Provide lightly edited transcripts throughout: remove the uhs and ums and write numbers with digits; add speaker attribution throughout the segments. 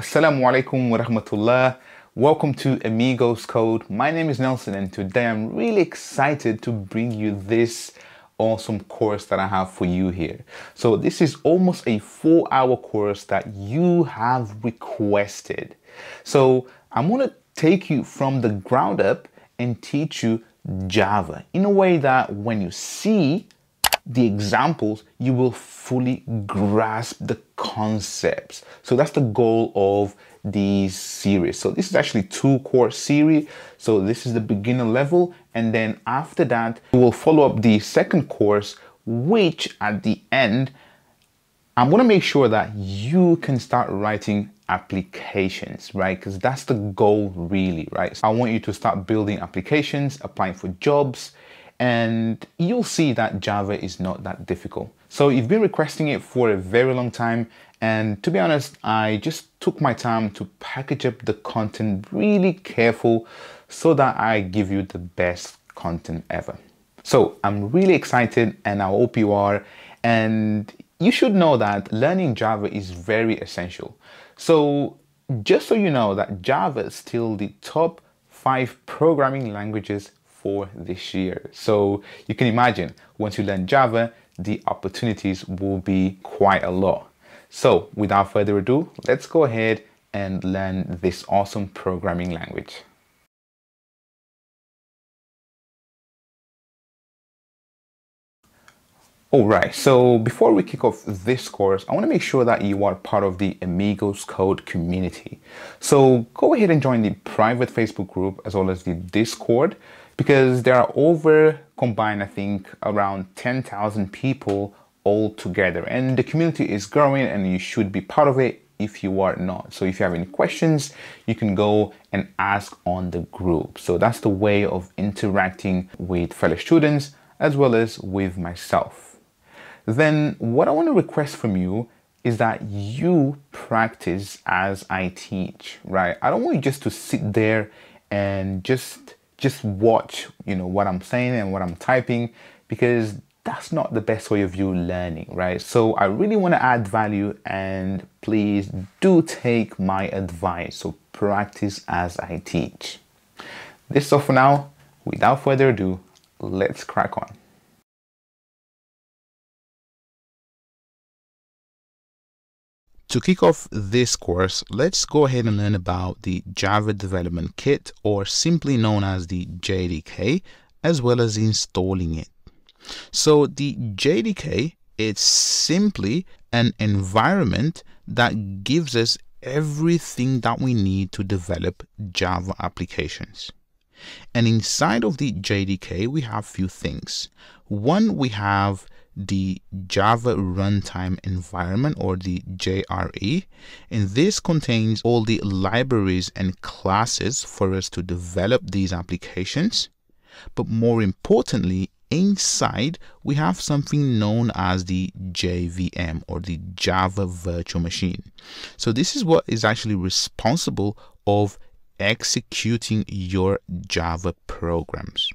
Speaker 1: Assalamu alaikum wa rahmatullah. Welcome to Amigoscode. My name is Nelson and today I'm really excited to bring you this awesome course that I have for you here. So this is almost a 4-hour course that you have requested. So I'm going to take you from the ground up and teach you Java in a way that when you see the examples, you will fully grasp the concepts. So that's the goal of these series. So this is actually 2-course series. So this is the beginner level. And then after that, we will follow up the second course, which at the end, I'm going to make sure that you can start writing applications, right? Because that's the goal really, right? So I want you to start building applications, applying for jobs, and you'll see that Java is not that difficult. So you've been requesting it for a very long time. And to be honest, I just took my time to package up the content really careful so that I give you the best content ever. So I'm really excited and I hope you are. And you should know that learning Java is very essential. So just so you know that Java is still the top 5 programming languages for this year. So you can imagine once you learn Java, the opportunities will be quite a lot. So without further ado, let's go ahead and learn this awesome programming language. Alright, so before we kick off this course, I want to make sure that you are part of the Amigoscode community. So go ahead and join the private Facebook group as well as the Discord, because there are over combined, I think, around 10,000 people all together. And the community is growing and you should be part of it if you are not. So if you have any questions, you can go and ask on the group. So that's the way of interacting with fellow students as well as with myself. Then what I want to request from you is that you practice as I teach, right? I don't want you just to sit there and just watch, what I'm saying and what I'm typing, because that's not the best way of you learning, right? So I really want to add value, and please do take my advice. So practice as I teach. This is all for now. Without further ado, let's crack on. To kick off this course, let's go ahead and learn about the Java Development Kit, or simply known as the JDK, as well as installing it. So the JDK is simply an environment that gives us everything that we need to develop Java applications. And inside of the JDK, we have a few things. One, we have the Java Runtime Environment, or the JRE, and this contains all the libraries and classes for us to develop these applications. But more importantly, inside we have something known as the JVM, or the Java Virtual Machine. So this is what is actually responsible of executing your Java programs.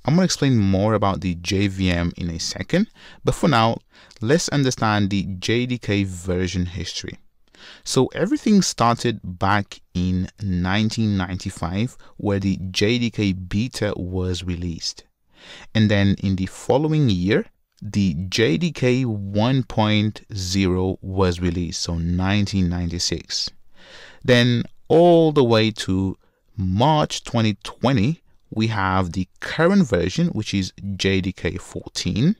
Speaker 1: I'm going to explain more about the JVM in a second, but for now, let's understand the JDK version history. So everything started back in 1995, where the JDK beta was released. And then in the following year, the JDK 1.0 was released, so 1996. Then all the way to March 2020, we have the current version, which is JDK 14.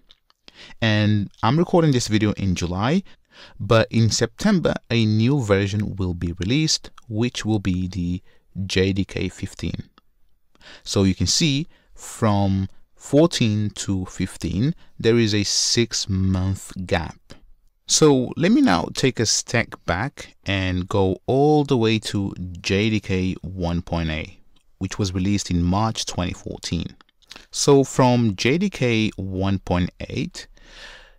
Speaker 1: And I'm recording this video in July, but in September, a new version will be released, which will be the JDK 15. So you can see from 14 to 15, there is a 6-month gap. So let me now take a step back and go all the way to JDK 1.8. which was released in March 2014. So from JDK 1.8,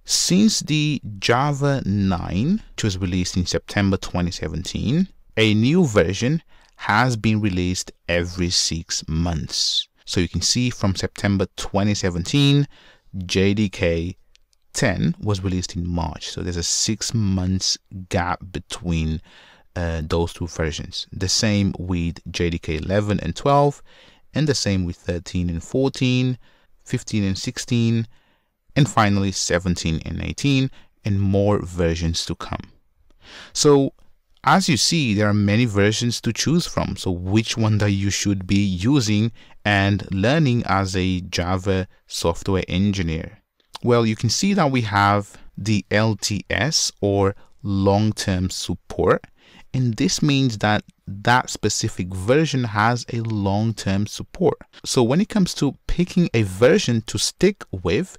Speaker 1: since the Java 9, which was released in September 2017, a new version has been released every 6 months. So you can see from September 2017, JDK 10 was released in March. So there's a 6 months gap between those two versions. The same with JDK 11 and 12, and the same with 13 and 14, 15 and 16, and finally 17 and 18, and more versions to come. So as you see, there are many versions to choose from. So which one that you should be using and learning as a Java software engineer? Well, you can see that we have the LTS, or long-term support, and this means that that specific version has a long-term support. So when it comes to picking a version to stick with,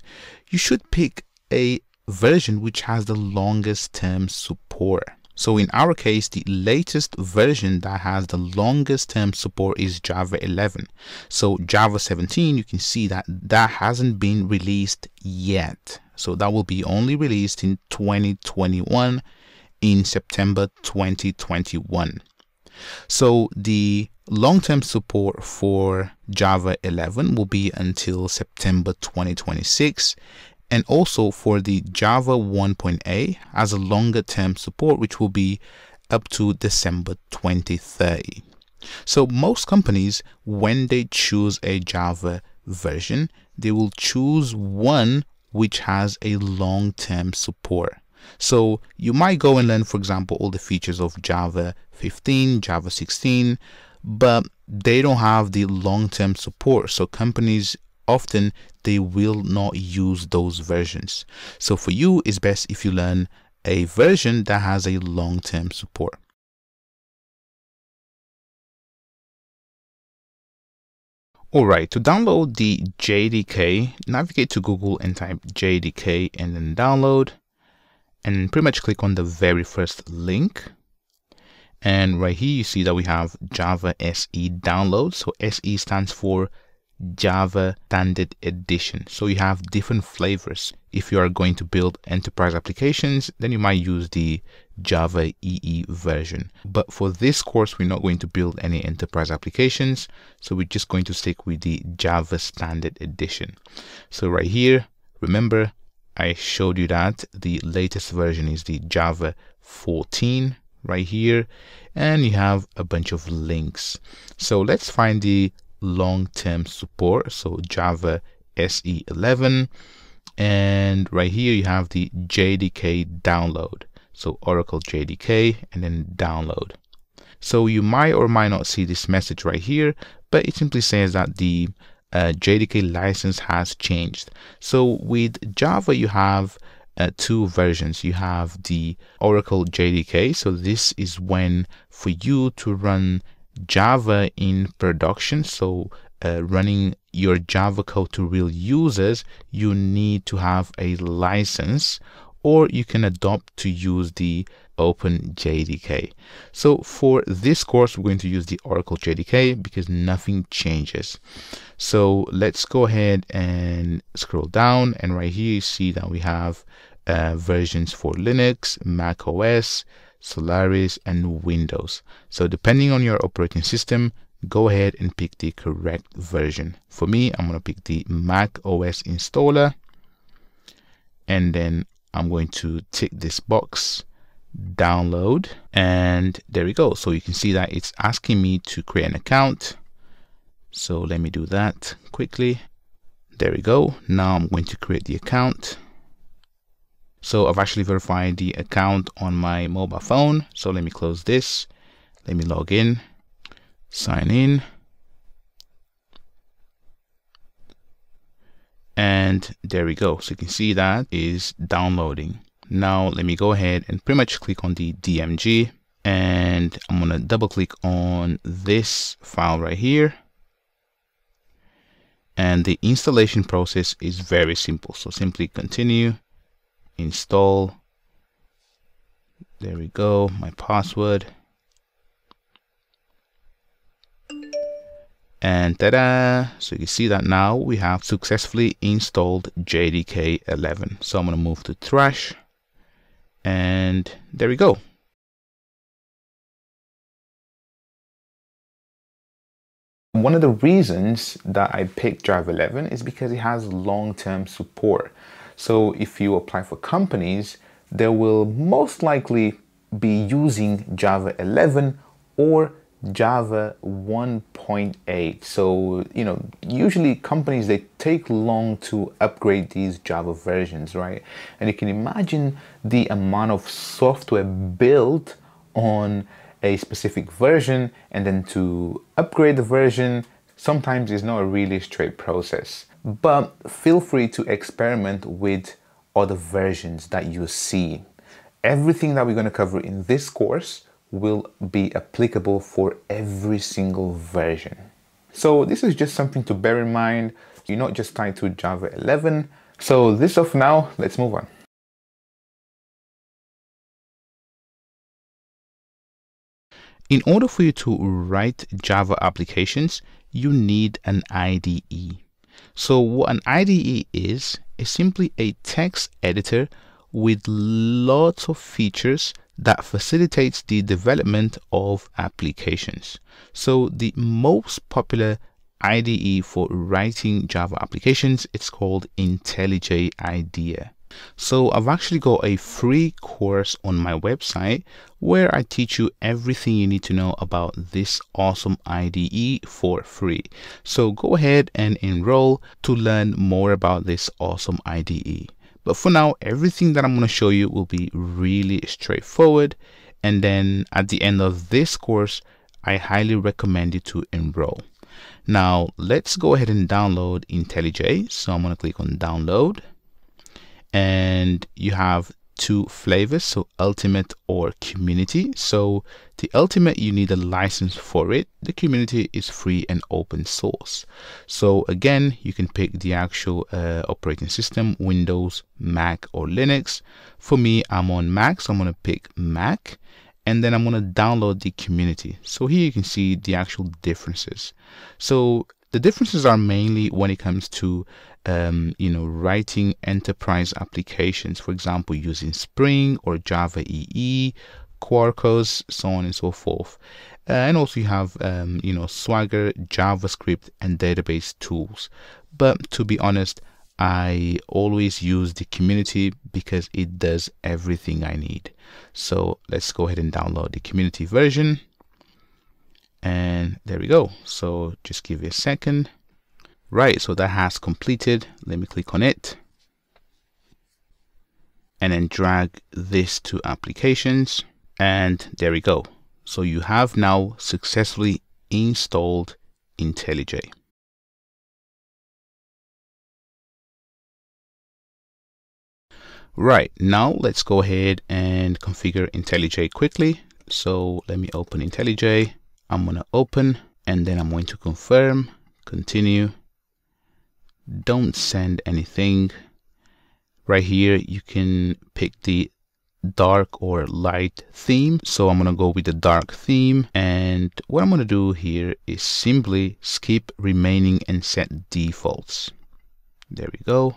Speaker 1: you should pick a version which has the longest term support. So in our case, the latest version that has the longest term support is Java 11. So Java 17, you can see that that hasn't been released yet. So that will be only released in 2021, in September 2021. So the long-term support for Java 11 will be until September 2026. And also for the Java 1.A has a longer term support, which will be up to December 2030. So most companies, when they choose a Java version, they will choose one which has a long-term support. So you might go and learn, for example, all the features of Java 15, Java 16, but they don't have the long-term support. So companies often, they will not use those versions. So for you, it's best if you learn a version that has a long-term support. All right, to download the JDK, navigate to Google and type JDK and then download, and pretty much click on the very first link. And right here, you see that we have Java SE download. So SE stands for Java Standard Edition. So you have different flavors. If you are going to build enterprise applications, then you might use the Java EE version. But for this course, we're not going to build any enterprise applications. So we're just going to stick with the Java Standard Edition. So right here, remember, I showed you that the latest version is the Java 14 right here. And you have a bunch of links. So let's find the long-term support. So Java SE 11, and right here you have the JDK download. So Oracle JDK and then download. So you might or might not see this message right here, but it simply says that the JDK license has changed. So with Java, you have two versions. You have the Oracle JDK. So this is when for you to run Java in production, so running your Java code to real users, you need to have a license, or you can adopt to use the Open JDK. So for this course, we're going to use the Oracle JDK because nothing changes. So let's go ahead and scroll down, and right here you see that we have versions for Linux, Mac OS, Solaris, and Windows. So depending on your operating system, go ahead and pick the correct version. For me, I'm going to pick the Mac OS installer, and then I'm going to tick this box, download, and there we go. So you can see that it's asking me to create an account. So let me do that quickly. There we go. Now I'm going to create the account. So I've actually verified the account on my mobile phone. So let me close this. Let me log in, sign in. And there we go. So you can see that is downloading. Now let me go ahead and pretty much click on the DMG, and I'm going to double click on this file right here. And the installation process is very simple. So simply continue, install. There we go, my password. And ta-da! So you can see that now we have successfully installed JDK 11. So I'm going to move to trash, and there we go. One of the reasons that I picked Java 11 is because it has long-term support. So if you apply for companies, there will most likely be using Java 11 or Java 1.8. So, usually companies, they take long to upgrade these Java versions, right? And you can imagine the amount of software built on a specific version, and then to upgrade the version sometimes is not a really straight process. But feel free to experiment with other versions that you see. Everything that we're going to cover in this course will be applicable for every single version. So this is just something to bear in mind. You're not just tied to Java 11. So this off now, let's move on. In order for you to write Java applications, you need an IDE. So what an IDE is simply a text editor with lots of features that facilitates the development of applications. So the most popular IDE for writing Java applications, it's called IntelliJ IDEA. So I've actually got a free course on my website where I teach you everything you need to know about this awesome IDE for free. So go ahead and enroll to learn more about this awesome IDE. But for now, everything that I'm going to show you will be really straightforward. And then at the end of this course, I highly recommend you to enroll. Now let's go ahead and download IntelliJ. So I'm going to click on download. And you have two flavors, so ultimate or community. So the ultimate, you need a license for it. The community is free and open source. So again, you can pick the actual operating system, Windows, Mac, or Linux. For me, I'm on Mac, so I'm going to pick Mac, and then I'm going to download the community. So here you can see the actual differences. So the differences are mainly when it comes to writing enterprise applications, for example, using Spring or Java EE, Quarkus, so on and so forth. And also you have, Swagger, JavaScript, and database tools. But to be honest, I always use the community because it does everything I need. So let's go ahead and download the community version. And there we go. So just give it a second. Right, so that has completed. Let me click on it and then drag this to applications, and there we go. So you have now successfully installed IntelliJ. Right, now let's go ahead and configure IntelliJ quickly. So let me open IntelliJ. I'm going to open, and then I'm going to confirm, continue. Don't send anything. Right here you can pick the dark or light theme. So I'm going to go with the dark theme, and what I'm going to do here is simply skip remaining and set defaults. There we go.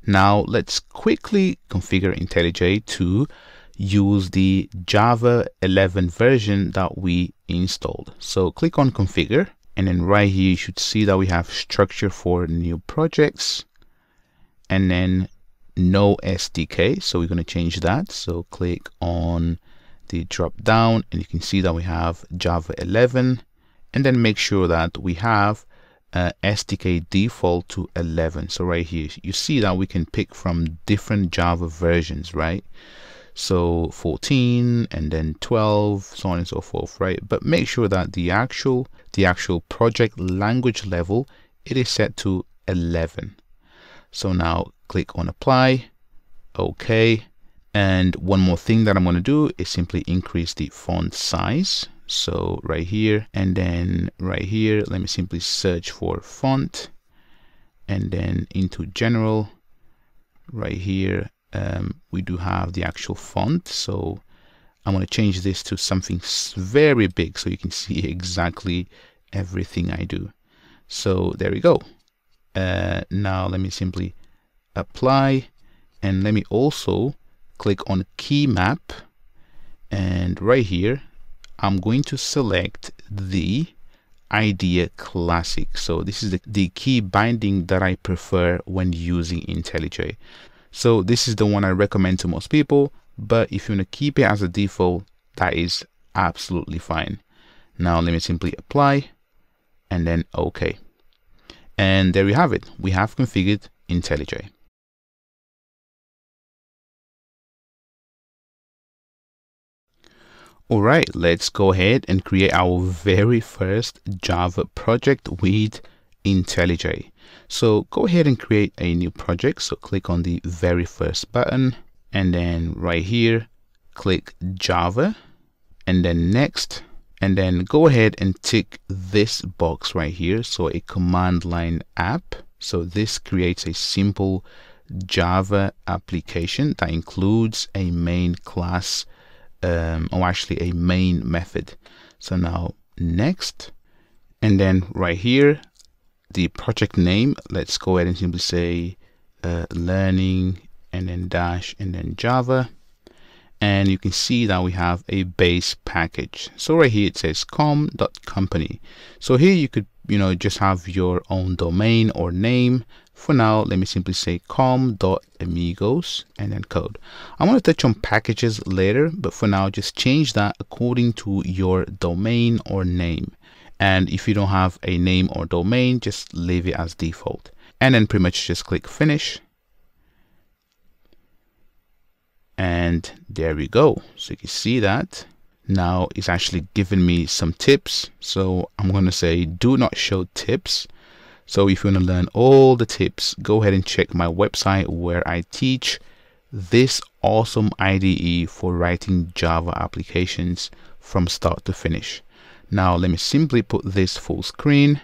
Speaker 1: Now let's quickly configure IntelliJ to use the Java 11 version that we installed. So click on configure. And then right here, you should see that we have structure for new projects and then no SDK. So we're going to change that. So click on the drop down and you can see that we have Java 11, and then make sure that we have SDK default to 11. So right here, you see that we can pick from different Java versions, right? So 14 and then 12, so on and so forth, right? But make sure that the actual project language level, it is set to 11. So now click on apply, okay. And one more thing that I'm going to do is simply increase the font size. So right here, and then right here, let me simply search for font, and then into general, right here, we do have the actual font. So I'm going to change this to something very big so you can see exactly everything I do. So there we go. Now let me simply apply, and let me also click on key map, and right here I'm going to select the IDEA Classic. So this is the key binding that I prefer when using IntelliJ. So this is the one I recommend to most people, but if you want to keep it as a default, that is absolutely fine. Now let me simply apply and then OK. And there we have it. We have configured IntelliJ. All right, let's go ahead and create our very first Java project with IntelliJ. So go ahead and create a new project. So click on the very first button and then right here, click Java and then next, and then go ahead and tick this box right here. So a command line app. So this creates a simple Java application that includes a main class or actually a main method. So now next, and then right here, the project name, let's go ahead and simply say learning and then dash and then Java. And you can see that we have a base package. So right here it says com.company. So here you could, just have your own domain or name. For now, let me simply say com.amigos and then code. I want to touch on packages later, but for now, just change that according to your domain or name. And if you don't have a name or domain, just leave it as default. And then pretty much just click finish. And there we go. So you can see that now it's actually giving me some tips. So I'm going to say do not show tips. So if you want to learn all the tips, go ahead and check my website where I teach this awesome IDE for writing Java applications from start to finish. Now let me simply put this full screen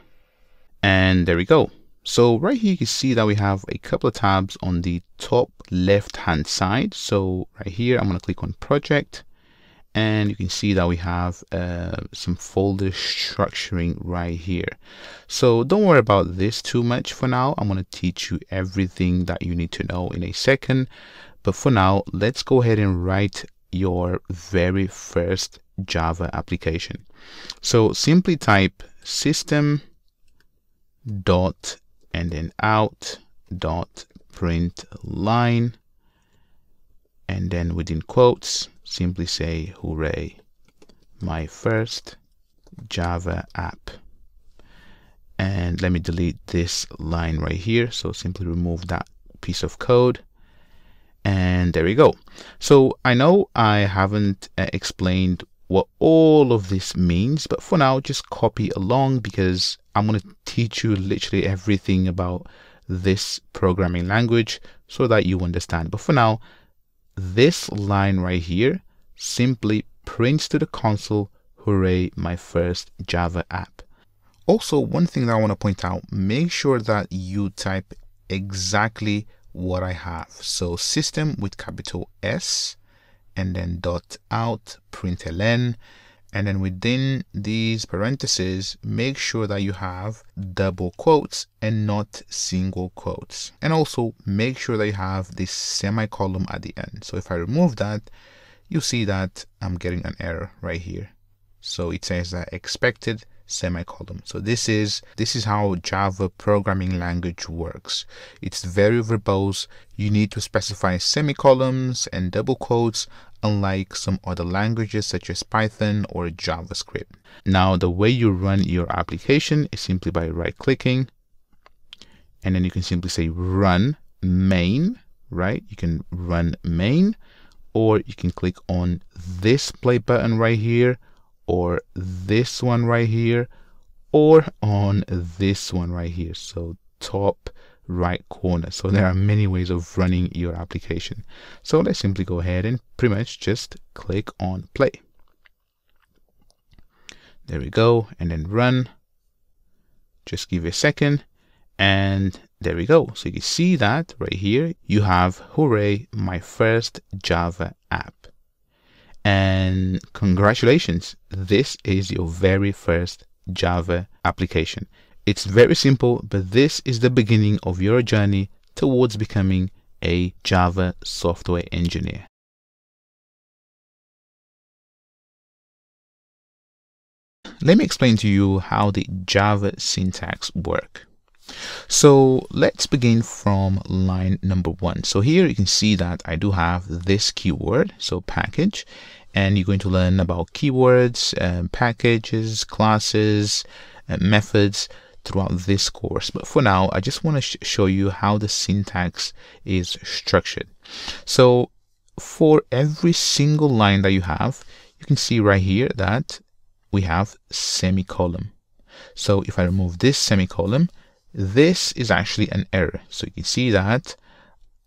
Speaker 1: and there we go. So right here you can see that we have a couple of tabs on the top left hand side. So right here I'm going to click on project and you can see that we have some folder structuring right here. So don't worry about this too much for now. I'm going to teach you everything that you need to know in a second. But for now, let's go ahead and write your very first Java application. So simply type system dot and then out dot print line, and then within quotes simply say hooray, my first Java app. And let me delete this line right here. So simply remove that piece of code. And there we go. So I know I haven't explained what all of this means, but for now, just copy along because I'm going to teach you literally everything about this programming language so that you understand. But for now, this line right here simply prints to the console, hooray, my first Java app. Also, one thing that I want to point out, make sure that you type exactly what I have. So system with capital S and then dot out println, and then within these parentheses, make sure that you have double quotes and not single quotes. And also make sure that you have this semicolon at the end. So if I remove that, you see that I'm getting an error right here. So it says that expected semicolon. So this is how Java programming language works. It's very verbose. You need to specify semicolons and double quotes, unlike some other languages such as Python or JavaScript. Now the way you run your application is simply by right clicking, and then you can simply say run main, right? You can run main, or you can click on this play button right here, or this one right here, or on this one right here. So top right corner. So there are many ways of running your application. So let's simply go ahead and pretty much just click on play. There we go. And then run. Just give it a second. And there we go. So you can see that right here, you have hooray, my first Java app. And congratulations, this is your very first Java application. It's very simple, but this is the beginning of your journey towards becoming a Java software engineer. Let me explain to you how the Java syntax works. So let's begin from line number 1. So here you can see that I do have this keyword, so package, and you're going to learn about keywords, packages, classes, methods throughout this course. But for now, I just want to show you how the syntax is structured. So for every single line that you have, you can see right here that we have semicolon. So if I remove this semicolon, this is actually an error. So you can see that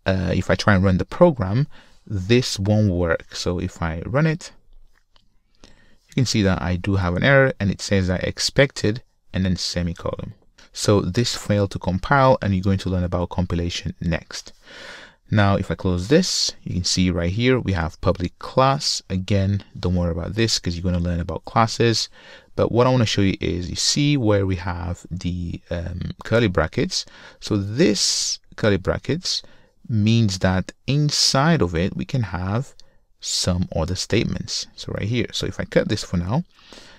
Speaker 1: if I try and run the program, this won't work. So if I run it, you can see that I do have an error, and it says I expected and then semicolon. So this failed to compile, and you're going to learn about compilation next. Now, if I close this, you can see right here we have public class. Again, don't worry about this because you're going to learn about classes. But what I want to show you is, you see where we have the curly brackets. So this curly brackets means that inside of it we can have some other statements. So right here. So if I cut this for now,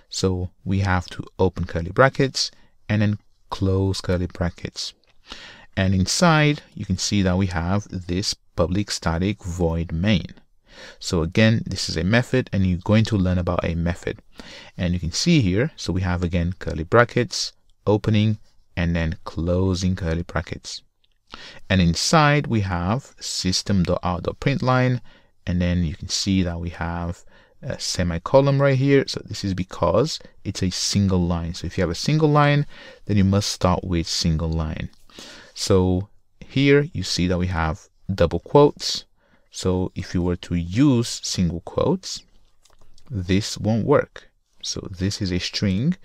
Speaker 1: so we have to open curly brackets and then close curly brackets. And inside, you can see that we have this public static void main. So again, this is a method, and you're going to learn about a method. And you can see here, so we have again curly brackets, opening, and then closing curly brackets. And inside, we have system.out.println, and then you can see that we have a semicolon right here. So this is because it's a single line. So if you have a single line, then you must start with single line. So here you see that we have double quotes. So if you were to use single quotes, this won't work. So this is a string,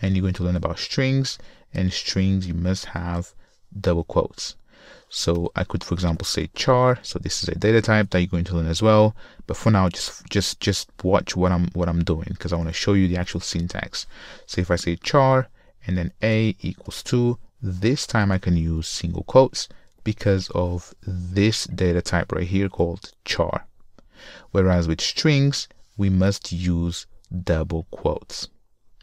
Speaker 1: and you're going to learn about strings, and strings you must have double quotes. So I could, for example, say char. So this is a data type that you're going to learn as well. But for now, just watch what I'm doing, because I want to show you the actual syntax. So if I say char and then a equals 2, this time I can use single quotes because of this data type right here called char. Whereas with strings, we must use double quotes.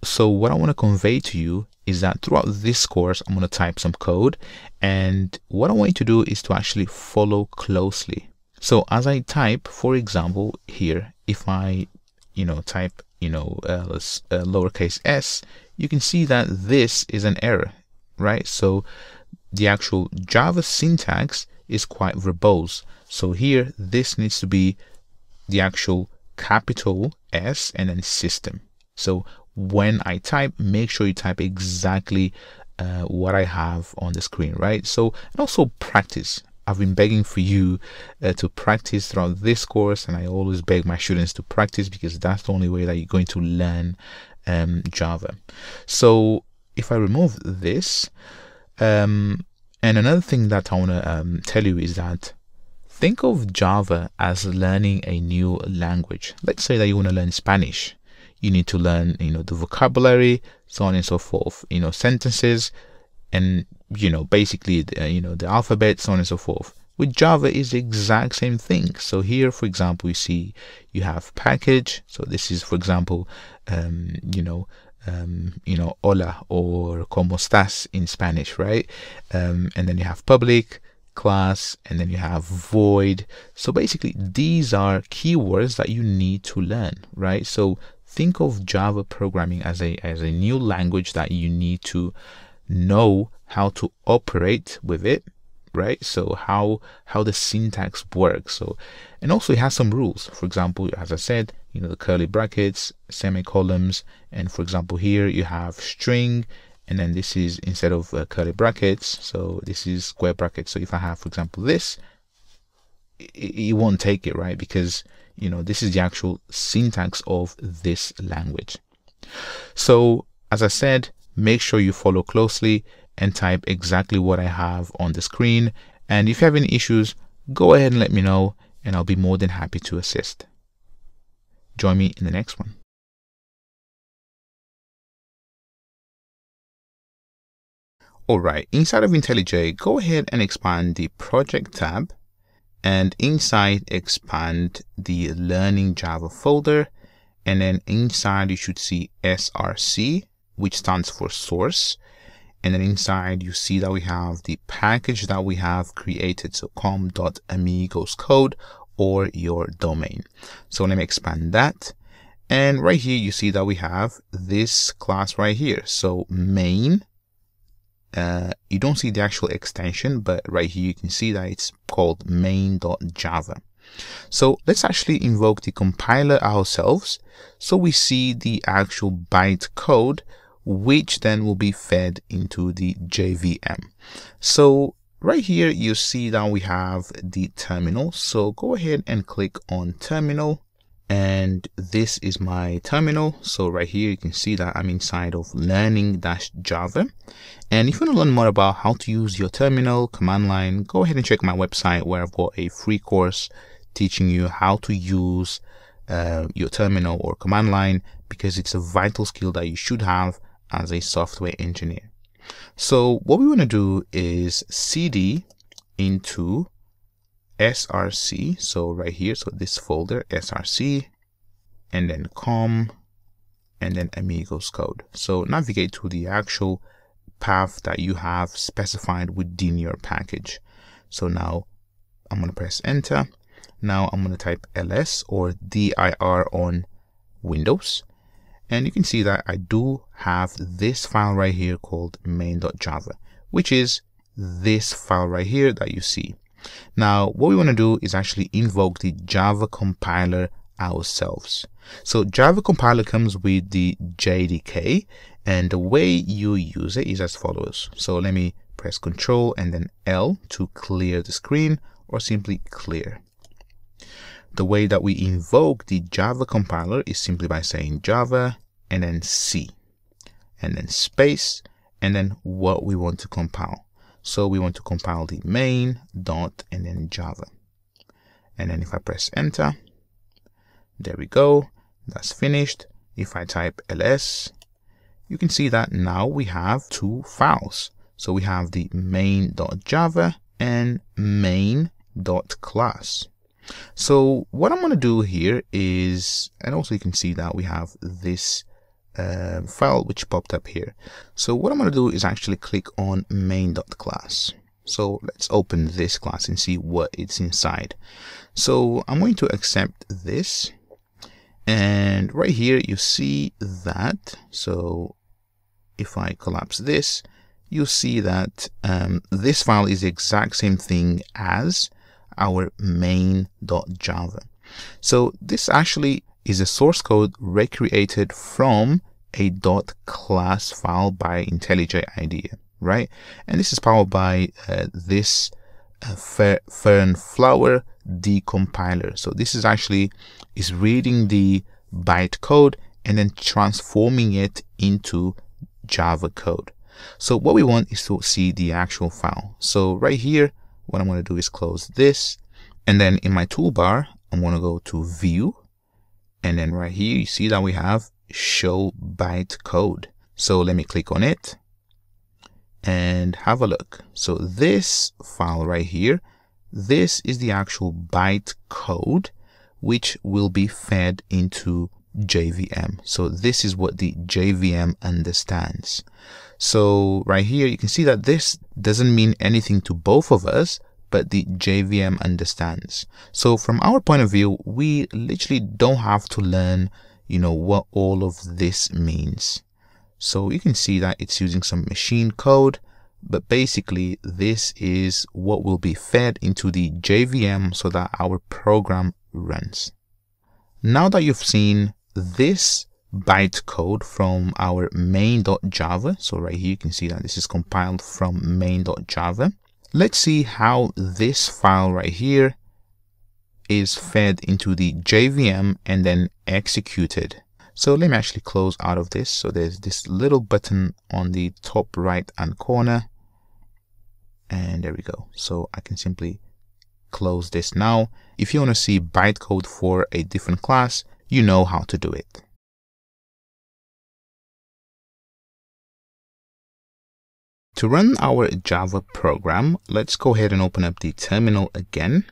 Speaker 1: So what I want to convey to you is that throughout this course, I'm going to type some code, and what I want you to do is to actually follow closely. So as I type, for example, here, if I, type, lowercase s, you can see that this is an error, right? So the actual Java syntax is quite verbose. So here, this needs to be the actual capital S and then system. So when I type, make sure you type exactly what I have on the screen, right? So, and also practice. I've been begging for you to practice throughout this course, and I always beg my students to practice because that's the only way that you're going to learn Java. So if I remove this, and another thing that I want to tell you is that think of Java as learning a new language. Let's say that you want to learn Spanish. You need to learn, the vocabulary, so on and so forth, sentences, and, basically, the alphabet, so on and so forth. With Java is the exact same thing. So here, for example, you see you have package. So this is, for example, hola or como estás in Spanish, right? And then you have public, class, and then you have void. So basically, these are keywords that you need to learn, right? So think of Java programming as a new language that you need to know how to operate with it, right? So how the syntax works. So, and also it has some rules. For example, as I said, the curly brackets, semicolons, and for example here you have string, and then this is instead of curly brackets, so this is square brackets. So if I have, for example, this, it won't take it, right? Because this is the actual syntax of this language. So as I said, make sure you follow closely and type exactly what I have on the screen. And if you have any issues, go ahead and let me know, and I'll be more than happy to assist. Join me in the next one. Alright, inside of IntelliJ, go ahead and expand the project tab, and inside expand the learning Java folder, and then inside you should see SRC, which stands for source, and then inside you see that we have the package that we have created, so com.amigoscode or your domain. So let me expand that, and right here you see that we have this class right here, so main. You don't see the actual extension, but right here you can see that it's called main.java. So let's actually invoke the compiler ourselves, so we see the actual Byte code, which then will be fed into the JVM. So right here you see that we have the terminal, so go ahead and click on terminal, and this is my terminal. So right here you can see that I'm inside of learning-java, and if you want to learn more about how to use your terminal command line, go ahead and check my website where I've got a free course teaching you how to use your terminal or command line, because it's a vital skill that you should have as a software engineer. So what we want to do is cd into src, so right here, so this folder src, and then com, and then Amigoscode. So navigate to the actual path that you have specified within your package. So now I'm going to press enter. Now I'm going to type ls or dir on Windows, and you can see that I do have this file right here called main.java, which is this file right here that you see. Now what we want to do is actually invoke the Java compiler ourselves. So Java compiler comes with the JDK, and the way you use it is as follows. So let me press Ctrl and then L to clear the screen, or simply clear. The way that we invoke the Java compiler is simply by saying Java and then C and then space and then what we want to compile. So we want to compile the main dot and then Java. And then if I press enter, there we go, that's finished. If I type ls, you can see that now we have two files. So we have the main.java and main.class. So what I'm going to do here is, and also you can see that we have this file which popped up here. So what I'm going to do is actually click on main.class. So let's open this class and see what it's inside. So I'm going to accept this, and right here you see that, so if I collapse this, you see that this file is the exact same thing as our main.java. So this actually is a source code recreated from a .class file by IntelliJ IDEA, right? And this is powered by this Fernflower decompiler. So this is actually reading the Byte code and then transforming it into Java code. So what we want is to see the actual file. So right here, what I'm going to do is close this, and then in my toolbar I'm going to go to view, and then right here you see that we have show Byte code. So let me click on it and have a look. So this file right here, this is the actual Byte code which will be fed into JVM. So this is what the JVM understands. So right here you can see that this doesn't mean anything to both of us, but the JVM understands. So from our point of view, we literally don't have to learn, what all of this means. So you can see that it's using some machine code, but basically this is what will be fed into the JVM so that our program runs. Now that you've seen this Byte code from our main.java, so right here you can see that this is compiled from main.java. Let's see how this file right here is fed into the JVM and then executed. So let me actually close out of this. So there's this little button on the top right hand corner, and there we go. So I can simply close this now. If you want to see Byte code for a different class, you know how to do it. To run our Java program, let's go ahead and open up the terminal again,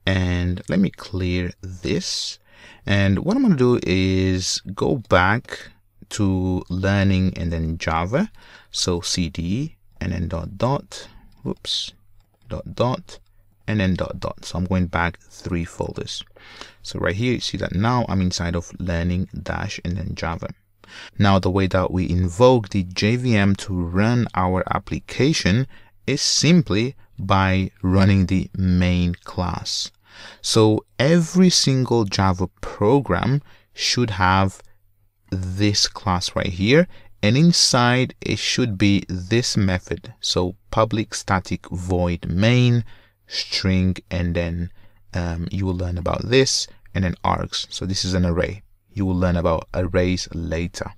Speaker 1: and let me clear this. And what I'm going to do is go back to learning and then Java. So cd and then dot dot, whoops, dot dot, and then dot dot. So I'm going back 3 folders. So right here, you see that now I'm inside of learning dash and then Java. Now the way that we invoke the JVM to run our application is simply by running the main class. So every single Java program should have this class right here, and inside it should be this method. So public static void main string, and then you will learn about this, and then args. So this is an array. You will learn about arrays later.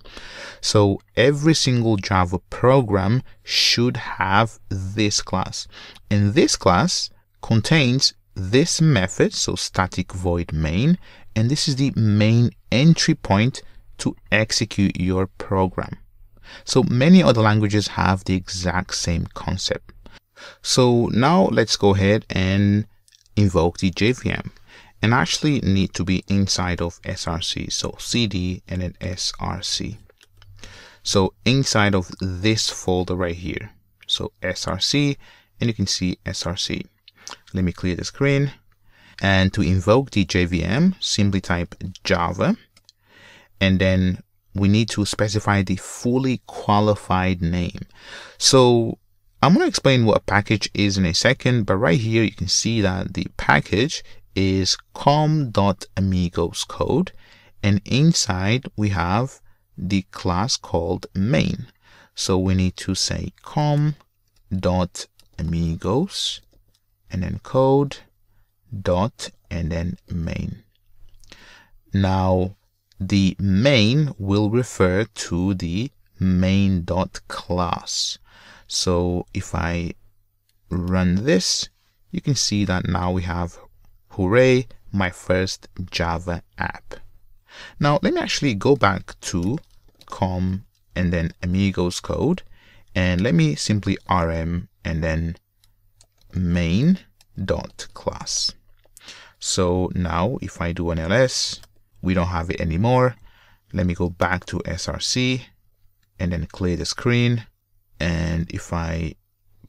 Speaker 1: So every single Java program should have this class, and this class contains this method, so static void main, and this is the main entry point to execute your program. So many other languages have the exact same concept. So now let's go ahead and invoke the JVM, and actually need to be inside of src. So cd and then src. So inside of this folder right here, so src, and you can see src. Let me clear the screen, and to invoke the JVM, simply type Java, and then we need to specify the fully qualified name. So I'm going to explain what a package is in a second, but right here you can see that the package is com.amigoscode, and inside we have the class called main. So we need to say com.amigos and then code dot and then main. Now the main will refer to the main.class. So if I run this, you can see that now we have, hooray, my first Java app. Now let me actually go back to com and then Amigoscode, and let me simply rm and then main.class. So now if I do an ls, we don't have it anymore. Let me go back to src and then clear the screen. And if I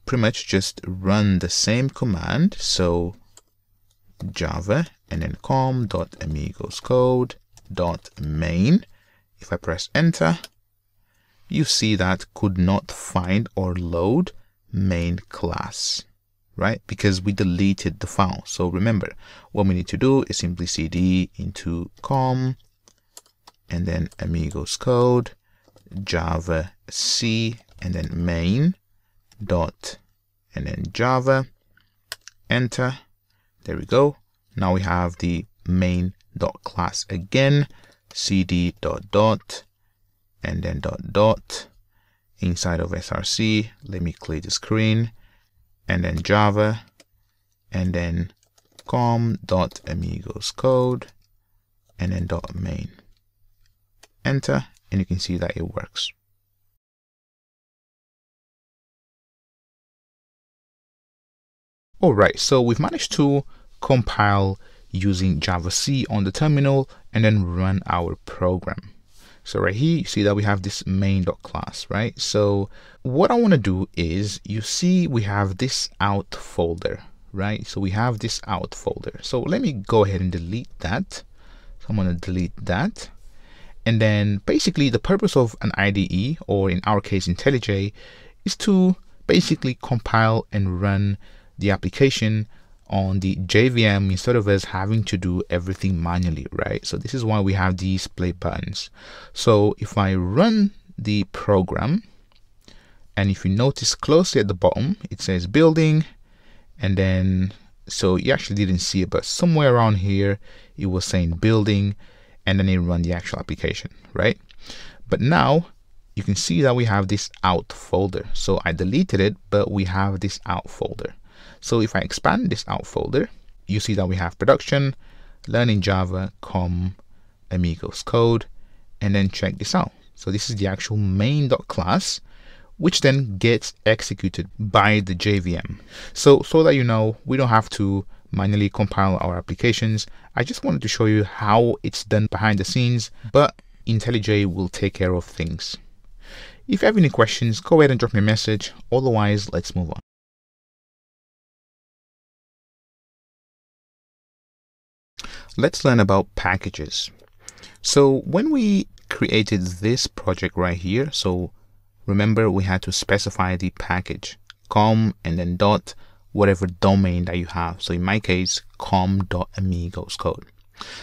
Speaker 1: pretty much just run the same command, so Java and then com.amigoscode.main, if I press enter, you see that could not find or load main class, right? Because we deleted the file. So remember, what we need to do is simply cd into com and then Amigoscode, Java C, and then main dot and then Java, enter. There we go. Now we have the main dot class again, cd dot dot and then dot dot inside of src. Let me clear the screen, and then Java and then com.amigoscode and then dot main, enter, and you can see that it works. All right, so we've managed to compile using Javac on the terminal and then run our program. So right here, you see that we have this main.class, right? So what I want to do is, you see we have this out folder, right? So we have this out folder. So let me go ahead and delete that. So I'm going to delete that. And then basically the purpose of an IDE, or in our case IntelliJ, is to basically compile and run the application on the JVM instead of us having to do everything manually, right? So this is why we have these play buttons. So if I run the program, and if you notice closely at the bottom, it says building, and then, so you actually didn't see it, but somewhere around here it was saying building, and then it run the actual application, right? But now you can see that we have this out folder. So I deleted it, but we have this out folder. So if I expand this out folder, you see that we have production, learning Java, com, Amigoscode, and then check this out. So this is the actual main.class, which then gets executed by the JVM. So that you know, we don't have to manually compile our applications. I just wanted to show you how it's done behind the scenes, but IntelliJ will take care of things. If you have any questions, go ahead and drop me a message. Otherwise, let's move on. Let's learn about packages. So when we created this project right here, so remember we had to specify the package, com and then dot, whatever domain that you have. So in my case, com.amigoscode.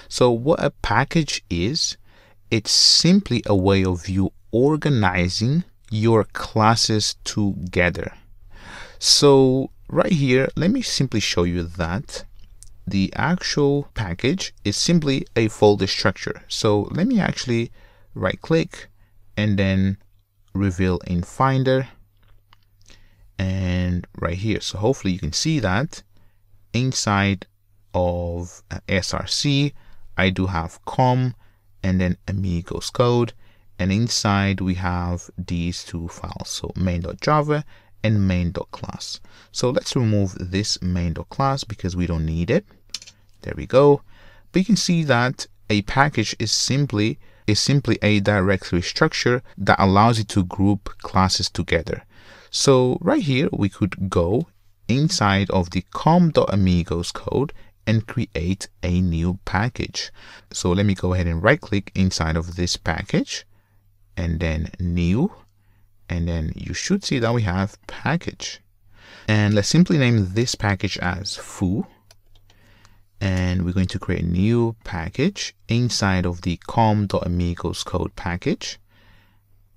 Speaker 1: So what a package is, it's simply a way of you organizing your classes together. So right here, let me simply show you that the actual package is simply a folder structure. So let me actually right click and then reveal in Finder, and right here. So hopefully you can see that inside of SRC, I do have com and then Amigoscode, and inside we have these two files, so main.java and main.class. So let's remove this main.class because we don't need it. There we go. But you can see that a package is simply a directory structure that allows you to group classes together. So right here we could go inside of the com.amigoscode and create a new package. So let me go ahead and right click inside of this package and then new, and then you should see that we have package. And let's simply name this package as foo. And we're going to create a new package inside of the com.amigoscode package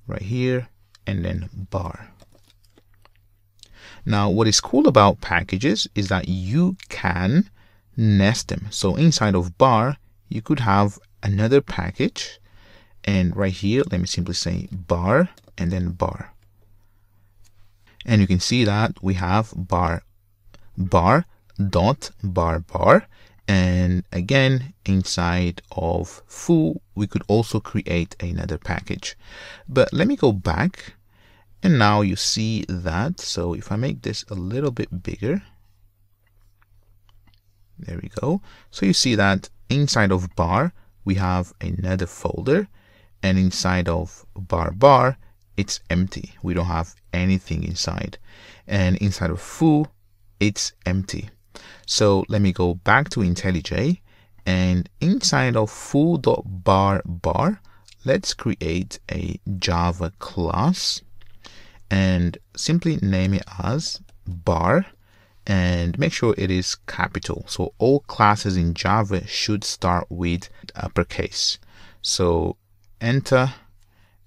Speaker 1: right here, and then bar. Now what is cool about packages is that you can nest them. So inside of bar you could have another package, and right here let me simply say bar and then bar, and you can see that we have bar dot bar. And again, inside of foo, we could also create another package. But let me go back, and now you see that. So if I make this a little bit bigger, there we go. So you see that inside of bar, we have another folder, and inside of bar, it's empty. We don't have anything inside. And inside of foo, it's empty. So let me go back to IntelliJ, and inside of foo.bar, let's create a Java class and simply name it as bar, and make sure it is capital. So all classes in Java should start with uppercase. So enter,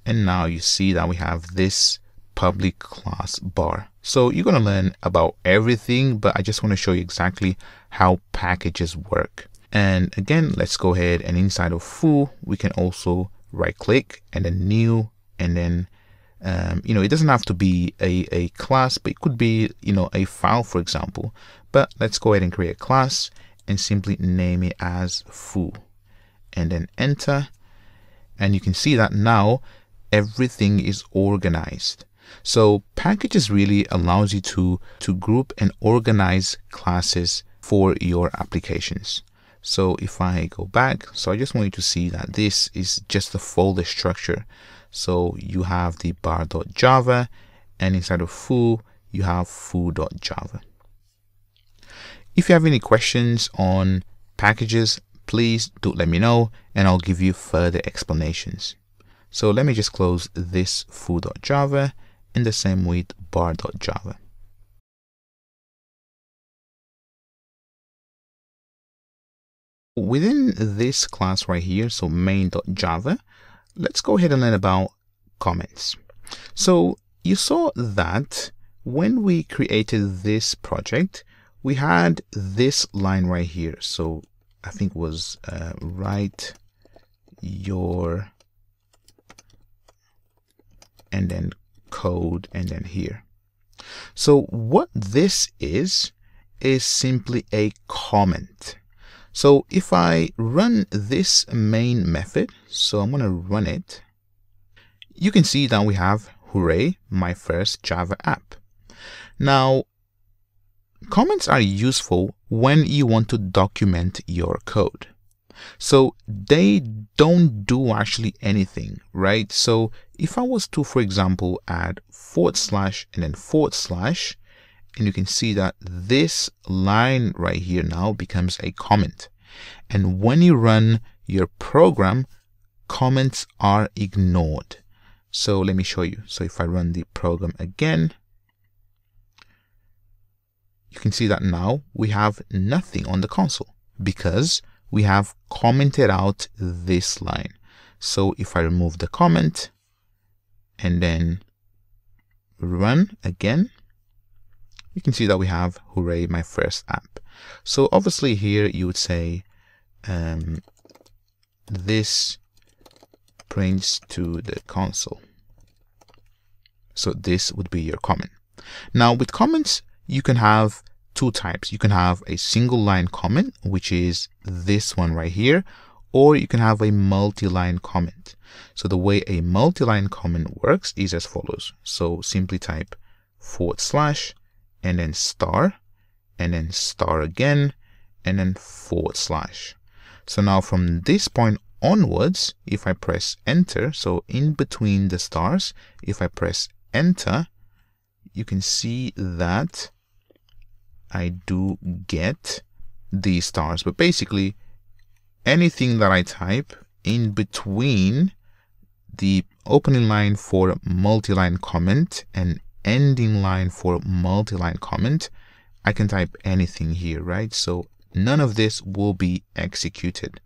Speaker 1: and now you see that we have this public class bar. So you're going to learn about everything, but I just want to show you exactly how packages work. And again, let's go ahead, and inside of foo we can also right click and then new, and then it doesn't have to be a class, but it could be a file, for example. But let's go ahead and create a class and simply name it as foo, and then enter, and you can see that now everything is organized. So packages really allows you to group and organize classes for your applications. So if I go back, so I just want you to see that this is just a folder structure. So you have the bar.java, and inside of foo you have foo.java. If you have any questions on packages, please do let me know and I'll give you further explanations. So let me just close this foo.java, and the same with bar.java. Within this class right here, so main.java, let's go ahead and learn about comments. So you saw that when we created this project, we had this line right here. So I think it was write your, and then code, and then here. So what this is simply a comment. So if I run this main method, so I'm going to run it, you can see that we have, hooray, my first Java app. Now, comments are useful when you want to document your code. So they don't do actually anything, right? So if I was to, for example, add / and then /, and you can see that this line right here now becomes a comment. And when you run your program, comments are ignored. So let me show you. So if I run the program again, you can see that now we have nothing on the console because we have commented out this line. So if I remove the comment and then run again, you can see that we have, hooray, my first app. So obviously here you would say this prints to the console. So this would be your comment. Now with comments, you can have two types. You can have a single line comment, which is this one right here, or you can have a multi-line comment. So the way a multi-line comment works is as follows. So simply type / and then star, and then star again, and then /. So now from this point onwards, if I press enter, so in between the stars, if I press enter, you can see that I do get these stars. But basically, anything that I type in between the opening line for multi-line comment and ending line for multi-line comment, I can type anything here, right? So none of this will be executed.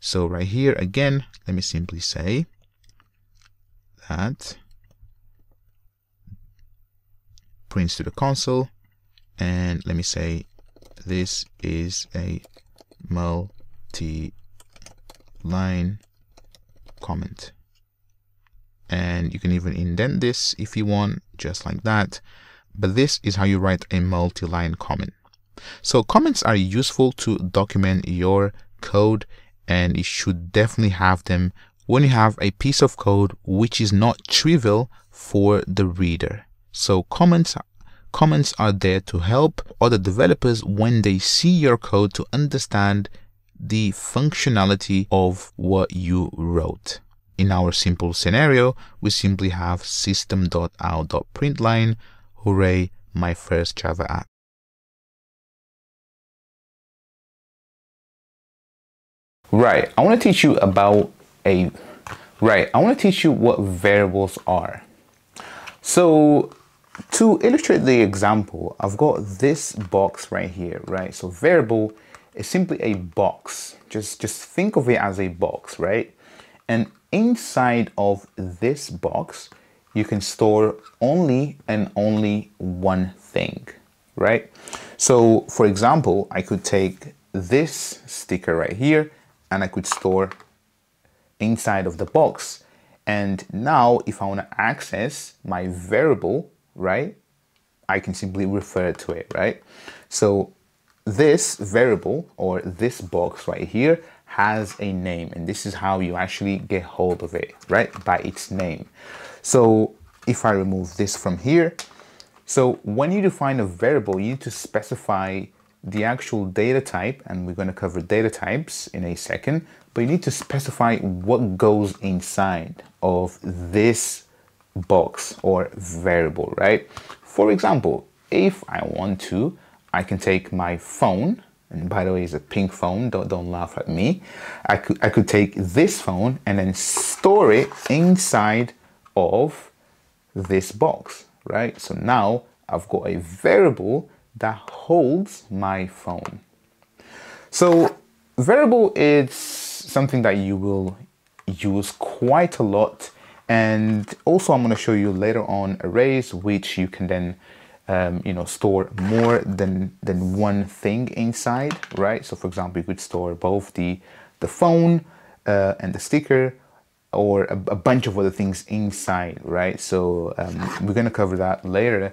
Speaker 1: So right here again, let me simply say that prints to the console, and let me say this is a multi-line comment. And you can even indent this if you want, just like that. But this is how you write a multi-line comment. So comments are useful to document your code, and you should definitely have them when you have a piece of code which is not trivial for the reader. So comments are there to help other developers when they see your code to understand the functionality of what you wrote. In our simple scenario, we simply have system.out.println, hooray, my first Java app. Right, I want to teach you what variables are. So to illustrate the example, I've got this box right here, right? So variable is simply a box. Just think of it as a box, right? And inside of this box, you can store only one thing, right? So for example, I could take this sticker right here and I could store inside of the box. And now if I want to access my variable, right, I can simply refer to it, right? So this variable or this box right here has a name, and this is how you actually get hold of it, right? By its name. So if I remove this from here, so when you define a variable, you need to specify the actual data type, and we're going to cover data types in a second, but you need to specify what goes inside of this box or variable, right? For example, if I want to, I can take my phone, and by the way, it's a pink phone, don't laugh at me. I could take this phone and then store it inside of this box, right? So now I've got a variable that holds my phone. So variable is something that you will use quite a lot, and also I'm going to show you later on arrays, which you can then store more than one thing inside, right? So for example, you could store both the phone and the sticker, or a bunch of other things inside, right? So we're going to cover that later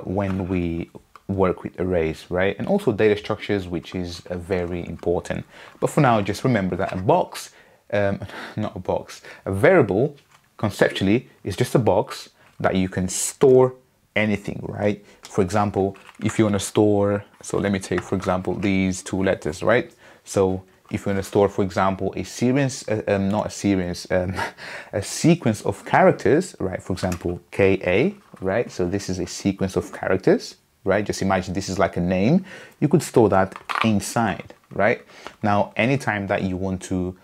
Speaker 1: when we work with arrays, right? And also data structures, which is very important. But for now, just remember that a box, not a box, a variable conceptually is just a box that you can store anything, right? For example, if you want to store, so let me take, for example, these two letters, right? So if you want to store, for example, a series, not a series, a sequence of characters, right? For example, KA, right? So this is a sequence of characters, right? Just imagine this is like a name. You could store that inside, right? Now, anytime that you want to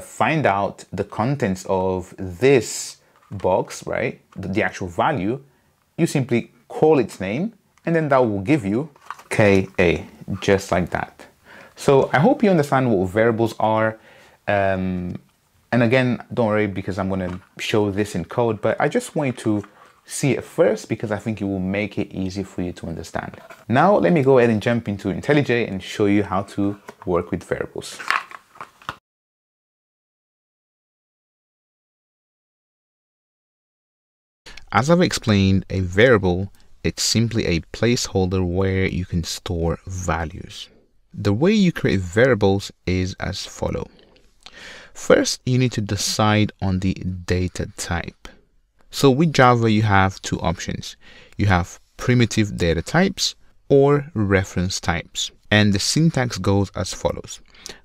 Speaker 1: find out the contents of this box, right? The actual value, you simply call its name, and then that will give you KA, just like that. So I hope you understand what variables are. And again, don't worry, because I'm going to show this in code, but I just want you to see it first because I think it will make it easy for you to understand. Now, let me go ahead and jump into IntelliJ and show you how to work with variables. As I've explained, a variable, it's simply a placeholder where you can store values. The way you create variables is as follows. First, you need to decide on the data type. So with Java, you have two options. You have primitive data types or reference types. And the syntax goes as follows.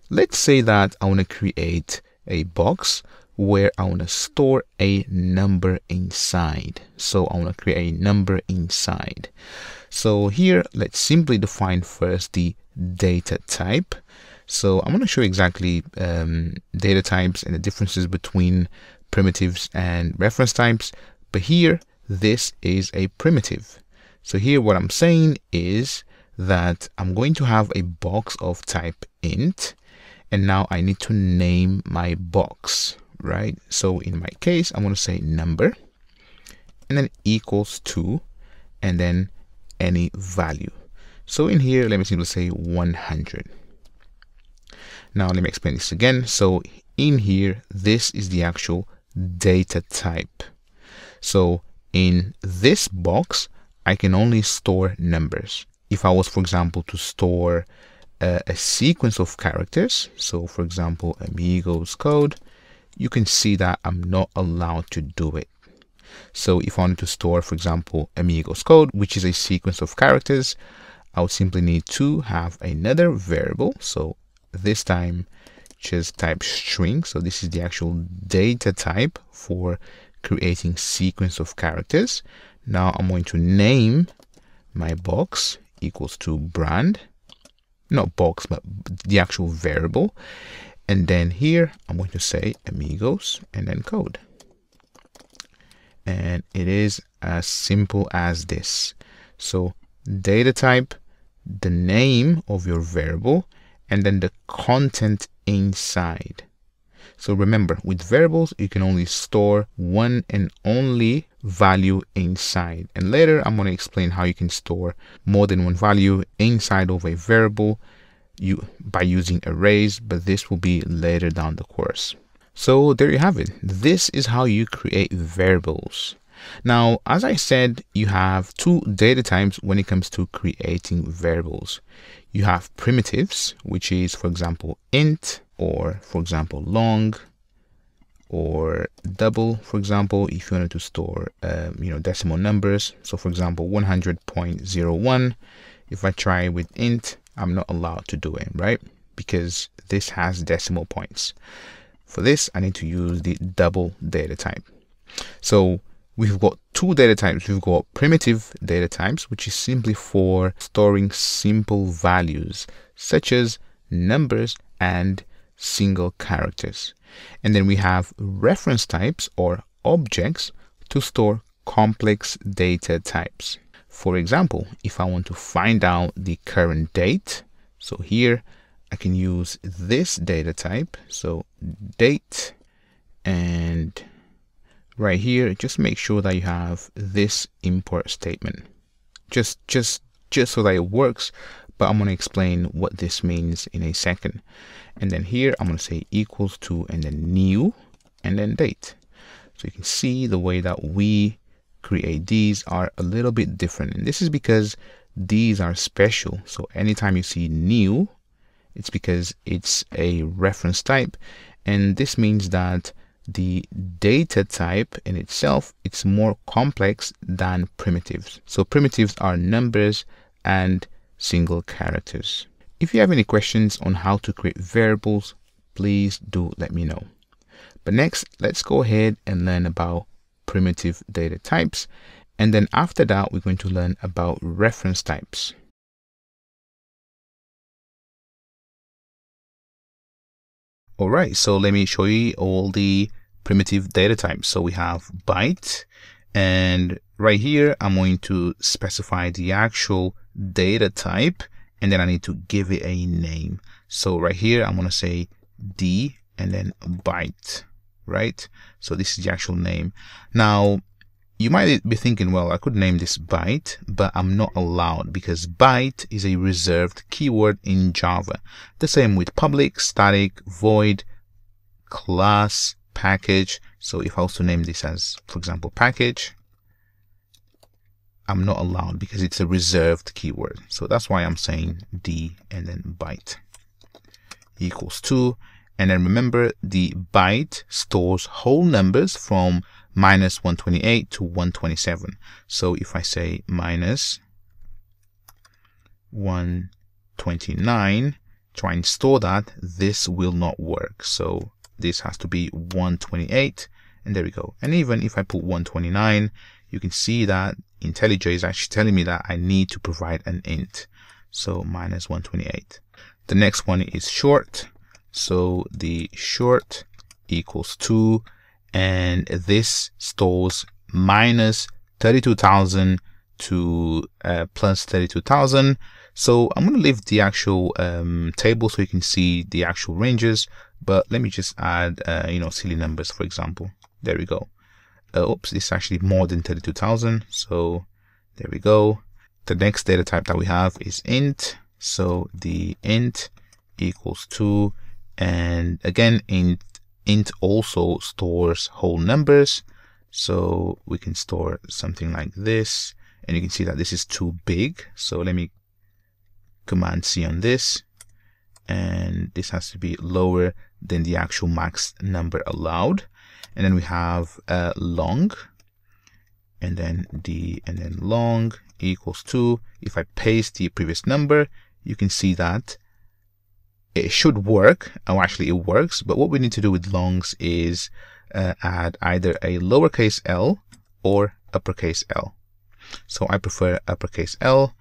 Speaker 1: Let's say that I want to create a box where I want to store a number inside. So I want to create a number inside. So here, let's simply define first the data type. So I'm going to show you exactly data types and the differences between primitives and reference types. But here, this is a primitive. So here, what I'm saying is that I'm going to have a box of type int, and now I need to name my box, right? So in my case, I'm going to say number, and then equals to, and then any value. So in here, let me simply say 100. Now let me explain this again. So in here, this is the actual data type. So in this box, I can only store numbers. If I was, for example, to store a sequence of characters, so for example, Amigoscode, you can see that I'm not allowed to do it. So if I wanted to store, for example, Amigoscode, which is a sequence of characters, I would simply need to have another variable. So this time, just type string. So this is the actual data type for creating sequence of characters. Now I'm going to name my box equals to brand, not box, but the actual variable. And then here, I'm going to say Amigos and then code. And it is as simple as this. So data type, the name of your variable, and then the content inside. So remember, with variables, you can only store one and only value inside. And later, I'm going to explain how you can store more than one value inside of a variable by using arrays, but this will be later down the course. So there you have it. This is how you create variables. Now, as I said, you have two data types when it comes to creating variables. You have primitives, which is, for example, int, or for example, long, or double, for example, if you wanted to store, decimal numbers. So for example, 100.01, if I try with int, I'm not allowed to do it, right? Because this has decimal points. For this, I need to use the double data type. So we've got two data types. We've got primitive data types, which is simply for storing simple values, such as numbers and single characters. And then we have reference types or objects to store complex data types. For example, if I want to find out the current date, so here I can use this data type, so date, and right here, just make sure that you have this import statement, just so that it works. But I'm going to explain what this means in a second. And then here, I'm going to say equals to, and then new, and then date. So you can see the way that we create these are a little bit different. And this is because these are special. So anytime you see new, it's because it's a reference type. And this means that the data type in itself, it's more complex than primitives. So primitives are numbers and single characters. If you have any questions on how to create variables, please do let me know. But next, let's go ahead and learn about primitive data types. And then after that, we're going to learn about reference types. All right, so let me show you all the primitive data types. So we have byte, and right here, I'm going to specify the actual data type, and then I need to give it a name. So right here, I'm going to say D and then byte, right? So this is the actual name. Now, you might be thinking, well, I could name this byte, but I'm not allowed because byte is a reserved keyword in Java. The same with public, static, void, class, package. So if I was to name this as, for example, package, I'm not allowed because it's a reserved keyword. So that's why I'm saying D and then byte equals 2. And then remember, the byte stores whole numbers from minus 128 to 127. So if I say minus 129, try and store that, this will not work. So this has to be 128, and there we go. And even if I put 129, you can see that IntelliJ is actually telling me that I need to provide an int. So minus 128. The next one is short. So the short equals 2, and this stores minus 32,000 to plus 32,000. So I'm going to leave the actual table so you can see the actual ranges, but let me just add silly numbers, for example. There we go. Oops, this is actually more than 32,000. So there we go. The next data type that we have is int. So the int equals 2, and again, int also stores whole numbers. So we can store something like this, and you can see that this is too big. So let me Command C on this, and this has to be lower than the actual max number allowed. And then we have long, and then long equals 2. If I paste the previous number, you can see that it should work. Oh, actually it works, but what we need to do with longs is add either a lowercase l or uppercase L. So I prefer uppercase L.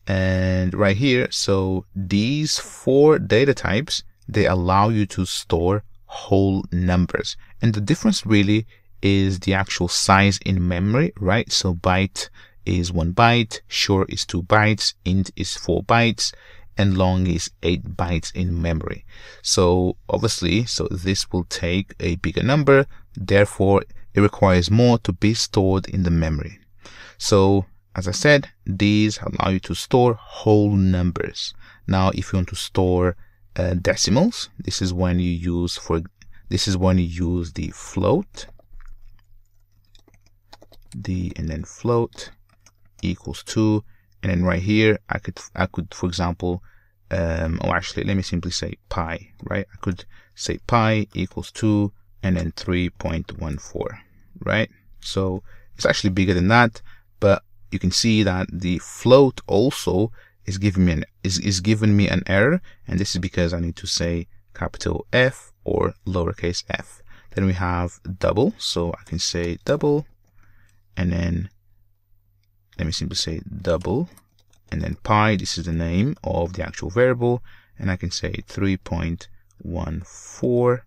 Speaker 1: And right here, so these 4 data types, they allow you to store whole numbers, and the difference really is the actual size in memory, right? So byte is 1 byte, short is 2 bytes, int is 4 bytes, and long is 8 bytes in memory. So obviously, so this will take a bigger number, therefore it requires more to be stored in the memory. So as I said, these allow you to store whole numbers. Now, if you want to store decimals, this is when you use the float, and then float equals 2, and then right here I could for example actually let me simply say pi, right? I could say pi equals 2 and then 3.14, right? So it's actually bigger than that, but you can see that the float also is giving me an error, and this is because I need to say capital F or lowercase f. Then we have double, so I can say double, and then let me simply say double, and then pi, this is the name of the actual variable, and I can say 3.14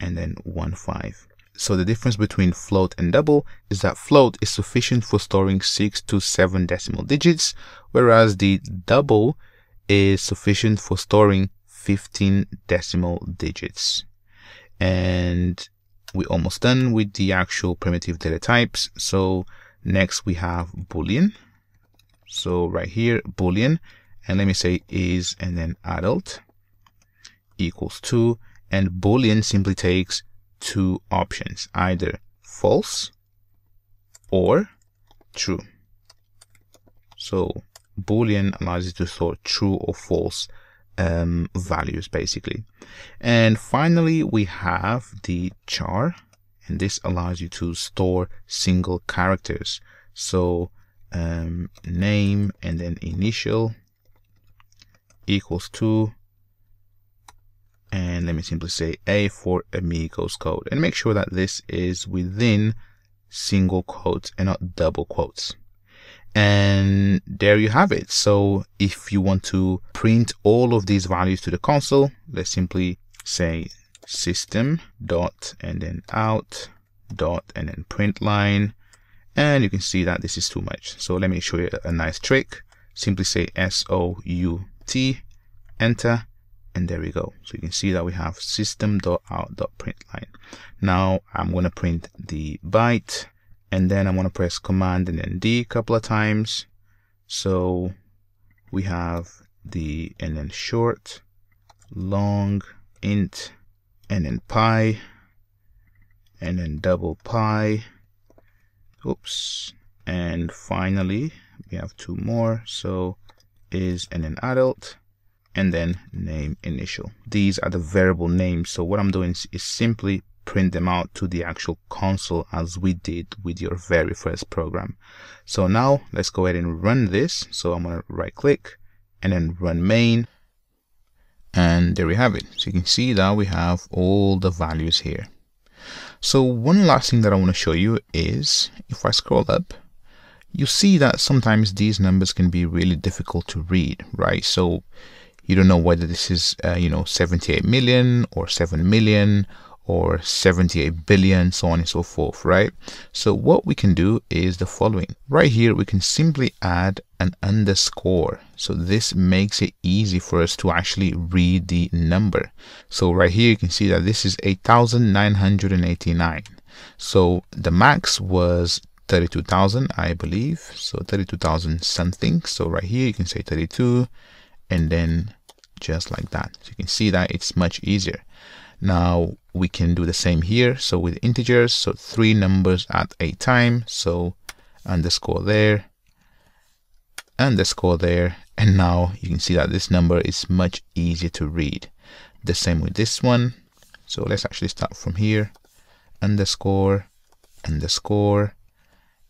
Speaker 1: and then 15. So the difference between float and double is that float is sufficient for storing 6 to 7 decimal digits, whereas the double is sufficient for storing 15 decimal digits. And we're almost done with the actual primitive data types. So next we have Boolean. So right here, Boolean, and let me say is and then adult equals 2, and Boolean simply takes 2 options, either false or true. So Boolean allows you to store true or false values basically. And finally we have the char, and this allows you to store single characters. So name and then initial equals to, and let me simply say A for Amigoscode, and make sure that this is within single quotes and not double quotes. And there you have it. So if you want to print all of these values to the console, let's simply say system dot and then out dot and then print line, and you can see that this is too much. So let me show you a nice trick. Simply say SOUT, enter, and there we go. So you can see that we have system.out.println. Now I'm going to print the byte, and then I'm going to press command and then D a couple of times. So we have the and then short, long, int, and then pi, and then double pi. Oops. And finally we have two more. So is and then adult, and then name initial. These are the variable names. So what I'm doing is simply print them out to the actual console as we did with your very first program. So now let's go ahead and run this. So I'm going to right click and then run main, and there we have it. So you can see that we have all the values here. So one last thing that I want to show you is if I scroll up, you see that sometimes these numbers can be really difficult to read, right? So you don't know whether this is 78 million or 7 million or 78 billion, so on and so forth, right? So what we can do is the following. Right here we can simply add an underscore, so this makes it easy for us to actually read the number. So right here you can see that this is 8,989. So the max was 32,000, I believe, so 32,000 something. So right here you can say 32, and then just like that. So you can see that it's much easier. Now we can do the same here. So with integers, so 3 numbers at a time, so underscore there, underscore there, and now you can see that this number is much easier to read. The same with this one. So let's actually start from here, underscore, underscore,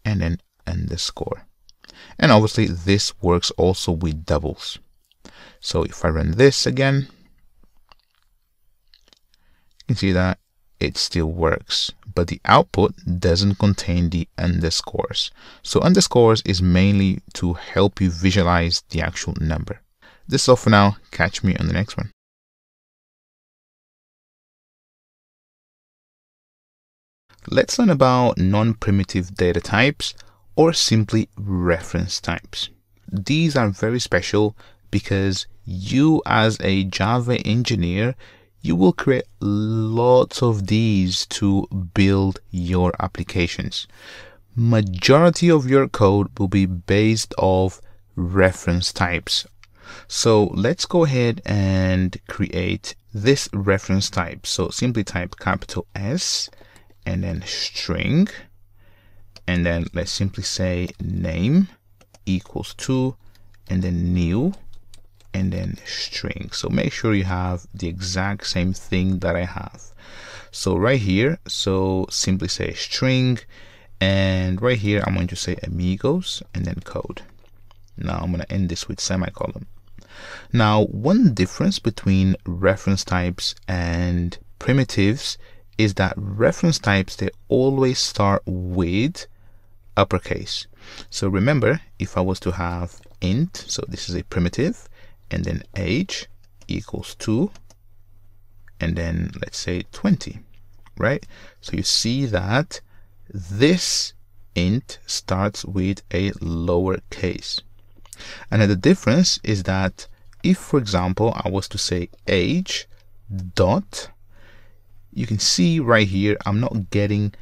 Speaker 1: and then underscore. And obviously this works also with doubles. So if I run this again, you can see that it still works, but the output doesn't contain the underscores. So underscores is mainly to help you visualize the actual number. This is all for now. Catch me on the next one. Let's learn about non-primitive data types, or simply reference types. These are very special because you as a Java engineer, you will create lots of these to build your applications. Majority of your code will be based off reference types. So let's go ahead and create this reference type. So simply type capital S and then string, and then let's simply say name equals to, and then new, and then string. So make sure you have the exact same thing that I have. So right here, so simply say string, and right here I'm going to say amigos and then code. Now I'm going to end this with semicolon. Now one difference between reference types and primitives is that reference types, they always start with uppercase. So remember, if I was to have int, so this is a primitive, and then age equals 2, and then let's say 20, right? So you see that this int starts with a lowercase. Another difference is that if, for example, I was to say age dot, you can see right here I'm not getting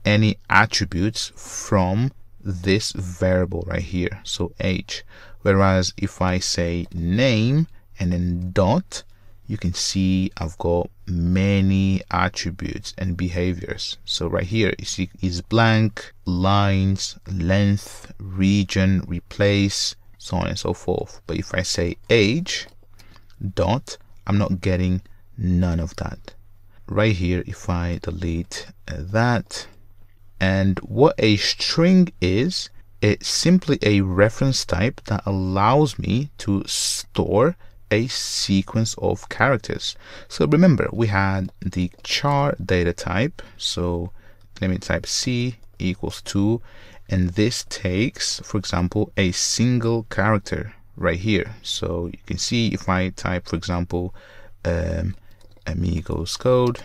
Speaker 1: any attributes from this variable right here, so age. Whereas if I say name and then dot, you can see I've got many attributes and behaviors. So right here you see is blank, lines, length, region, replace, so on and so forth. But if I say age dot, I'm not getting none of that. Right here, if I delete that, and what a string is, it's simply a reference type that allows me to store a sequence of characters. So remember, we had the char data type. So let me type C equals 2, and this takes, for example, a single character right here. So you can see if I type, for example, Amigoscode,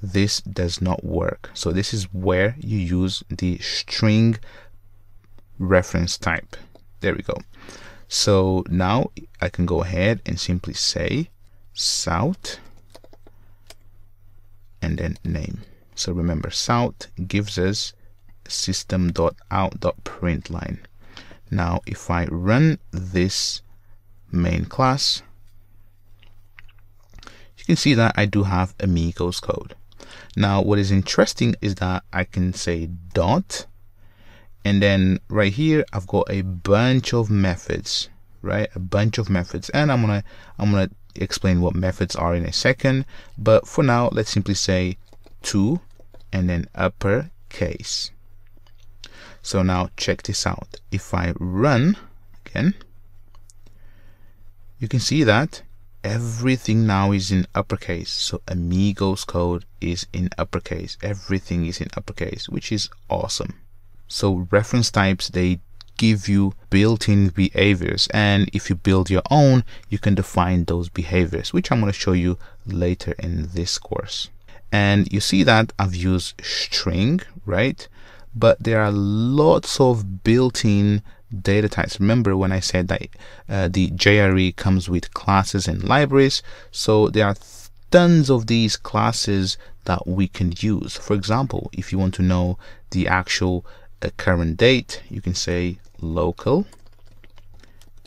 Speaker 1: this does not work. So this is where you use the string reference type. There we go. So now I can go ahead and simply say South and then name. So remember, South gives us system.out.println. Now if I run this main class, you can see that I do have Amigoscode. Now what is interesting is that I can say dot, and then right here I've got a bunch of methods, right? A bunch of methods, and I'm gonna explain what methods are in a second, but for now let's simply say 2 and then uppercase. So now check this out. If I run again, you can see that everything now is in uppercase. So Amigoscode is in uppercase. Everything is in uppercase, which is awesome. So reference types, they give you built-in behaviors, and if you build your own, you can define those behaviors, which I'm going to show you later in this course. And you see that I've used string, right? But there are lots of built-in data types. Remember when I said that the JRE comes with classes and libraries, so there are tons of these classes that we can use. For example, if you want to know the actual current date, you can say local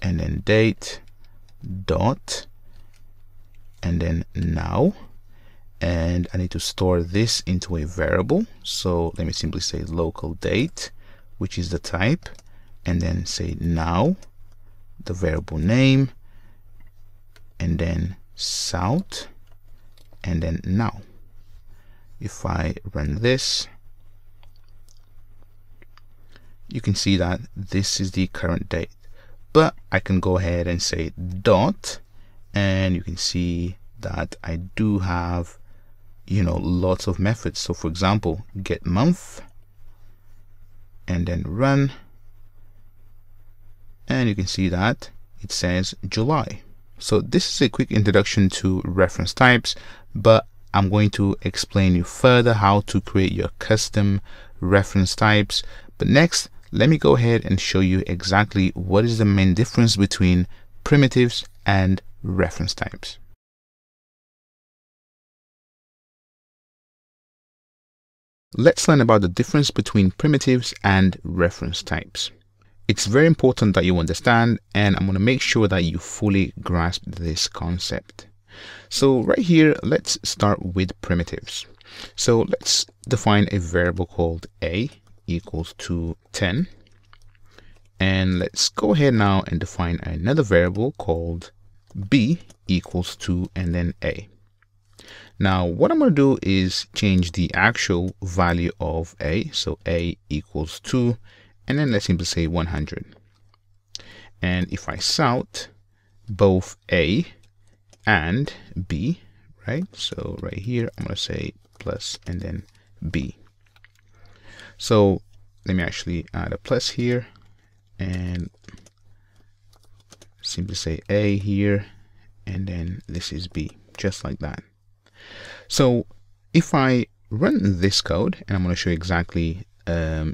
Speaker 1: and then date dot and then now, and I need to store this into a variable. So let me simply say local date, which is the type, and then say now, the variable name, and then South, and then now. If I run this, you can see that this is the current date, but I can go ahead and say dot, and you can see that I do have, you know, lots of methods. So for example, get month and then run, and you can see that it says July. So this is a quick introduction to reference types, but I'm going to explain you further how to create your custom reference types. But next, let me go ahead and show you exactly what is the main difference between primitives and reference types. Let's learn about the difference between primitives and reference types. It's very important that you understand, and I'm going to make sure that you fully grasp this concept. So right here, let's start with primitives. So let's define a variable called a equals to 10. And let's go ahead now and define another variable called b equals to and then a. Now what I'm going to do is change the actual value of a. So a equals 2, and then let's simply say 100. And if I South both a and b, right? So right here, I'm going to say plus and then b. So let me actually add a plus here and simply say a here, and then this is b, just like that. So if I run this code, and I'm going to show you exactly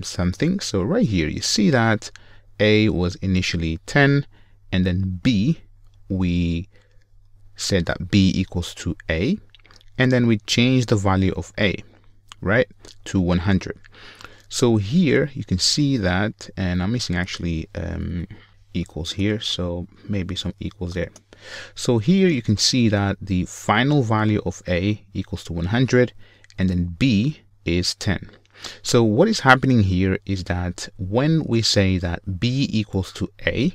Speaker 1: something. So right here, you see that a was initially 10, and then b, we said that b equals to a, and then we changed the value of a, right, to 100. So here you can see that, and I'm missing actually equals here, so maybe some equals there. So here you can see that the final value of a equals to 100, and then b is 10. So what is happening here is that when we say that b equals to a,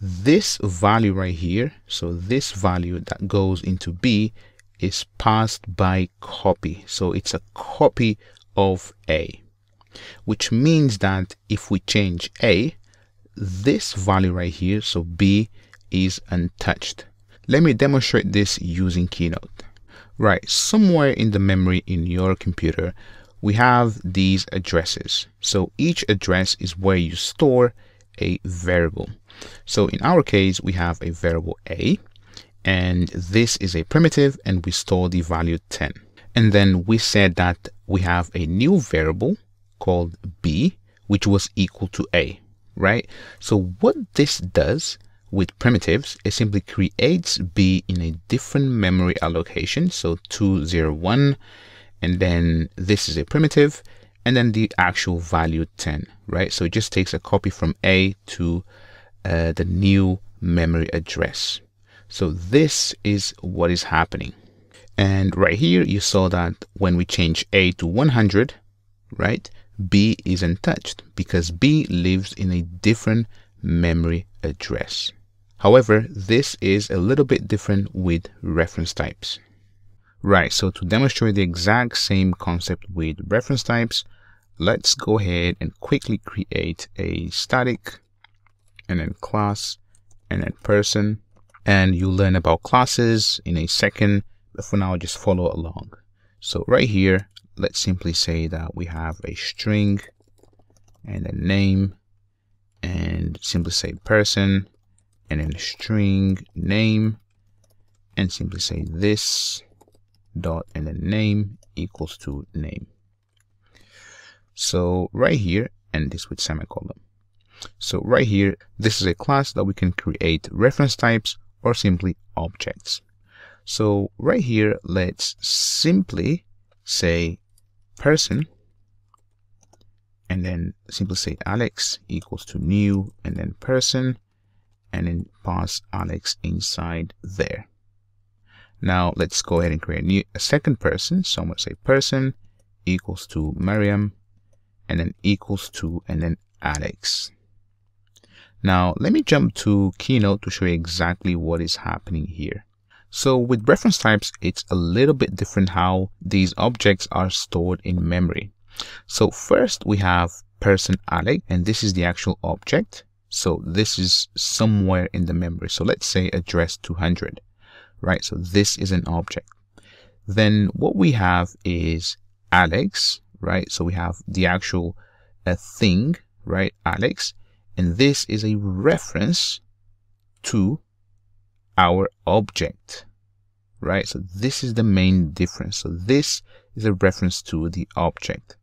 Speaker 1: this value right here, so this value that goes into b, is passed by copy. So it's a copy of a, which means that if we change a, this value right here, so b, is untouched. Let me demonstrate this using Keynote. Right, somewhere in the memory in your computer, we have these addresses. So each address is where you store a variable. So in our case, we have a variable a, and this is a primitive, and we store the value 10. And then we said that we have a new variable called b, which was equal to a, right? So what this does with primitives, it simply creates b in a different memory allocation. So 201, and then this is a primitive, and then the actual value 10, right? So it just takes a copy from a to the new memory address. So this is what is happening. And right here, you saw that when we change a to 100, right, b is untouched because b lives in a different memory address. However, this is a little bit different with reference types. Right, so to demonstrate the exact same concept with reference types, let's go ahead and quickly create a static, and then class, and then person. And you'll learn about classes in a second, but for now, just follow along. So right here, let's simply say that we have a string, and a name, and simply say person, and then string name, and simply say this dot and then name equals to name. So right here, and this with semicolon. So right here, this is a class that we can create reference types or simply objects. So right here, let's simply say person, and then simply say Alex equals to new, and then person, and then pass Alex inside there. Now let's go ahead and create a second person. So I'm going to say person equals to Mariam, and then equals to, and then Alex. Now let me jump to Keynote to show you exactly what is happening here. So with reference types, it's a little bit different how these objects are stored in memory. So first we have person Alex, and this is the actual object. So this is somewhere in the memory. So let's say address 200, right? So this is an object. Then what we have is Alex, right? So we have the actual thing, right? Alex, and this is a reference to our object, right? So this is the main difference. So this is a reference to the object.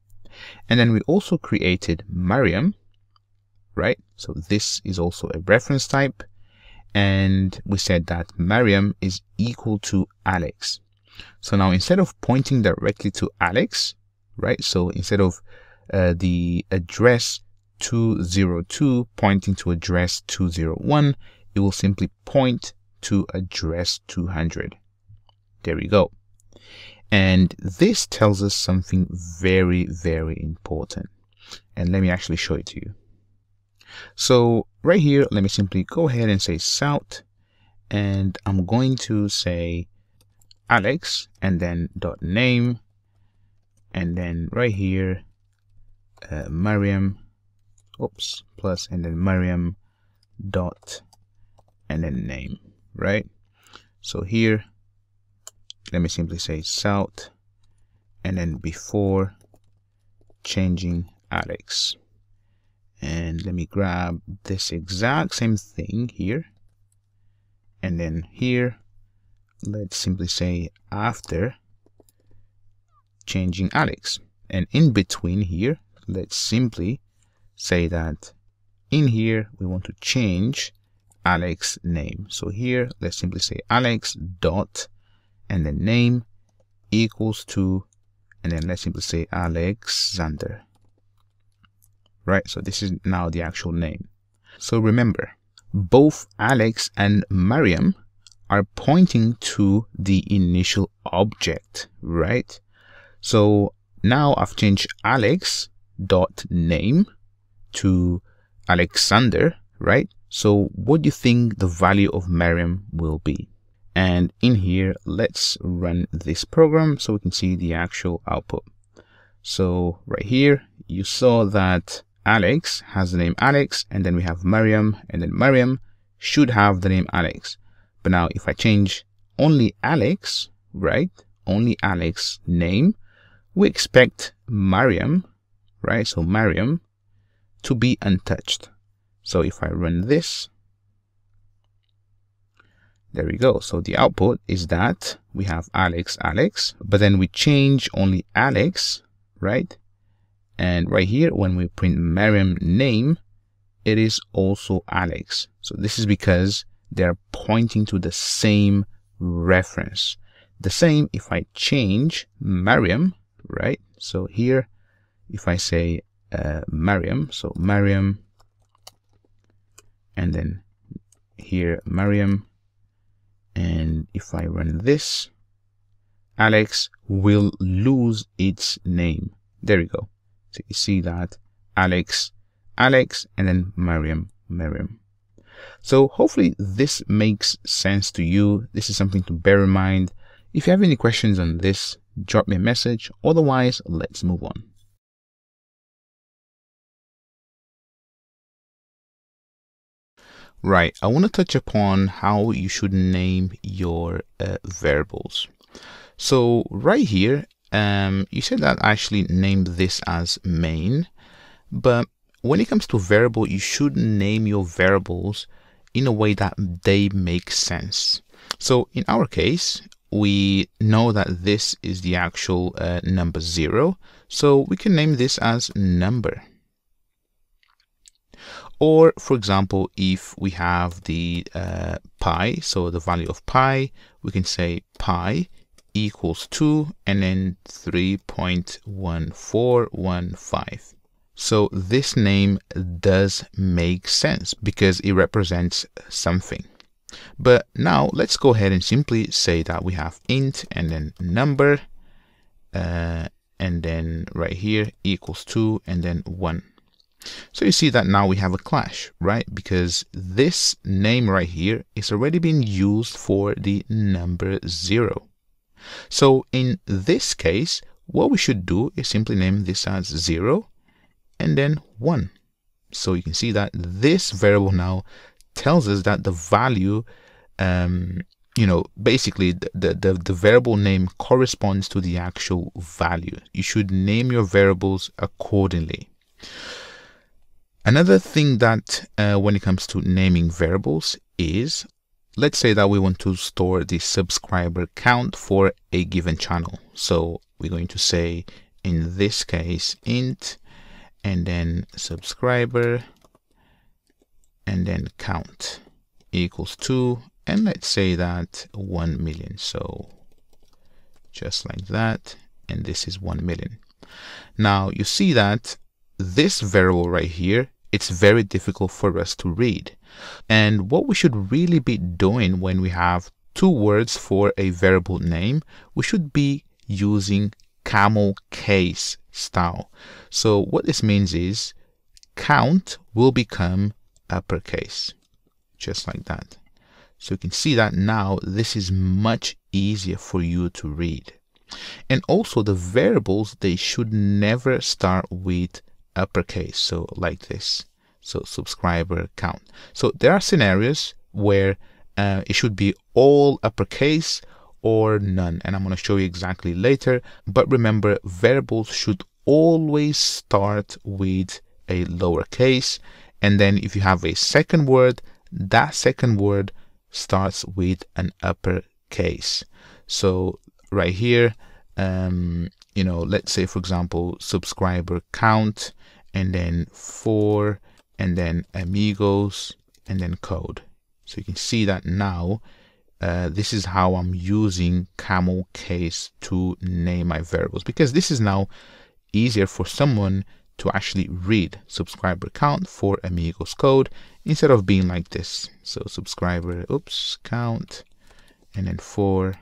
Speaker 1: And then we also created Mariam, right? So this is also a reference type, and we said that Mariam is equal to Alex. So now instead of pointing directly to Alex, right? So instead of the address 202 pointing to address 201, it will simply point to address 200. There we go. And this tells us something very, very important. And let me actually show it to you. So right here, let me simply go ahead and say south, and I'm going to say Alex, and then dot name, and then right here, Mariam, oops, plus, and then Mariam dot, and then name, right? So here, let me simply say south, and then before changing Alex. And let me grab this exact same thing here, and then here, let's simply say after changing Alex. And in between here, let's simply say that in here we want to change Alex name. So here, let's simply say Alex dot, and then name equals to, and then let's simply say Alexander. Right, so this is now the actual name. So remember, both Alex and Mariam are pointing to the initial object, right? So now I've changed Alex dot name to Alexander, right? So what do you think the value of Mariam will be? And in here, let's run this program so we can see the actual output. So right here, you saw that Alex has the name Alex, and then we have Mariam, and then Mariam should have the name Alex. But now if I change only Alex, right, only Alex name, we expect Mariam, right, so Mariam to be untouched. So if I run this, there we go. So the output is that we have Alex, but then we change only Alex, right? And right here, when we print Mariam name, it is also Alex. So this is because they're pointing to the same reference. The same if I change Mariam, right? So here, if I say Mariam, so Mariam, and then here Mariam, and if I run this, Alex will lose its name. There we go. So you see that Alex, and then Mariam. So hopefully this makes sense to you. This is something to bear in mind. If you have any questions on this, drop me a message. Otherwise, let's move on. Right, I want to touch upon how you should name your variables. So right here, you said that I actually named this as main, but when it comes to variable, you should name your variables in a way that they make sense. So in our case, we know that this is the actual number 0, so we can name this as number. Or for example, if we have the pi, so the value of pi, we can say pi equals 2 and then 3.1415. So this name does make sense because it represents something. But now let's go ahead and simply say that we have int and then number, and then right here equals 2 and then 1. So you see that now we have a clash, right? Because this name right here is already being used for the number 0. So in this case, what we should do is simply name this as 0 and then 1. So you can see that this variable now tells us that the value, basically the variable name corresponds to the actual value. You should name your variables accordingly. Another thing that when it comes to naming variables is, let's say that we want to store the subscriber count for a given channel. So we're going to say, in this case, int, and then subscriber, and then count equals 2, and let's say that 1 million. So just like that, and this is 1 million. Now you see that this variable right here, it's very difficult for us to read. And what we should really be doing when we have two words for a variable name, we should be using camel case style. So what this means is count will become uppercase, just like that. So you can see that now this is much easier for you to read. And also the variables, they should never start with uppercase, so like this, so subscriber count. So there are scenarios where it should be all uppercase or none, and I'm going to show you exactly later. But remember, variables should always start with a lowercase, and then if you have a second word, that second word starts with an uppercase. So right here, let's say for example subscriber count, and then 4, and then amigos, and then code. So you can see that now this is how I'm using camel case to name my variables, because this is now easier for someone to actually read subscriber count for Amigoscode instead of being like this. So subscriber count, and then 4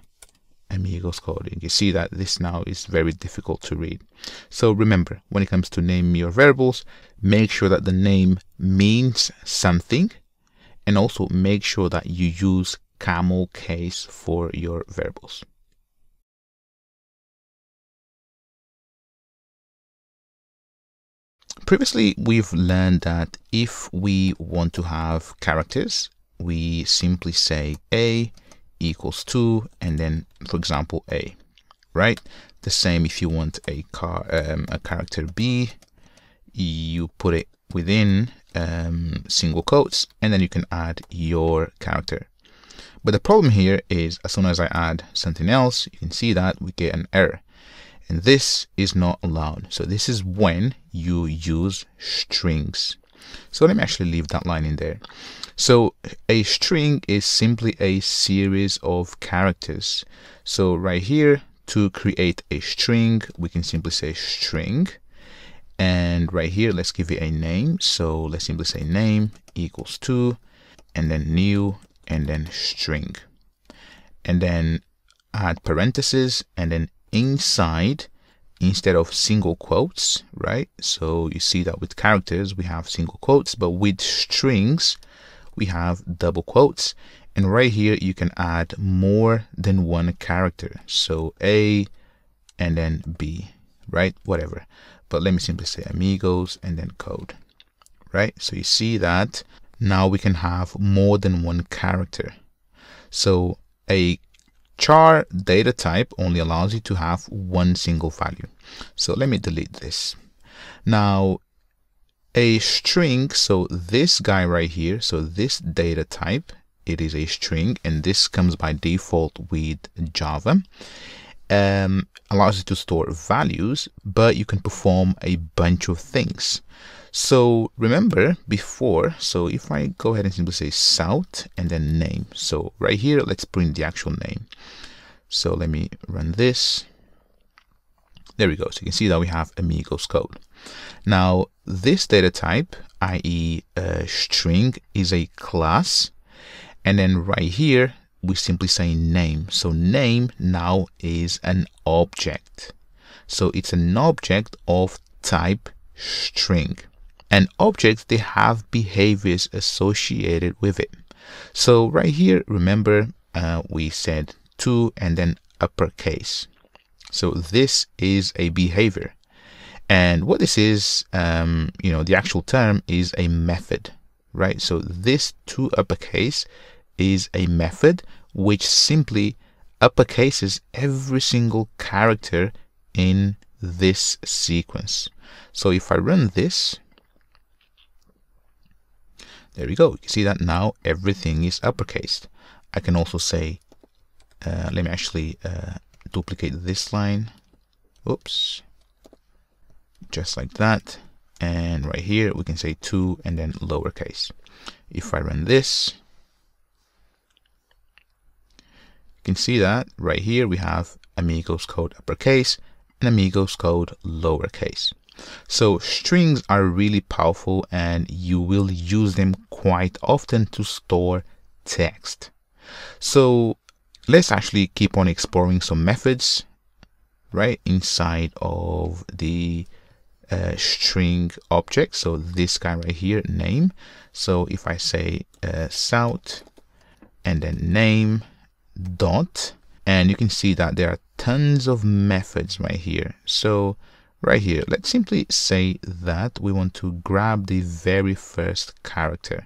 Speaker 1: Amigoscode. You can see that this now is very difficult to read. So remember, when it comes to naming your variables, make sure that the name means something, and also make sure that you use camel case for your variables. Previously, we've learned that if we want to have characters, we simply say a equals 2 and then, for example, a, right? The same if you want a character b, you put it within single quotes and then you can add your character. But the problem here is as soon as I add something else, you can see that we get an error, and this is not allowed. So this is when you use strings. So let me actually leave that line in there. So a string is simply a series of characters. So right here, to create a string, we can simply say string. And right here, let's give it a name. So let's simply say name equals 2 and then new and then string. And then add parentheses and then inside, instead of single quotes, right? So you see that with characters, we have single quotes, but with strings, we have double quotes. And right here, you can add more than one character. So A and then B, right? Whatever. But let me simply say amigos and then code, right? So you see that now we can have more than one character. So a char data type only allows you to have one single value. So let me delete this. Now a string, so this guy right here, so this data type, it is a string, and this comes by default with Java. Allows you to store values, but you can perform a bunch of things. So remember before, so if I go ahead and simply say south and then name, so right here, let's print the actual name. So let me run this. There we go. So you can see that we have Amigoscode. Now this data type, i.e. string, is a class, and then right here we simply say name. So name now is an object. So it's an object of type string. And objects, they have behaviors associated with it. So right here, remember, we said 2 and then uppercase. So this is a behavior. And what this is, the actual term is a method, right? So this 2 uppercase is a method which simply uppercases every single character in this sequence. So if I run this, there we go. You can see that now everything is uppercased. I can also say, let me actually duplicate this line. Oops. Just like that. And right here, we can say 2 and then lowercase. If I run this, you can see that right here we have Amigoscode uppercase and Amigoscode lowercase. So strings are really powerful and you will use them quite often to store text. So let's actually keep on exploring some methods right inside of the string object. So this guy right here, name. So if I say south and then name dot, and you can see that there are tons of methods right here. So right here, let's simply say that we want to grab the very first character.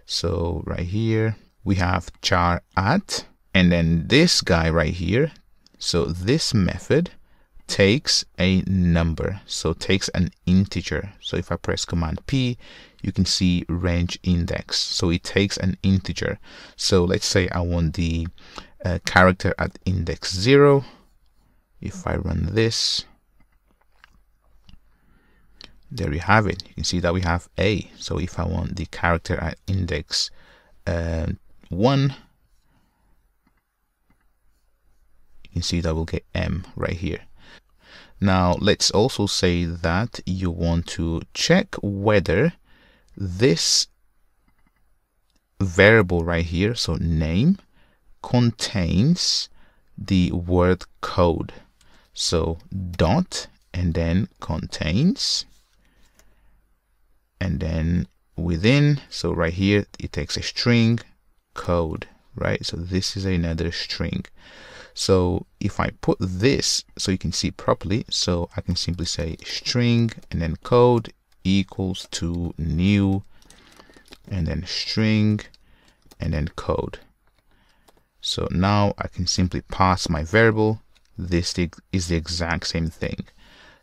Speaker 1: So right here we have char at, and then this guy right here, so this method takes a number, so takes an integer. So if I press Command P, you can see range index, so it takes an integer. So let's say I want the character at index 0. If I run this, there you have it. You can see that we have A. So if I want the character at index 1, you can see that we'll get M right here. Now let's also say that you want to check whether this variable right here, so name, contains the word code. So dot and then contains, and then within, so right here it takes a string code, right? So this is another string. So if I put this so you can see properly, so I can simply say string and then code equals to new and then string and then code. So now I can simply pass my variable. This is the exact same thing.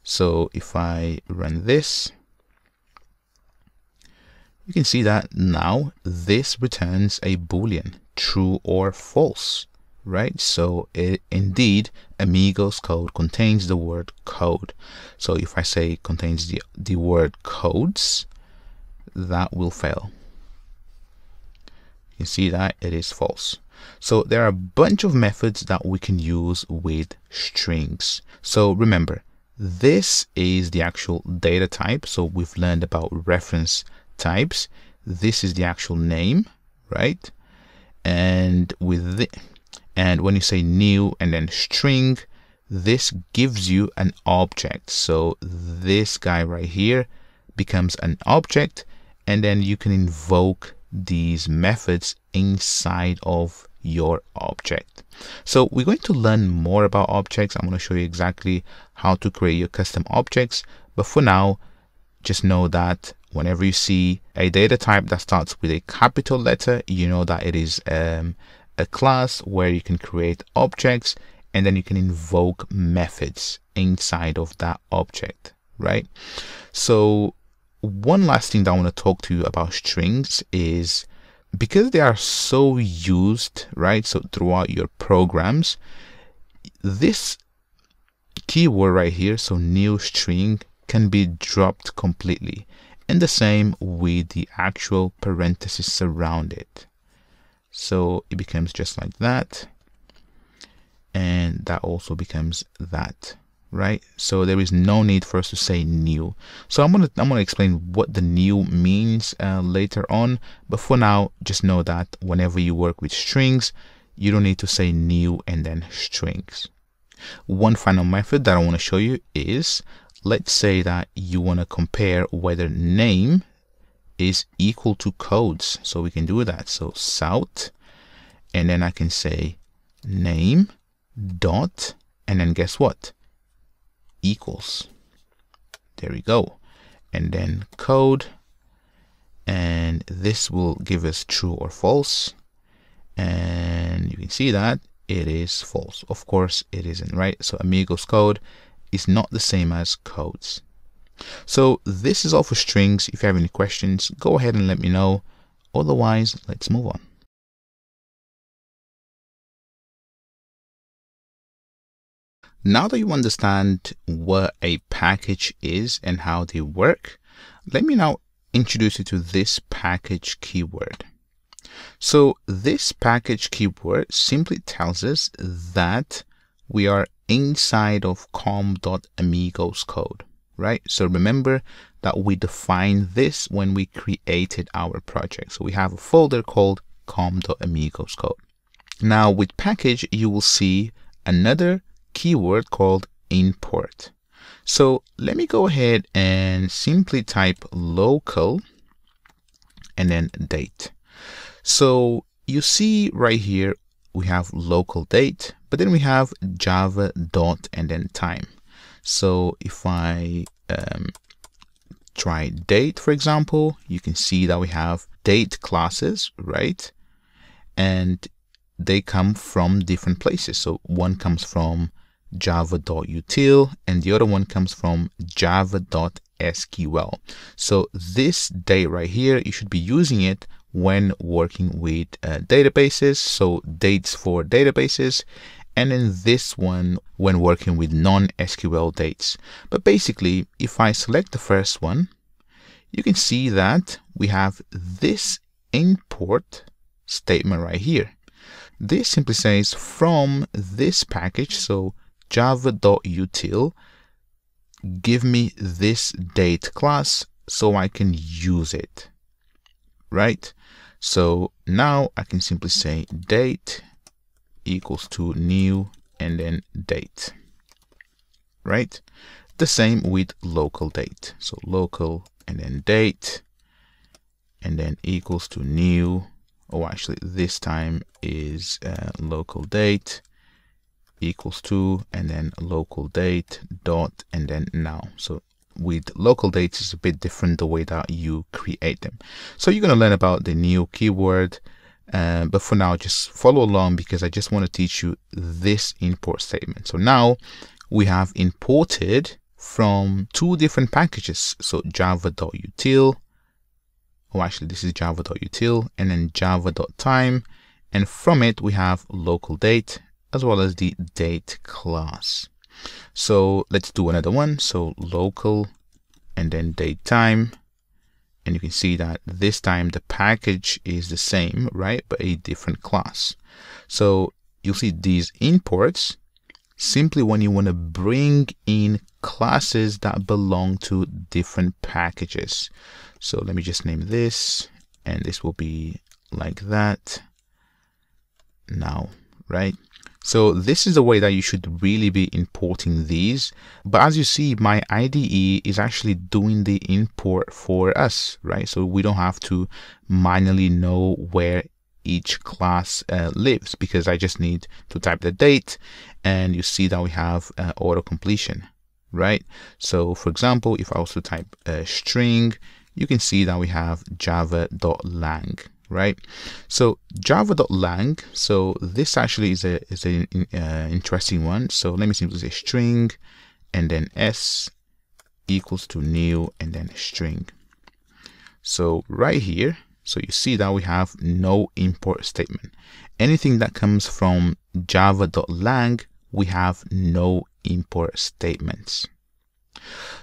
Speaker 1: So if I run this, you can see that now this returns a Boolean, true or false, right? So indeed, Amigoscode contains the word code. So if I say contains the word codes, that will fail. You see that it is false. So there are a bunch of methods that we can use with strings. So remember, this is the actual data type. So we've learned about reference types. This is the actual name, right? And and when you say new and then string, this gives you an object. So this guy right here becomes an object, and then you can invoke these methods inside of your object. So we're going to learn more about objects. I'm going to show you exactly how to create your custom objects, but for now, just know that whenever you see a data type that starts with a capital letter, you know that it is a class where you can create objects, and then you can invoke methods inside of that object, right? So one last thing that I want to talk to you about strings is, because they are so used, right? So throughout your programs, this keyword right here, so new string, can be dropped completely. And the same with the actual parentheses around it. So it becomes just like that. And that also becomes that, right? So there is no need for us to say new. So I'm gonna explain what the new means later on, but for now, just know that whenever you work with strings, you don't need to say new and then strings. One final method that I want to show you is, let's say that you want to compare whether name is equal to codes. So we can do that. So south, and then I can say name dot, and then guess what? Equals. There we go. And then code, and this will give us true or false, and you can see that it is false. Of course it isn't, right? So Amigoscode is not the same as codes. So this is all for strings. If you have any questions, go ahead and let me know. Otherwise, let's move on. Now that you understand what a package is and how they work, let me now introduce you to this package keyword. So this package keyword simply tells us that we are inside of com.amigoscode, right? So remember that we defined this when we created our project. So we have a folder called com.amigoscode. Now with package, you will see another keyword called import. So let me go ahead and simply type local and then date. So you see right here we have local date, but then we have Java dot and then time. So if I try date, for example, you can see that we have date classes, right? And they come from different places. So one comes from java.util and the other one comes from java.sql. So this date right here, you should be using it when working with databases, so dates for databases, and then this one when working with non-SQL dates. But basically, if I select the first one, you can see that we have this import statement right here. This simply says from this package, so java.util, give me this date class so I can use it, right? So now I can simply say date equals to new and then date, right? The same with local date. So local and then date and then equals to new. Oh, actually this time is local date equals to and then local date dot and then now. So with local dates, it's a bit different the way that you create them. So you're going to learn about the new keyword but for now, just follow along because I just want to teach you this import statement. So now we have imported from two different packages. So java.util, oh actually this is java.util, and then java.time, and from it we have local date as well as the date class. So let's do another one. So local and then date time, and you can see that this time the package is the same, right, but a different class. So you'll see these imports simply when you want to bring in classes that belong to different packages. So let me just name this, and this will be like that now, right? So this is the way that you should really be importing these. But as you see, my IDE is actually doing the import for us, right? So we don't have to manually know where each class lives, because I just need to type the date, and you see that we have auto completion, right? So for example, if I also type string, you can see that we have java.lang, right? So java.lang, so this actually is an interesting one. So let me simply say string and then s equals to new and then string. So right here, so you see that we have no import statement. Anything that comes from java.lang, we have no import statements.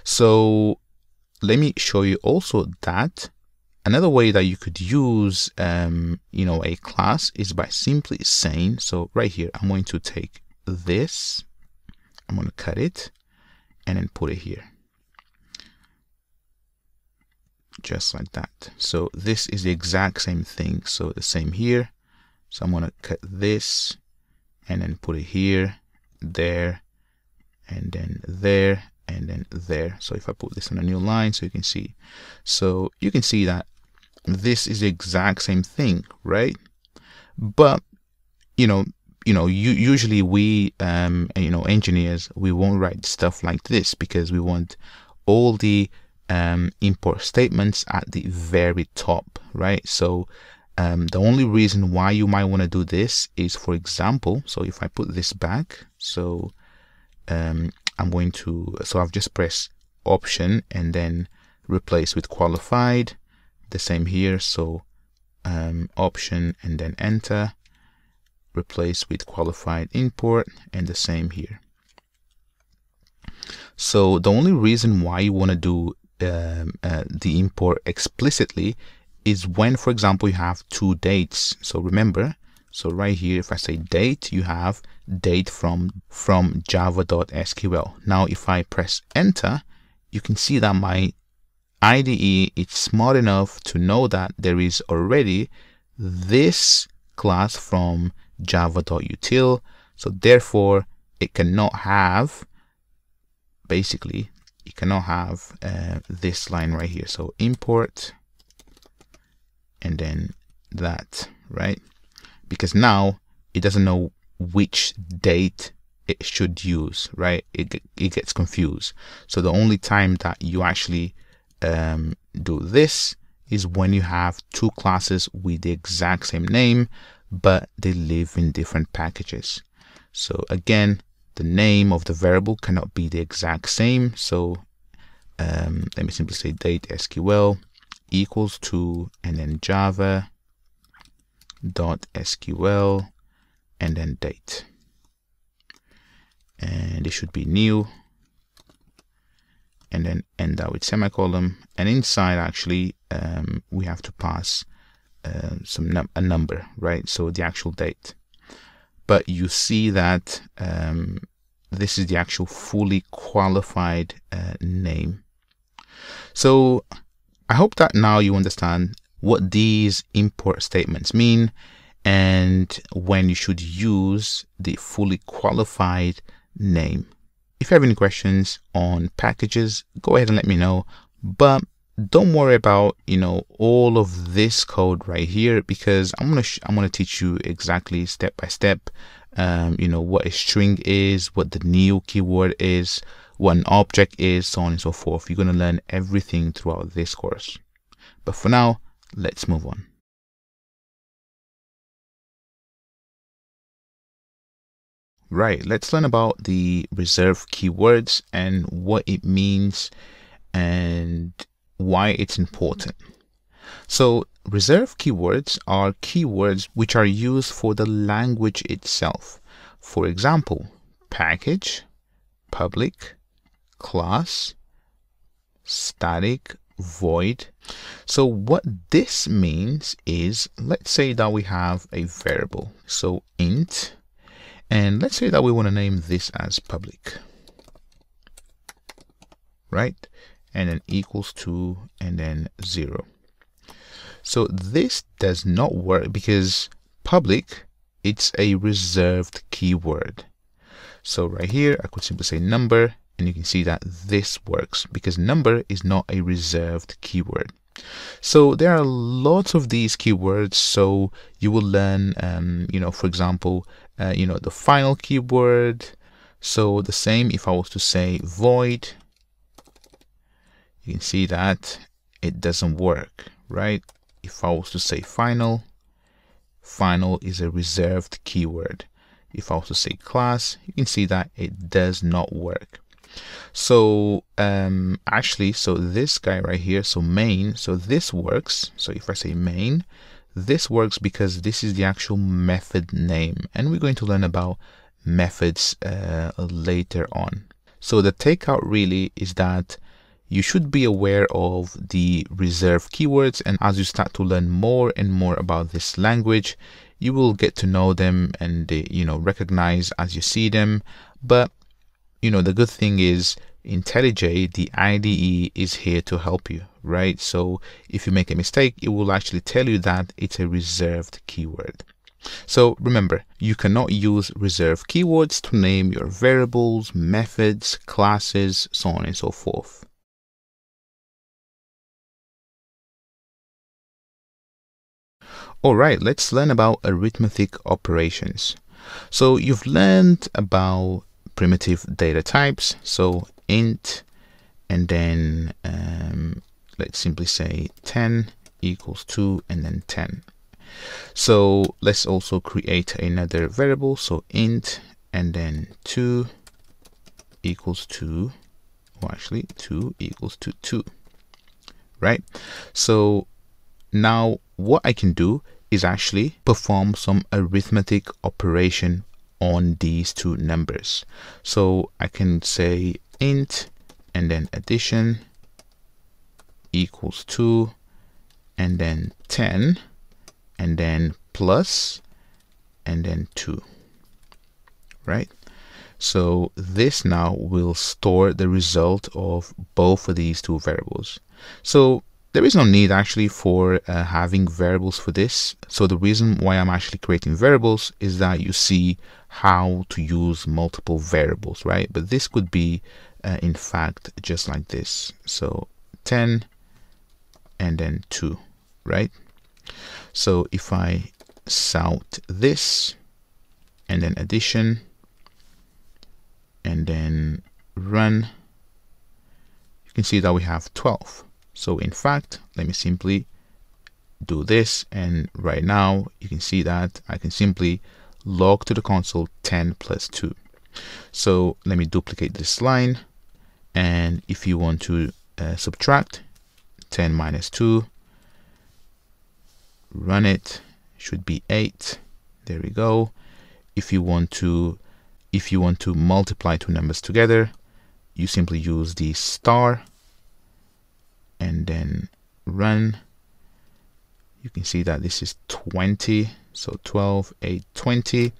Speaker 1: So let me show you also that another way that you could use a class is by simply saying, so right here I'm going to take this, I'm going to cut it and then put it here, just like that. So this is the exact same thing, so the same here. So I'm going to cut this and then put it here, there, and then there, and then there. So if I put this on a new line, so you can see that this is the exact same thing, right? But usually we engineers, we won't write stuff like this because we want all the import statements at the very top, right? So the only reason why you might want to do this is, for example, so if I put this back, so I've just pressed option and then replace with qualified, the same here. So option and then enter, replace with qualified import, and the same here. So the only reason why you want to do the import explicitly is when, for example, you have two dates. So remember, so right here, if I say date, you have date from java.sql. Now if I press enter, you can see that my IDE is smart enough to know that there is already this class from java.util. So therefore it cannot have, basically it cannot have this line right here. So import and then that, right? Because now it doesn't know which date it should use, right? It gets confused. So the only time that you actually do this is when you have two classes with the exact same name, but they live in different packages. So again, the name of the variable cannot be the exact same. So let me simply say date SQL equals to, and then java dot SQL and then date, and it should be new, and then end that with semicolon, and inside actually we have to pass a number, right? So the actual date. But you see that this is the actual fully qualified name. So I hope that now you understand what these import statements mean and when you should use the fully qualified name. If you have any questions on packages, go ahead and let me know. But don't worry about all of this code right here, because I'm gonna teach you exactly step by step what a string is, what the new keyword is, what an object is, so on and so forth. You're going to learn everything throughout this course. But for now, let's move on. Right, let's learn about the reserved keywords and what it means and why it's important. So reserved keywords are keywords which are used for the language itself. For example, package, public, class, static, void. So what this means is, let's say that we have a variable, so int, and let's say that we want to name this as public, right? And then equals to, and then 0. So this does not work because public, it's a reserved keyword. So right here, I could simply say number, and you can see that this works because number is not a reserved keyword. So there are lots of these keywords. So you will learn, for example, the final keyword. So the same if I was to say void, you can see that it doesn't work, right? If I was to say final, final is a reserved keyword. If I was to say class, you can see that it does not work. So actually, so this guy right here, so main, so this works. So if I say main, this works because this is the actual method name, and we're going to learn about methods later on. So the takeout really is that you should be aware of the reserved keywords, and as you start to learn more and more about this language, you will get to know them and recognize as you see them. But the good thing is IntelliJ, the IDE, is here to help you, right? So if you make a mistake, it will actually tell you that it's a reserved keyword. So remember, you cannot use reserved keywords to name your variables, methods, classes, so on and so forth. All right, let's learn about arithmetic operations. So you've learned about primitive data types, so int, and then let's simply say 10 equals 2 and then 10. So let's also create another variable, so int, and then 2 equals 2, or actually 2 equals to 2, right? So now what I can do is actually perform some arithmetic operation on these two numbers. So I can say int, and then addition equals 2, and then 10, and then plus, and then 2, right? So this now will store the result of both of these two variables. So there is no need actually for having variables for this. So the reason why I'm actually creating variables is that you see how to use multiple variables, right? But this could be in fact just like this. So 10 and then 2, right? So if I shout this and then addition and then run, you can see that we have 12. So in fact, let me simply do this, and right now you can see that I can simply log to the console 10 plus 2. So let me duplicate this line, and if you want to subtract 10 minus 2, run it, should be 8. There we go. If you want to multiply two numbers together, you simply use the star and then run. You can see that this is 20, so 12, 8, 20.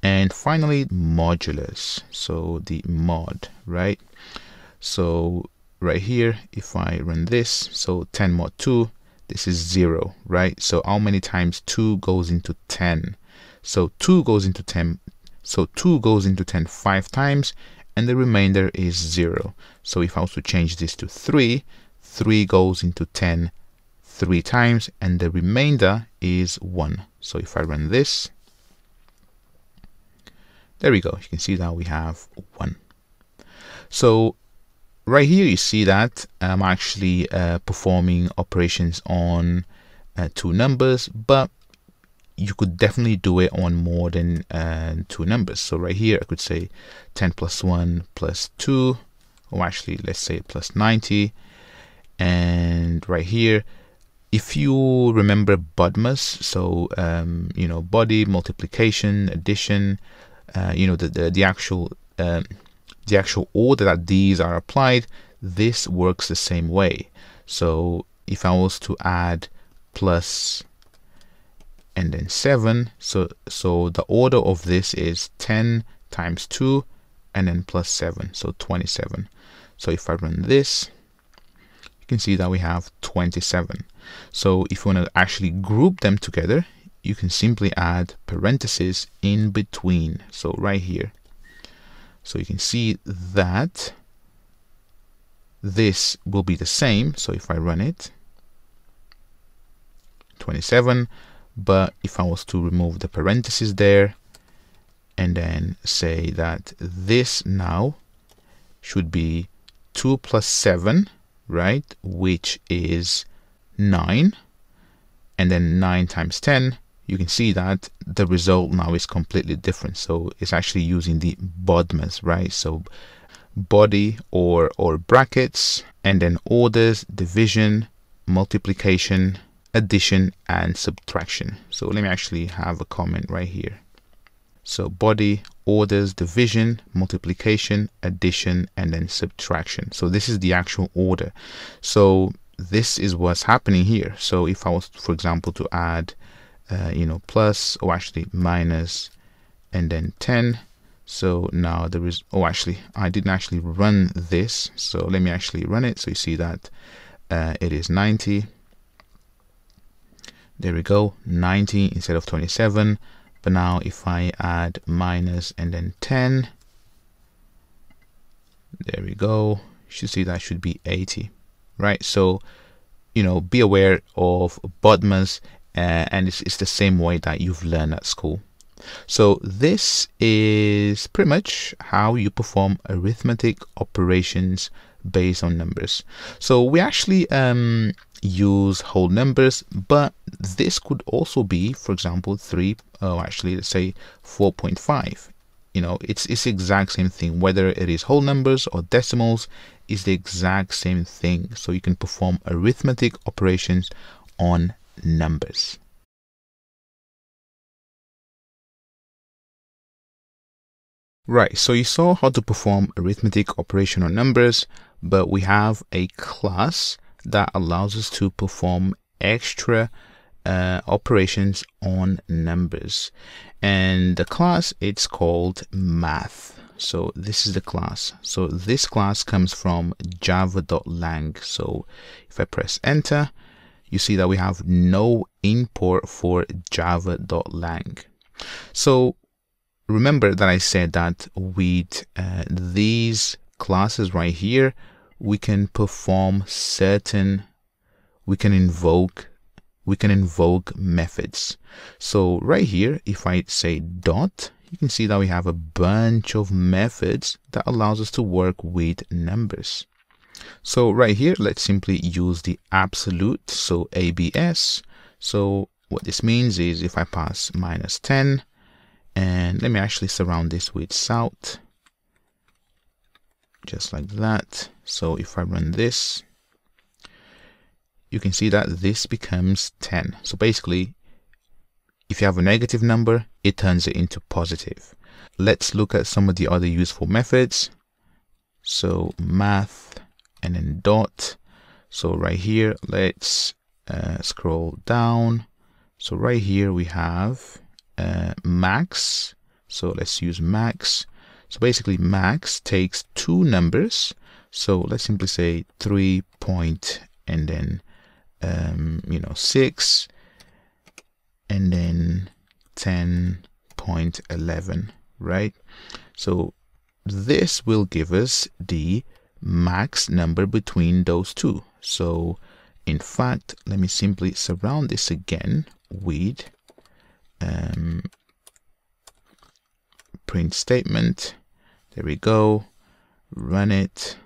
Speaker 1: And finally modulus, so the mod, right? So right here, if I run this, so 10 mod 2, this is 0, right? So how many times 2 goes into 10? So 2 goes into 10, so 2 goes into 10 5 times, and the remainder is 0. So if I was to change this to 3, 3 goes into 10 3 times, and the remainder is 1. So if I run this, there we go. You can see that we have 1. So right here you see that I'm actually performing operations on two numbers, but you could definitely do it on more than two numbers. So right here I could say 10 plus 1 plus 2, or actually let's say plus 90. And right here, if you remember BODMAS, so you know, body, multiplication, addition, you know, the actual order that these are applied, this works the same way. So if I was to add plus and then 7, so the order of this is 10 times 2 and then plus 7, so 27. So if I run this, you can see that we have 27. So if you want to actually group them together, you can simply add parentheses in between, so right here. So you can see that this will be the same. So if I run it, 27, but if I was to remove the parentheses there and then say that this now should be 2 plus 7, right, which is 9, and then 9 times 10, you can see that the result now is completely different. So it's actually using the BODMAS, right? So body or brackets, and then orders, division, multiplication, addition, and subtraction. So let me actually have a comment right here. So body, orders, division, multiplication, addition, and then subtraction. So this is the actual order. So this is what's happening here. So if I was, for example, to add you know, plus, or actually minus, and then 10, so now there is, oh actually I didn't actually run this, so let me actually run it. So you see that it is 90. There we go, 90 instead of 27. But now if I add minus and then 10, there we go, you should see that should be 80, right? So you know, be aware of BODMAS, and it's the same way that you've learned at school. So this is pretty much how you perform arithmetic operations based on numbers. So we actually use whole numbers, but this could also be, for example, actually let's say 4.5. You know, it's the exact same thing, whether it is whole numbers or decimals, is the exact same thing. So you can perform arithmetic operations on numbers. Right, so you saw how to perform arithmetic operation on numbers, but we have a class that allows us to perform extra operations on numbers, and the class, it's called math. So this is the class. So this class comes from java.lang. So if I press enter, you see that we have no import for java.lang. So remember that I said that with these classes right here, we can perform certain, we can invoke methods. So right here, if I say dot, you can see that we have a bunch of methods that allows us to work with numbers. So right here, let's simply use the absolute, so ABS. So what this means is if I pass minus 10, and let me actually surround this with salt, just like that. So if I run this, you can see that this becomes 10. So basically, if you have a negative number, it turns it into positive. Let's look at some of the other useful methods. So math and then dot. So right here, let's scroll down. So right here we have max. So let's use max. So basically max takes two numbers. So let's simply say 3 point and then 6 and then 10.11, right? So this will give us the max number between those two. So in fact, let me simply surround this again with print statement. There we go. Run it.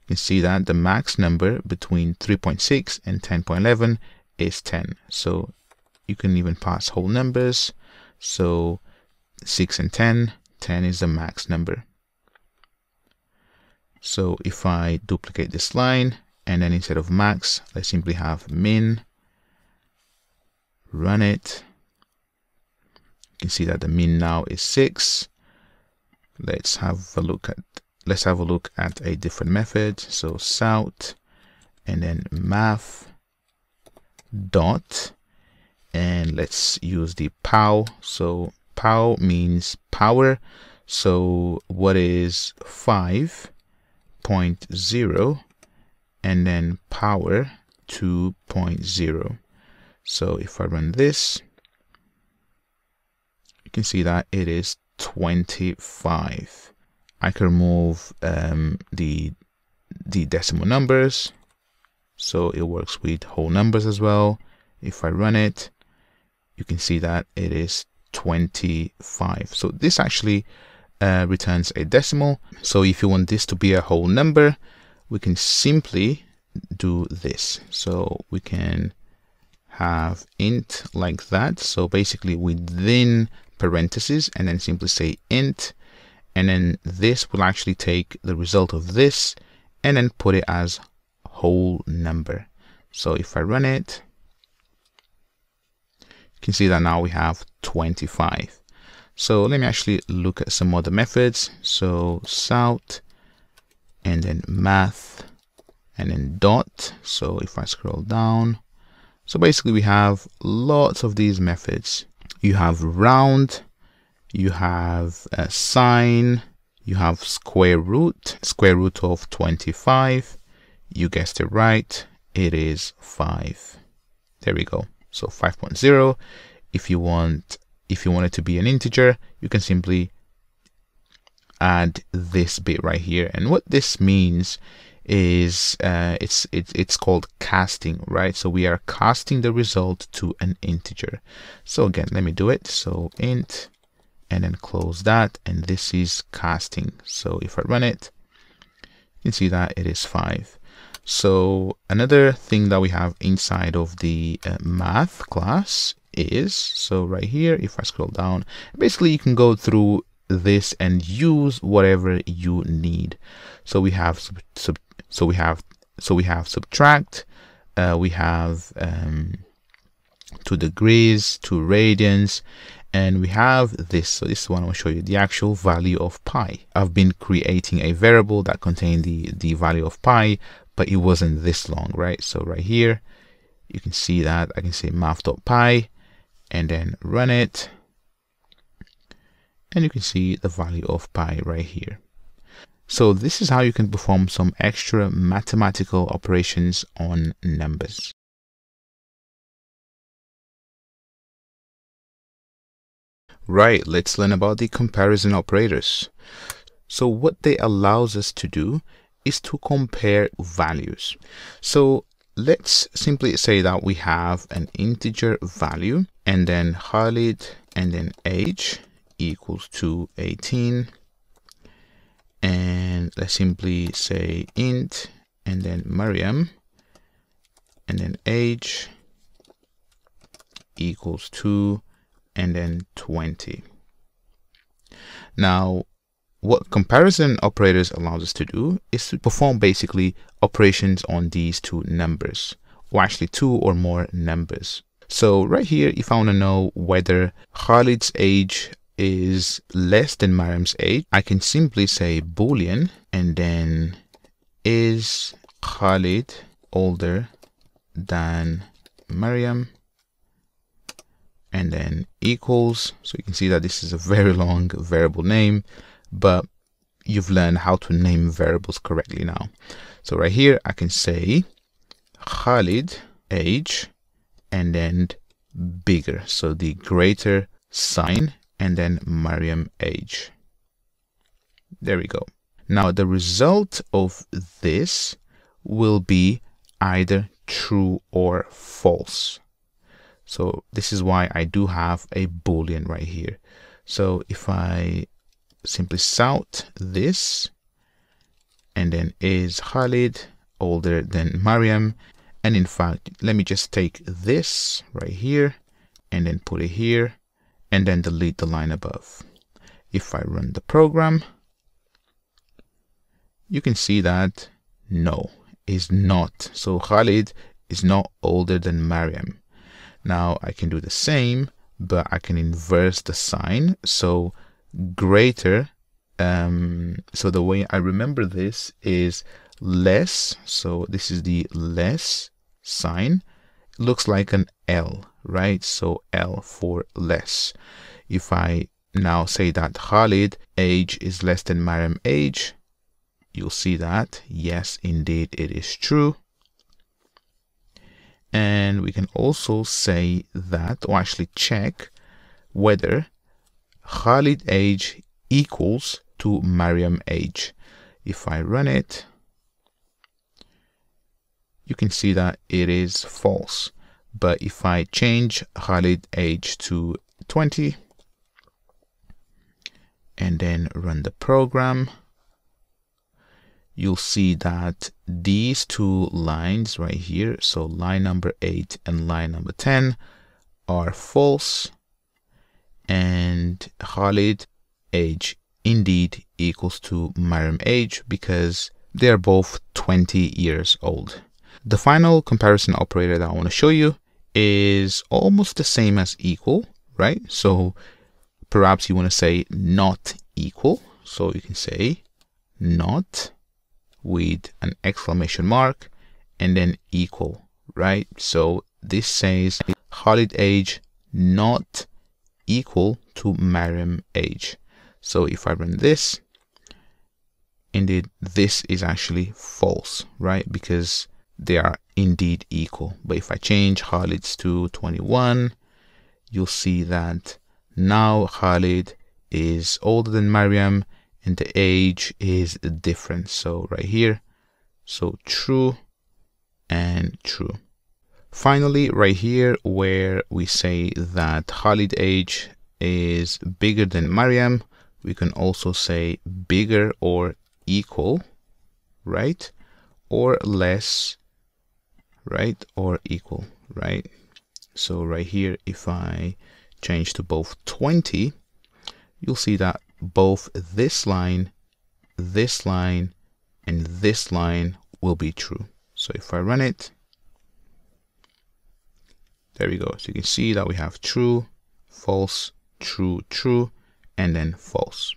Speaker 1: You can see that the max number between 3.6 and 10.11 is 10. So you can even pass whole numbers. So 6 and 10, 10 is the max number. So if I duplicate this line, and then instead of max, let's simply have min, run it. You can see that the min now is 6. Let's have a look at a different method. So sout, and then math dot, and let's use the pow. So pow means power. So what is 5.0 and then power 2.0? So if I run this, you can see that it is 25. I can remove the decimal numbers, so it works with whole numbers as well. If I run it, you can see that it is 25. So this actually returns a decimal. So if you want this to be a whole number, we can simply do this. So we can have int like that. So basically within parentheses, and then simply say int, and then this will actually take the result of this and then put it as whole number. So if I run it, you can see that now we have 25. So let me actually look at some other methods. So sout, and then math, and then dot. So if I scroll down, so basically we have lots of these methods. You have round, you have a sine, you have square root of 25. You guessed it right, it is 5. There we go. So 5.0. If you want it to be an integer, you can simply add this bit right here. And what this means is it's called casting, right? So we are casting the result to an integer. So again, let me do it. So int, and then close that, and this is casting. So if I run it, you can see that it is 5. So another thing that we have inside of the math class is, so right here, if I scroll down, basically you can go through this and use whatever you need. So we have subtract, we have 2 degrees, 2 radians, and we have this. So this is one I will show you, the actual value of pi. I've been creating a variable that contained the value of pi, but it wasn't this long, right? So right here, you can see that I can say math.pi and then run it, and you can see the value of pi right here. So this is how you can perform some extra mathematical operations on numbers. Right, let's learn about the comparison operators. So what they allows us to do is to compare values. So let's simply say that we have an integer value, and then Khalid and then age equals to 18, and let's simply say int and then Mariam and then age equals to and then 20. Now what comparison operators allows us to do is to perform basically operations on these two numbers, or actually 2 or more numbers. So right here, if I want to know whether Khalid's age is less than Mariam's age, I can simply say boolean and then is Khalid older than Mariam, and then equals. So you can see that this is a very long variable name, but you've learned how to name variables correctly now. So right here I can say Khalid age and then bigger, so the greater sign, and then Mariam age. There we go. Now the result of this will be either true or false. So this is why I do have a boolean right here. So if I simply sout this and then is Khalid older than Mariam, and in fact let me just take this right here and then put it here, and then delete the line above. If I run the program, you can see that no, is not. So Khalid is not older than Mariam. Now I can do the same, but I can inverse the sign. So greater, so the way I remember this is less. So this is the less sign. It looks like an L, right? So L for less. If I now say that Khalid age is less than Mariam age, you'll see that yes, indeed it is true. And we can also say that, or actually check whether Khalid age equals to Mariam age. If I run it, you can see that it is false. But if I change Khalid age to 20 and then run the program, you'll see that these two lines right here, so line number 8 and line number 10, are false, and Khalid age indeed equals to Mariam age because they're both 20 years old. The final comparison operator that I want to show you is almost the same as equal, right? So perhaps you want to say not equal, so you can say not with an exclamation mark and then equal, right? So this says Khalid age not equal to Mariam age. So if I run this, indeed this is actually false, right? Because they are indeed equal. But if I change Khalid's to 21, you'll see that now Khalid is older than Mariam and the age is different. So right here, so true and true. Finally, right here where we say that Khalid age is bigger than Mariam, we can also say bigger or equal, right? Or less, right? Or equal, right? So right here, if I change to both 20, you'll see that both this line, and this line will be true. So if I run it, there we go. So you can see that we have true, false, true, true, and then false.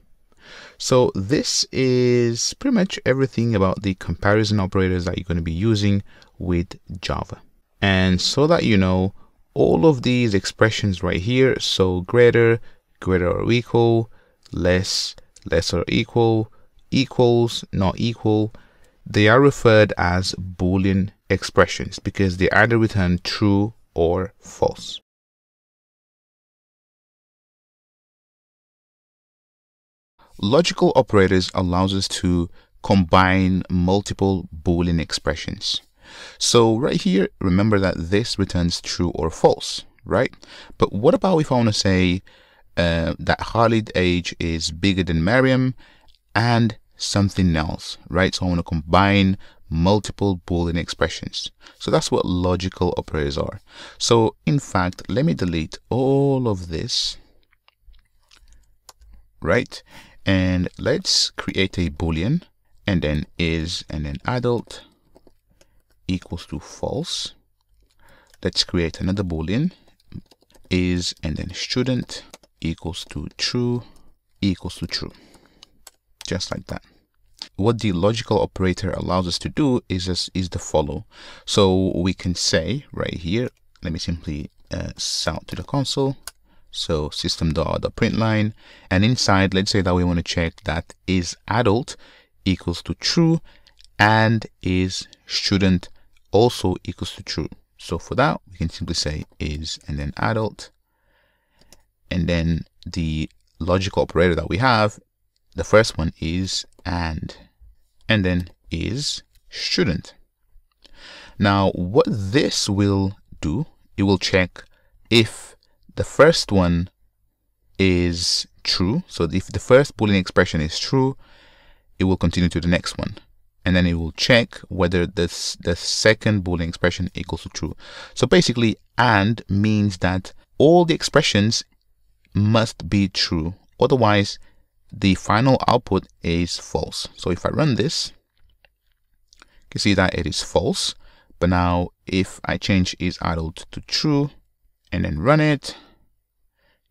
Speaker 1: So this is pretty much everything about the comparison operators that you're going to be using with Java. And so that you know, all of these expressions right here, so greater, greater or equal, less, less or equal, equals, not equal, they are referred as Boolean expressions because they either return true or false. Logical operators allows us to combine multiple Boolean expressions. So right here, remember that this returns true or false, right? But what about if I want to say that Khalid age is bigger than Mariam and something else, right? So I want to combine multiple Boolean expressions. So that's what logical operators are. So in fact, let me delete all of this, right? And let's create a Boolean and then is and then adult equals to false. Let's create another Boolean, is and then student equals to true equals to true, just like that. What the logical operator allows us to do is the follow. So we can say right here, let me simply sound to the console. So system.println, and inside, let's say that we want to check that is adult equals to true and is student also equals to true. So for that, we can simply say is and then adult, and then the logical operator that we have, the first one is and then is student. Now what this will do, it will check if the first one is true. So if the first Boolean expression is true, it will continue to the next one, and then it will check whether the second Boolean expression equals to true. So basically, and means that all the expressions must be true. Otherwise, the final output is false. So if I run this, you can see that it is false. But now if I change is adult to true and then run it,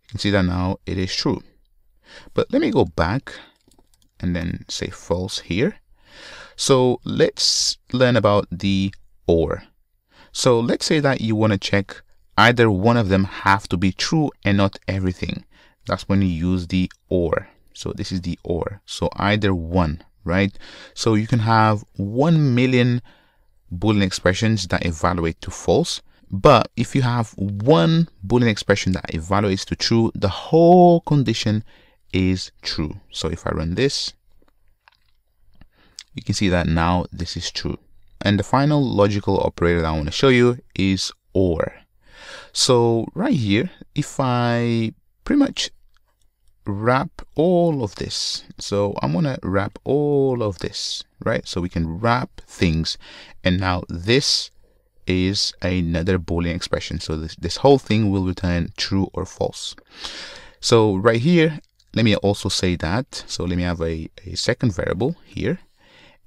Speaker 1: you can see that now it is true. But let me go back and then say false here. So let's learn about the OR. So let's say that you want to check either one of them have to be true and not everything. That's when you use the OR. So this is the OR. So either one, right? So you can have 1 million Boolean expressions that evaluate to false. But if you have one Boolean expression that evaluates to true, the whole condition is true. So if I run this, you can see that now this is true. And the final logical operator that I want to show you is OR. So right here, if I pretty much wrap all of this, so I'm going to wrap all of this, right? So we can wrap things, and now this is another Boolean expression. So this whole thing will return true or false. So right here, let me also say that. So let me have a second variable here.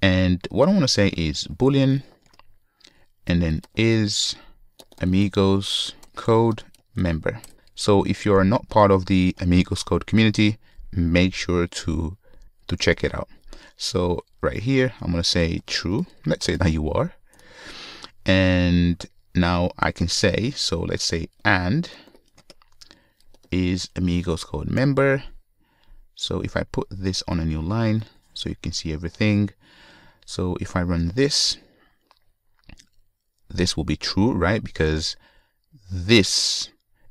Speaker 1: And what I want to say is Boolean, and then is Amigoscode member. So if you are not part of the Amigoscode community, make sure to check it out. So right here, I'm going to say true. Let's say that you are. And now I can say, so let's say and is Amigoscode member. So if I put this on a new line, so you can see everything. So if I run this, this will be true, right? Because this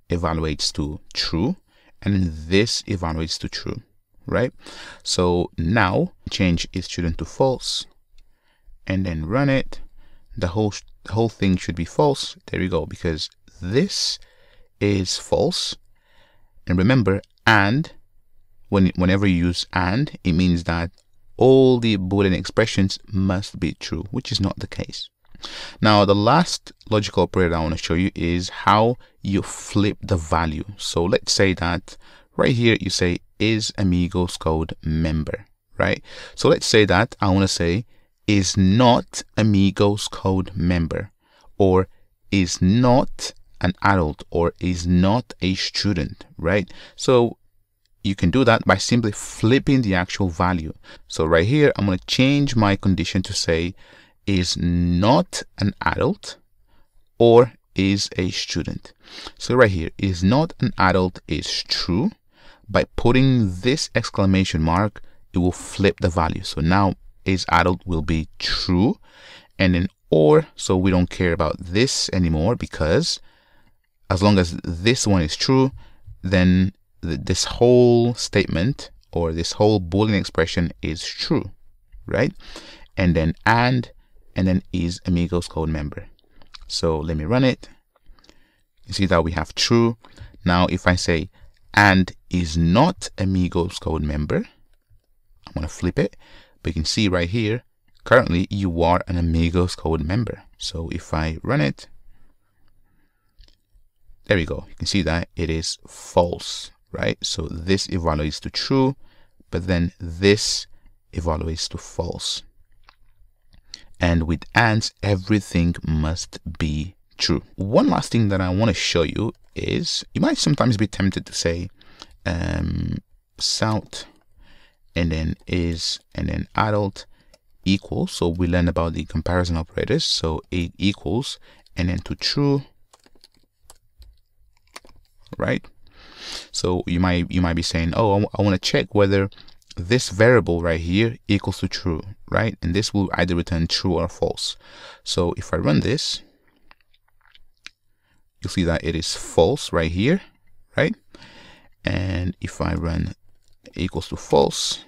Speaker 1: evaluates to true, and then this evaluates to true, right? So now change is student to false, and then run it. The whole thing should be false. There we go, because this is false. And remember, and whenever you use and, it means that all the Boolean expressions must be true, which is not the case. Now, the last logical operator I want to show you is how you flip the value. So let's say that right here you say is Amigoscode member, right? So let's say that I want to say is not Amigoscode member, or is not an adult, or is not a student, right? So you can do that by simply flipping the actual value. So right here, I'm going to change my condition to say is not an adult or is a student. So right here, is not an adult is true. By putting this exclamation mark, it will flip the value. So now is adult will be true, and then or, so we don't care about this anymore, because as long as this one is true, then this whole statement or this whole Boolean expression is true, right? And then is Amigoscode member. So let me run it. You see that we have true. Now if I say and is not Amigoscode member, I'm going to flip it, but you can see right here, currently you are an Amigoscode member. So if I run it, there we go. You can see that it is false, right? So this evaluates to true, but then this evaluates to false. And with ands, everything must be true. One last thing that I want to show you is, you might sometimes be tempted to say south, and then is, and then adult equals. So we learned about the comparison operators. So it equals, and then to true, right? So you might be saying, oh, I want to check whether this variable right here equals to true, right? And this will either return true or false. So if I run this, you'll see that it is false right here, right? And if I run equals to false,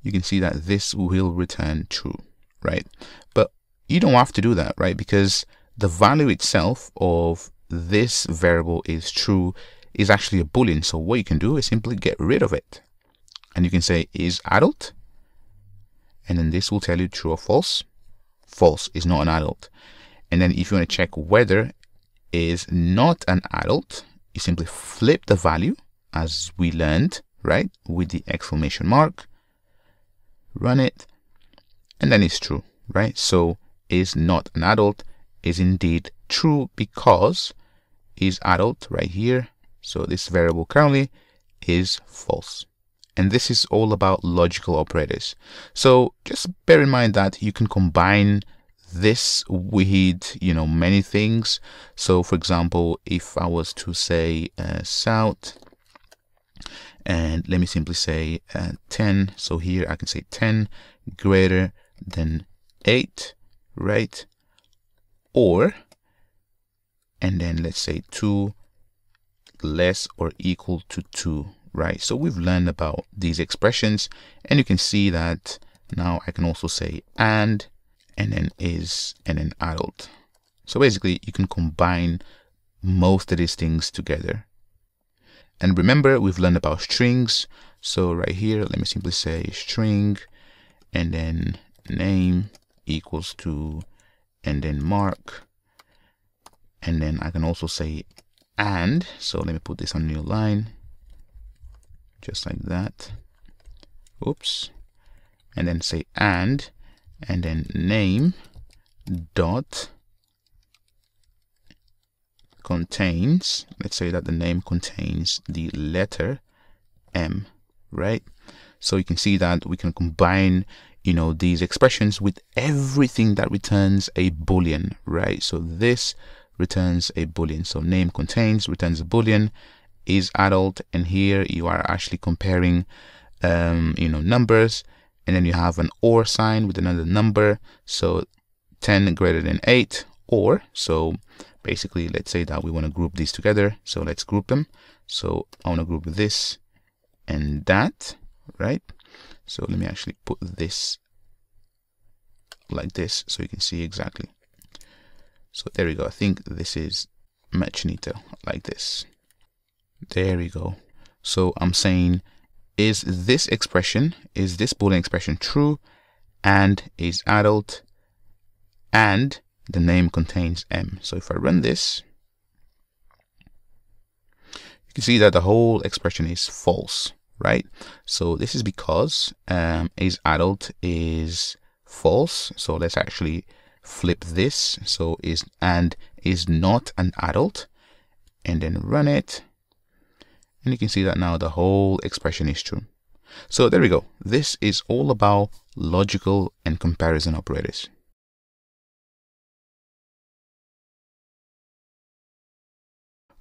Speaker 1: you can see that this will return true, right? But you don't have to do that, right? Because the value itself of this variable is true is actually a Boolean. So what you can do is simply get rid of it, and you can say is adult, and then this will tell you true or false. False is not an adult. And then if you want to check whether is not an adult, you simply flip the value as we learned, right, with the exclamation mark, run it, and then it's true, right? So is not an adult is indeed true because is adult right here. So this variable currently is false. And this is all about logical operators. So just bear in mind that you can combine this with, many things. So for example, if I was to say south, and let me simply say 10. So here I can say 10 greater than 8, right? Or, and then let's say 2 less or equal to 2, right? So we've learned about these expressions, and you can see that now I can also say and then is, and then adult. So basically you can combine most of these things together. And remember, we've learned about strings. So right here, let me simply say string, and then name equals to, and then mark, and then I can also say and. So let me put this on a new line, just like that. Oops. And then say and then name dot contains, let's say that the name contains the letter M, right? So you can see that we can combine, these expressions with everything that returns a Boolean, right? So this returns a Boolean. So name contains returns a Boolean, is adult, and here you are actually comparing, numbers, and then you have an or sign with another number. So 10 greater than 8, or, so basically let's say that we want to group these together. So let's group them. So I want to group this and that, right? So let me actually put this like this so you can see exactly. So there we go. I think this is much neater like this. There we go. So I'm saying, is this expression, is this Boolean expression true, and is adult, and the name contains M. So if I run this, you can see that the whole expression is false, right? So this is because is adult is false. So let's actually flip this. So is and is not an adult, and then run it. And you can see that now the whole expression is true. So there we go. This is all about logical and comparison operators.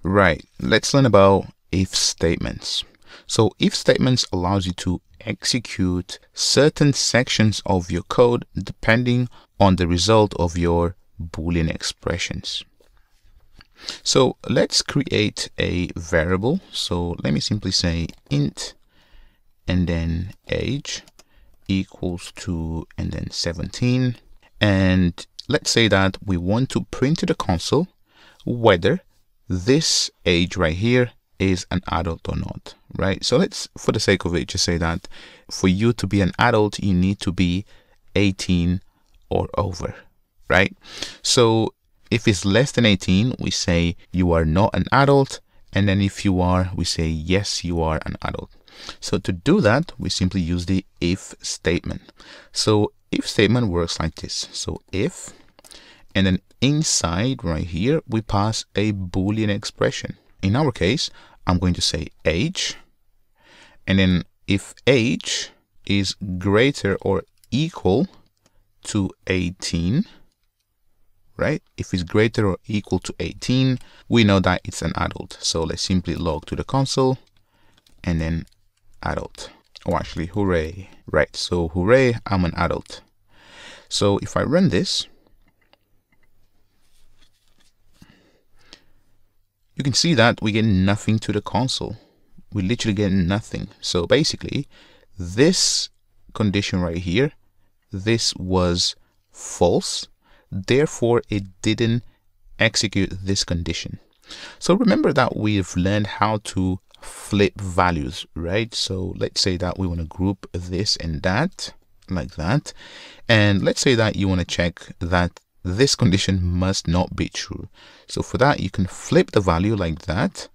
Speaker 1: Right, let's learn about if statements. So if statements allows you to execute certain sections of your code depending on the result of your Boolean expressions. So let's create a variable. So let me simply say int, and then age equals to, and then 17. And let's say that we want to print to the console whether this age right here is an adult or not, right? So let's, for the sake of it, just say that for you to be an adult, you need to be 18 or over, right? So if it's less than 18, we say you are not an adult. And then if you are, we say, yes, you are an adult. So to do that, we simply use the if statement. So if statement works like this. So if, and then inside right here, we pass a Boolean expression. In our case, I'm going to say age. And then if age is greater or equal to 18, right? If it's greater or equal to 18, we know that it's an adult. So let's simply log to the console and then adult. Oh, actually, hooray. Right. So hooray, I'm an adult. So if I run this, you can see that we get nothing to the console. We literally get nothing. So basically, this condition right here, this was false. Therefore, it didn't execute this condition. So remember that we've learned how to flip values, right? So let's say that we want to group this and that like that. And let's say that you want to check that this condition must not be true. So for that, you can flip the value like that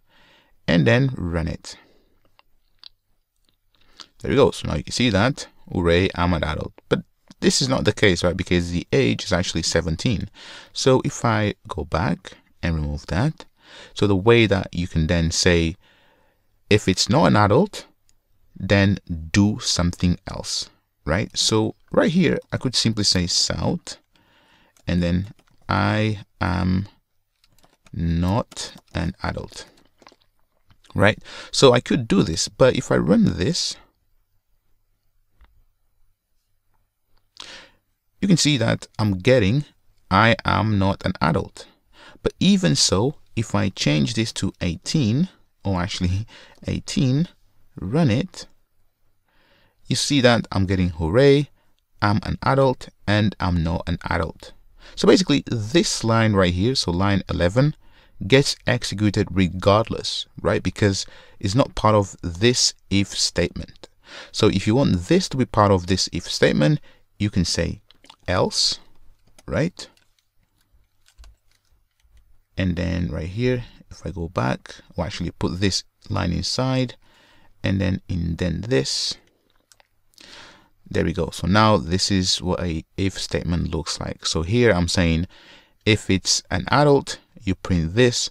Speaker 1: and then run it. There we go. So now you can see that, hooray, I'm an adult. But this is not the case, right? Because the age is actually 17. So if I go back and remove that, so the way that you can then say, if it's not an adult, then do something else, right? So right here, I could simply say south, and then I am not an adult, right? So I could do this, but if I run this, you can see that I'm getting I am not an adult. But even so, if I change this to 18, or actually 18, run it, you see that I'm getting hooray, I'm an adult, and I'm not an adult. So basically this line right here, so line 11, gets executed regardless, right? Because it's not part of this if statement. So if you want this to be part of this if statement, you can say else, right? And then right here, if I go back, I'll actually put this line inside and then indent this. There we go. So now this is what a if statement looks like. So here I'm saying if it's an adult, you print this,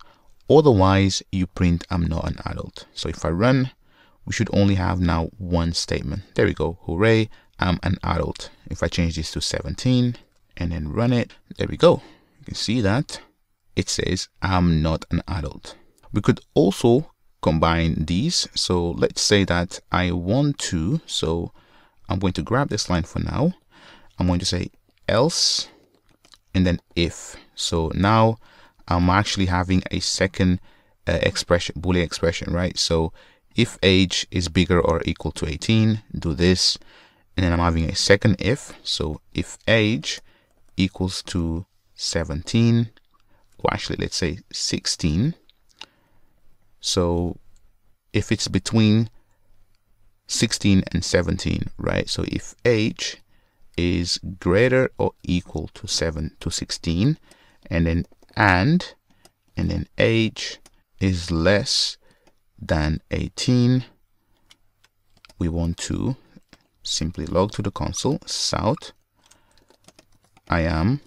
Speaker 1: otherwise you print I'm not an adult. So if I run, we should only have now one statement. There we go. Hooray, I'm an adult. If I change this to 17 and then run it, there we go. You can see that it says I'm not an adult. We could also combine these. So let's say that I want to, so I'm going to grab this line for now. I'm going to say else and then if. So now I'm actually having a second expression, Boolean expression, right? So if age is bigger or equal to 18, do this. And then I'm having a second if. So if age equals to 17, or actually let's say 16. So if it's between 16 and 17, right? So if age is greater or equal to 16, and then age is less than 18, we want to simply log to the console south, I am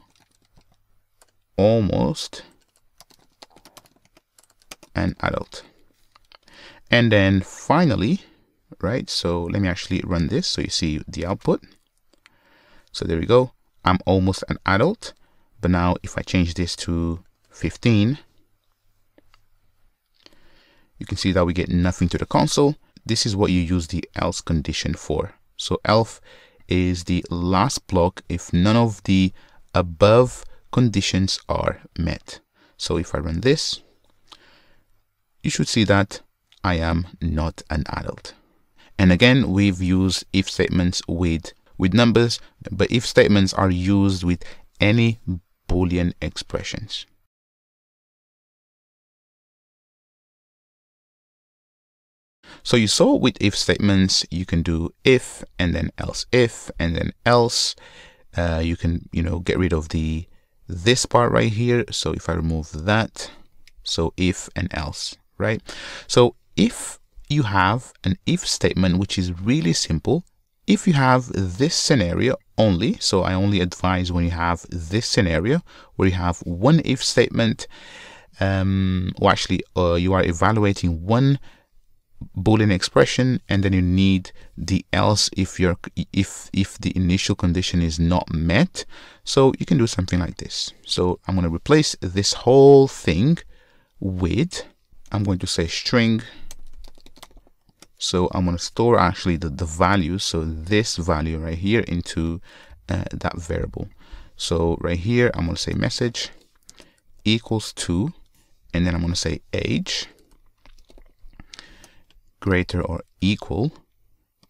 Speaker 1: almost an adult. And then finally, right, so let me actually run this so you see the output. So there we go, I'm almost an adult. But now if I change this to 15, you can see that we get nothing to the console. This is what you use the else condition for. So else is the last block if none of the above conditions are met. So if I run this, you should see that I am not an adult. And again, we've used if statements with numbers, but if statements are used with any Boolean expressions. So you saw with if statements, you can do if and then else if and then else. You can, get rid of this part right here. So if I remove that, so if and else, right? So if you have an if statement, which is really simple, if you have this scenario only, so I only advise when you have this scenario where you have one if statement, or actually you are evaluating one Boolean expression, and then you need the else if the initial condition is not met. So you can do something like this. So I'm going to replace this whole thing with, I'm going to say string. So I'm going to store actually the value, so this value right here, into that variable. So right here I'm going to say message equals to, and then I'm going to say age greater or equal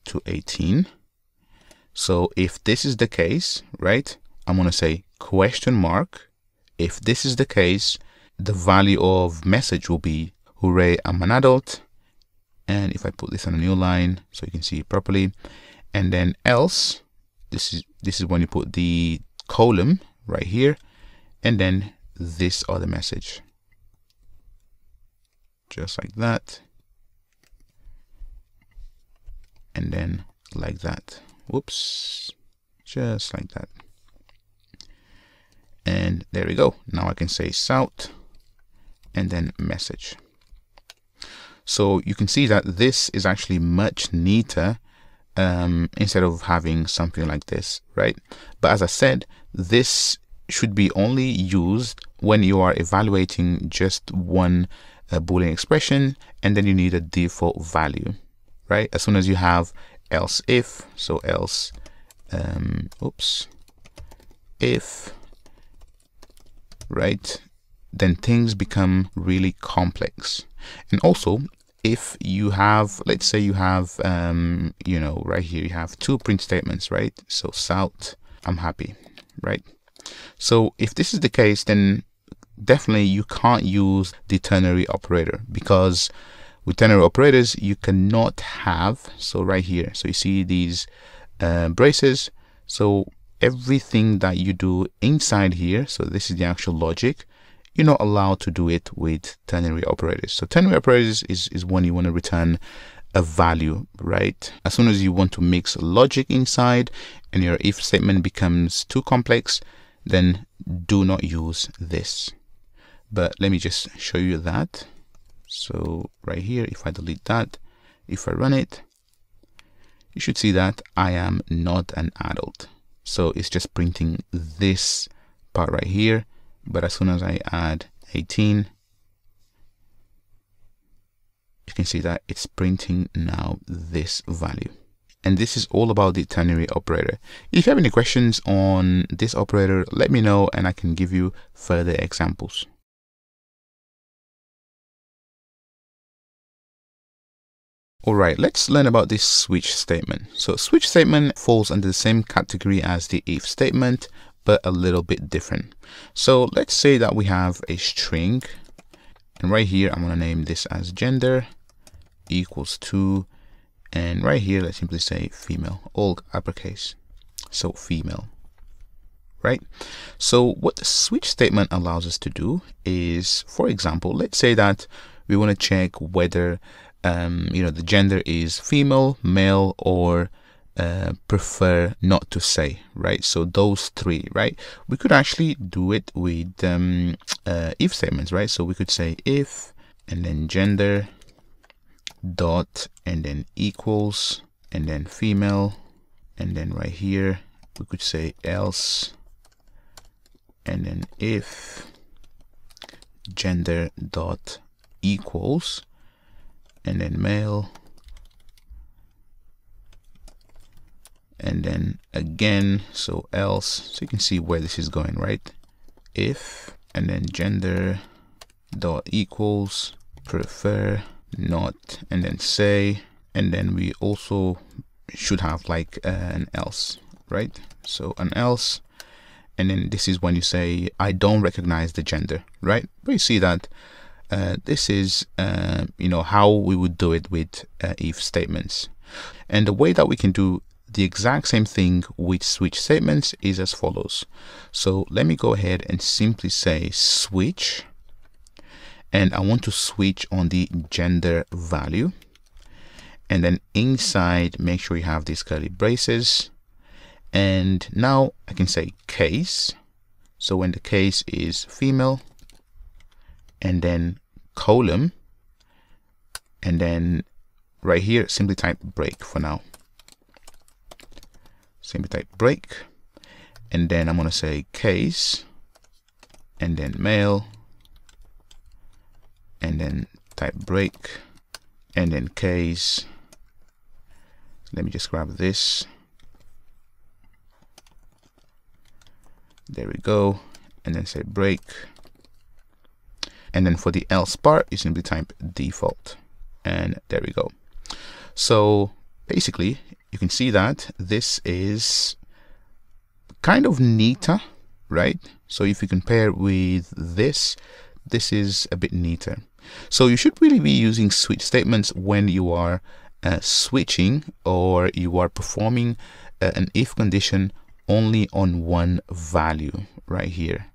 Speaker 1: to 18. So if this is the case, right, I'm going to say question mark. If this is the case, the value of message will be hooray, I'm an adult. And if I put this on a new line so you can see it properly, and then else, this is when you put the column right here, and then this other message, just like that, and then like that. Whoops, just like that. And there we go. Now I can say south and then message. So you can see that this is actually much neater instead of having something like this, right? But as I said, this should be only used when you are evaluating just one Boolean expression and then you need a default value, right? As soon as you have else if, so else, if, right, then things become really complex. And also, if you have, let's say you have, you know, right here, you have two print statements, right? So south, I'm happy, right? So if this is the case, then definitely you can't use the ternary operator, because with ternary operators, you cannot have, so right here, so you see these braces. So everything that you do inside here, so this is the actual logic, you're not allowed to do it with ternary operators. So ternary operators is when you want to return a value, right? As soon as you want to mix logic inside and your if statement becomes too complex, then do not use this. But let me just show you that. So right here, if I delete that, if I run it, you should see that I am not an adult. So it's just printing this part right here. But as soon as I add 18, you can see that it's printing now this value. And this is all about the ternary operator. If you have any questions on this operator, let me know and I can give you further examples. All right, let's learn about this switch statement. So switch statement falls under the same category as the if statement, but a little bit different. So let's say that we have a string, and right here I'm going to name this as gender equals to, and right here let's simply say female, all uppercase, so female, right? So what the switch statement allows us to do is, for example, let's say that we want to check whether you know, the gender is female, male, or prefer not to say, right? So those three, right? We could actually do it with if statements, right? So we could say if, and then gender dot, and then equals, and then female, and then right here we could say else, and then if gender dot equals, and then male, and then again, so else. So you can see where this is going, right? If, and then gender dot equals, prefer not, and then say, and then we also should have like an else, right? So an else, and then this is when you say I don't recognize the gender, right? But you see that this is you know, how we would do it with if statements. And the way that we can do the exact same thing with switch statements is as follows. So let me go ahead and simply say switch, and I want to switch on the gender value, and then inside make sure you have these curly braces, and now I can say case. So when the case is female, and then column, and then right here simply type break for now. Simply type break, and then I'm going to say case, and then male, and then type break, and then case. Let me just grab this. There we go, and then say break. And then for the else part, you simply type default, and there we go. So basically, you can see that this is kind of neater, right? So if you compare with this, this is a bit neater. So you should really be using switch statements when you are switching, or you are performing an if condition only on one value right here.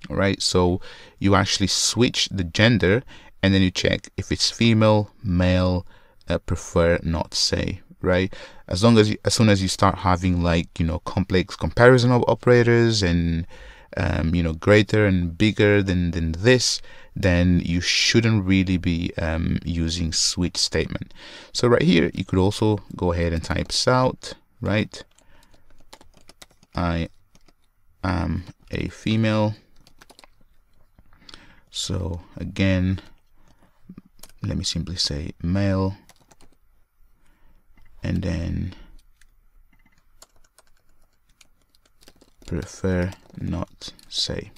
Speaker 1: All right, so you actually switch the gender and then you check if it's female, male, prefer, not, say, right? As soon as you start having, like, complex comparison of operators and greater and bigger than this, then you shouldn't really be using switch statement. So right here you could also go ahead and type out, right? I am a female. So again, let me simply say male, and then prefer, not, say,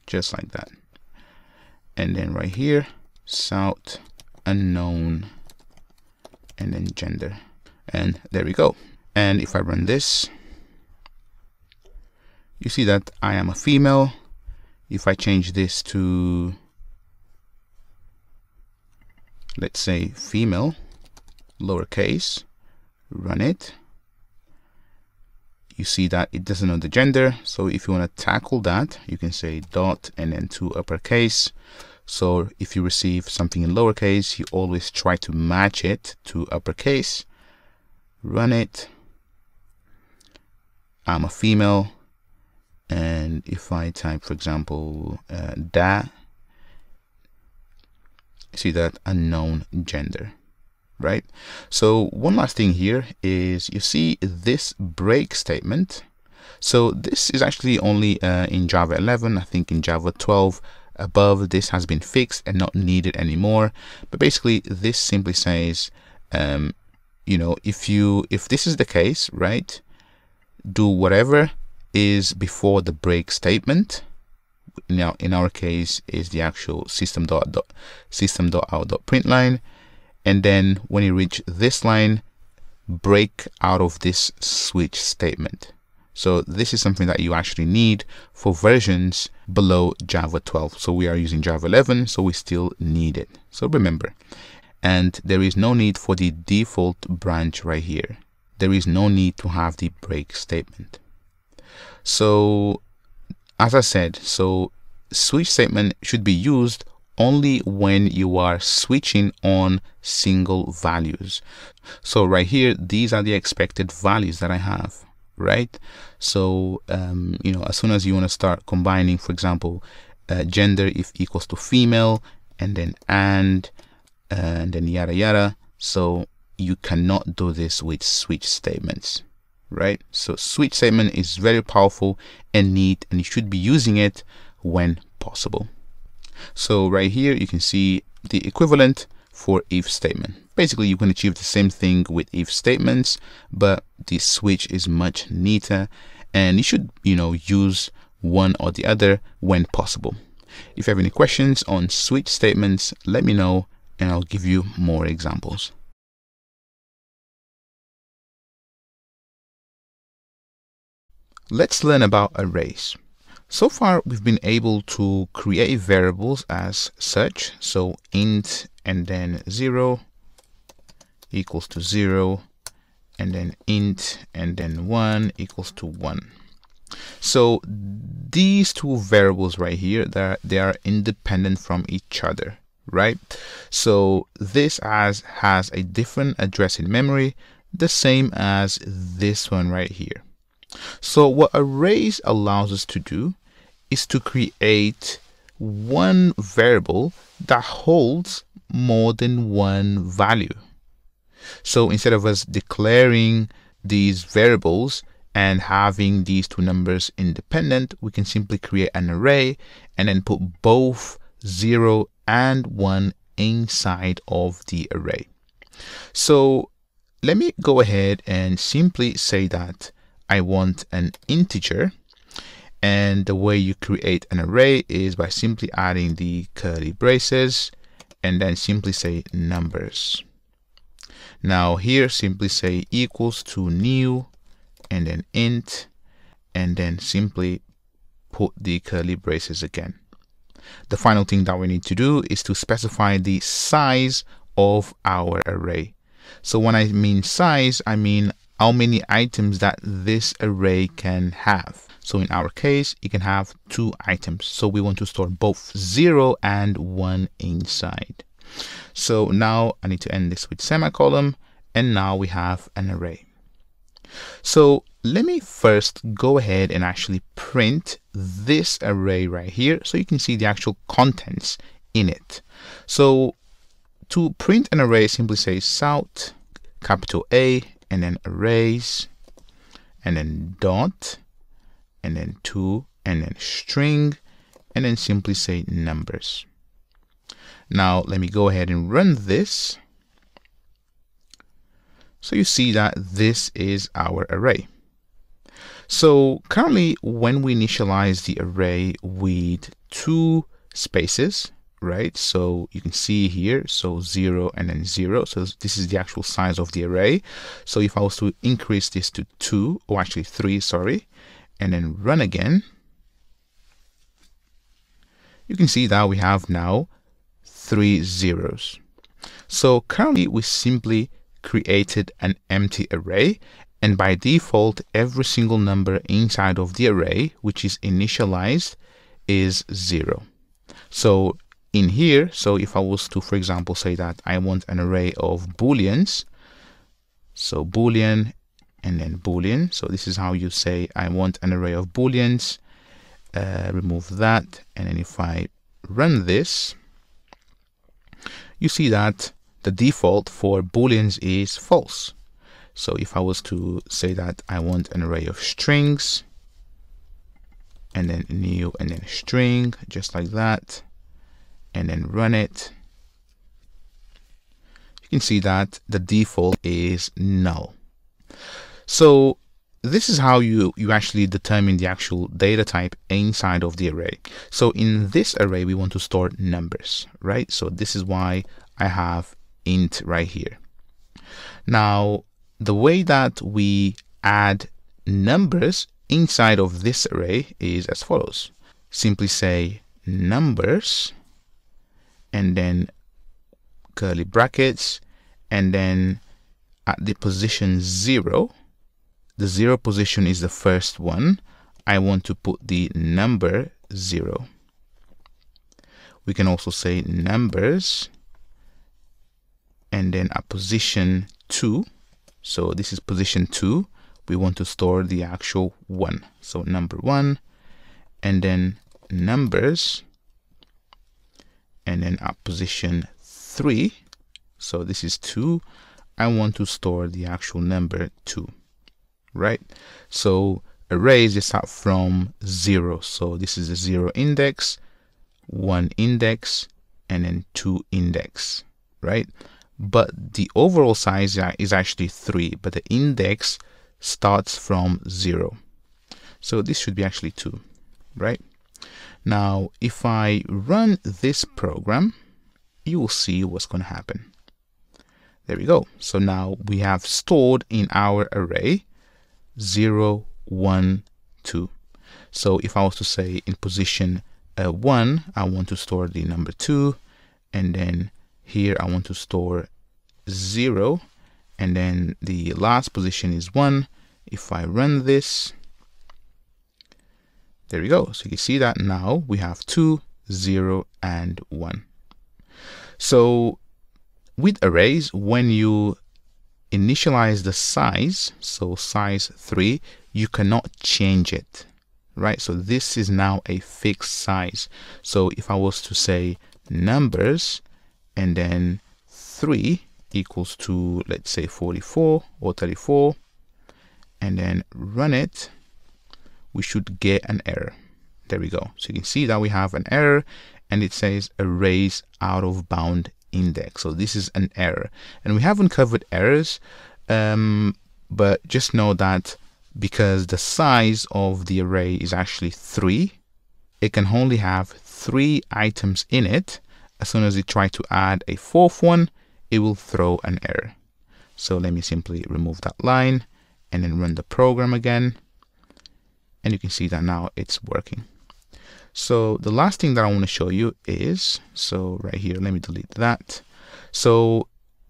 Speaker 1: just like that. And then right here, south, unknown, and then gender, and there we go. And if I run this, you see that I am a female. If I change this to, let's say, female, lowercase, run it, you see that it doesn't know the gender. So if you want to tackle that, you can say dot and then to uppercase. So if you receive something in lowercase, you always try to match it to uppercase. Run it. I'm a female, and if I type, for example, da, see that unknown gender, right? So one last thing here is, you see this break statement. So this is actually only in Java 11. I think in Java 12 above, this has been fixed and not needed anymore. But basically this simply says, if this is the case, right, do whatever is before the break statement. Now in our case is the actual system.out.println, and then when you reach this line, break out of this switch statement. So this is something that you actually need for versions below Java 12. So we are using Java 11, so we still need it. So remember, and there is no need for the default branch right here. There is no need to have the break statement. So as I said, so switch statement should be used only when you are switching on single values. So right here, these are the expected values that I have, right? So as soon as you want to start combining, for example, gender if equals to female, and then yada yada, so you cannot do this with switch statements, right? So switch statement is very powerful and neat, and you should be using it when possible. So right here you can see the equivalent for if statement. Basically you can achieve the same thing with if statements, but the switch is much neater, and you should use one or the other when possible. If you have any questions on switch statements, let me know and I'll give you more examples. Let's learn about arrays. So far we've been able to create variables as such, so int and then 0 equals to 0, and then int and then 1 equals to 1. So these two variables right here, they are independent from each other, right? So this has a different address in memory, the same as this one right here. So what arrays allows us to do is to create one variable that holds more than one value. So instead of us declaring these variables and having these two numbers independent, we can simply create an array and then put both 0 and 1 inside of the array. So let me go ahead and simply say that I want an integer, and the way you create an array is by simply adding the curly braces and then simply say numbers. Now here simply say equals to new and then int, and then simply put the curly braces again. The final thing that we need to do is to specify the size of our array. So when I mean size, I mean how many items that this array can have. So in our case, it can have 2 items. So we want to store both 0 and 1 inside. So now I need to end this with semicolon, and now we have an array. So let me first go ahead and actually print this array right here so you can see the actual contents in it. So to print an array, simply say south, capital A, and then arrays, and then dot, and then 2, and then string, and then simply say numbers. Now let me go ahead and run this. So you see that this is our array. So currently when we initialize the array with 2 spaces, right? So you can see here, so 0 and then 0. So this is the actual size of the array. So if I was to increase this to 2, or actually 3, sorry, and then run again, you can see that we have now 3 zeros. So currently we simply created an empty array, and by default every single number inside of the array which is initialized is 0. So in here, so if I was to, for example, say that I want an array of booleans, so boolean and then boolean, so this is how you say I want an array of booleans. Remove that, and then if I run this, you see that the default for booleans is false. So if I was to say that I want an array of strings, and then new and then string, just like that, and then run it, you can see that the default is null. So this is how you actually determine the actual data type inside of the array. So in this array we want to store numbers, right? So this is why I have int right here. Now the way that we add numbers inside of this array is as follows. Simply say numbers and then curly brackets, and then at the position 0, the 0 position is the first one, I want to put the number 0. We can also say numbers and then at position 2, so this is position 2, we want to store the actual 1, so number 1, and then numbers, and then at position 3, so this is 2, I want to store the actual number 2, right? So arrays, they start from 0, so this is a 0 index, 1 index, and then 2 index, right? But the overall size is actually 3, but the index starts from 0. So this should be actually 2, right? Now, if I run this program, you will see what's going to happen. There we go. So now we have stored in our array 0, 1, 2. So if I was to say in position 1, I want to store the number 2, and then here I want to store 0, and then the last position is 1. If I run this, there we go. So you can see that now we have 2, 0, and 1. So with arrays, when you initialize the size, so size 3, you cannot change it, right? So this is now a fixed size. So if I was to say numbers and then 3 equals to, let's say 44 or 34, and then run it, we should get an error. There we go. So you can see that we have an error, and it says arrays out of bound index. So this is an error, and we haven't covered errors, but just know that because the size of the array is actually 3, it can only have 3 items in it. As soon as you try to add a 4th one, it will throw an error. So let me simply remove that line and then run the program again, and you can see that now it's working. So the last thing that I want to show you is, so right here, let me delete that. So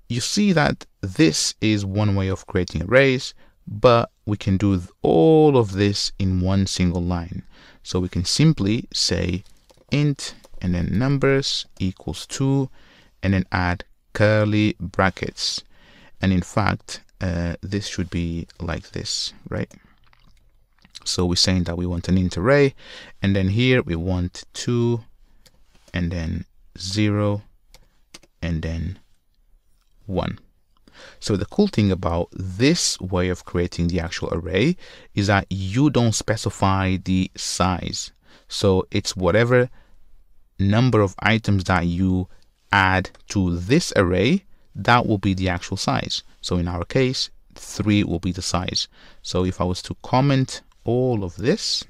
Speaker 1: you see that this is one way of creating arrays, but we can do all of this in one single line. So we can simply say int and then numbers equals 2 and then add curly brackets. And in fact, this should be like this, right? So we're saying that we want an int array, and then here we want 2 and then 0 and then 1. So the cool thing about this way of creating the actual array is that you don't specify the size. So it's whatever number of items that you add to this array, that will be the actual size. So in our case, 3 will be the size. So if I was to comment all of this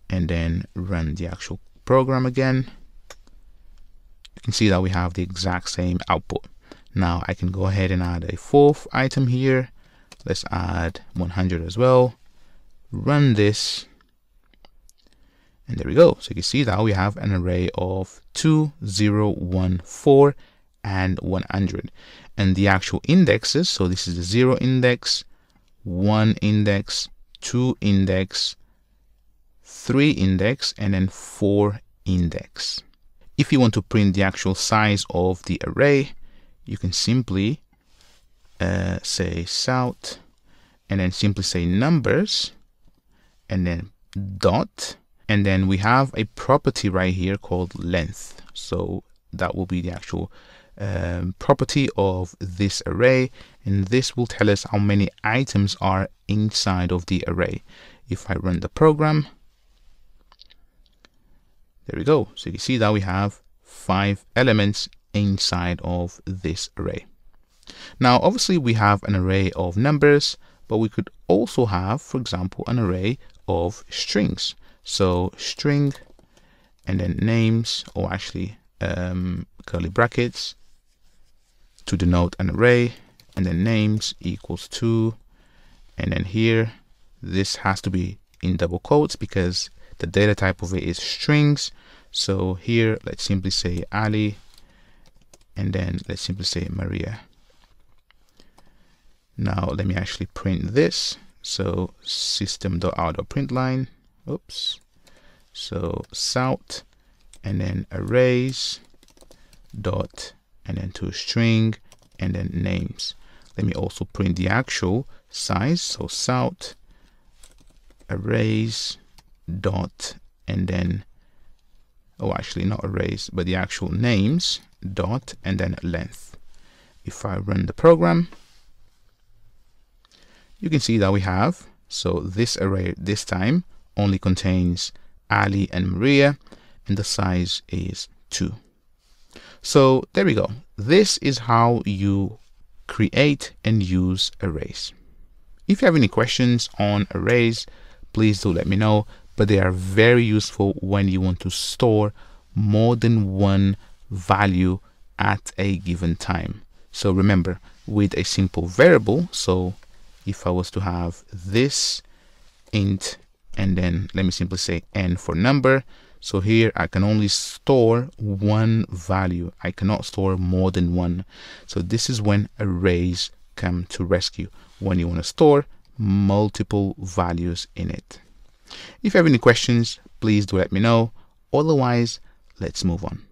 Speaker 1: and then run the actual program again, you can see that we have the exact same output. Now I can go ahead and add a 4th item here. Let's add 100 as well. Run this. And there we go. So you can see that we have an array of 2, 0, 1, 4, and 100. And the actual indexes, so this is the 0 index, 1 index, 2 index, 3 index, and then 4 index. If you want to print the actual size of the array, you can simply say south and then simply say numbers and then dot, and then we have a property right here called length. So that will be the actual property of this array, and this will tell us how many items are inside of the array. If I run the program, there we go. So you see that we have 5 elements inside of this array. Now obviously we have an array of numbers, but we could also have, for example, an array of strings. So string and then names, or actually curly brackets to denote an array, and then names equals 2, and then here this has to be in double quotes because the data type of it is strings. So here let's simply say Ali, and then let's simply say Maria. Now let me actually print this. So system.out.println, oops, so south and then arrays dot and then to string and then names. Let me also print the actual size. So south arrays dot and then, oh actually not arrays, but the actual names dot and then length. If I run the program, you can see that we have, so this array this time only contains Ali and Maria, and the size is 2. So there we go. This is how you create and use arrays. If you have any questions on arrays, please do let me know, but they are very useful when you want to store more than one value at a given time. So remember, with a simple variable, so if I was to have this int and then let me simply say n for number, so here I can only store one value. I cannot store more than one. So this is when arrays come to rescue, when you want to store multiple values in it. If you have any questions, please do let me know. Otherwise, let's move on.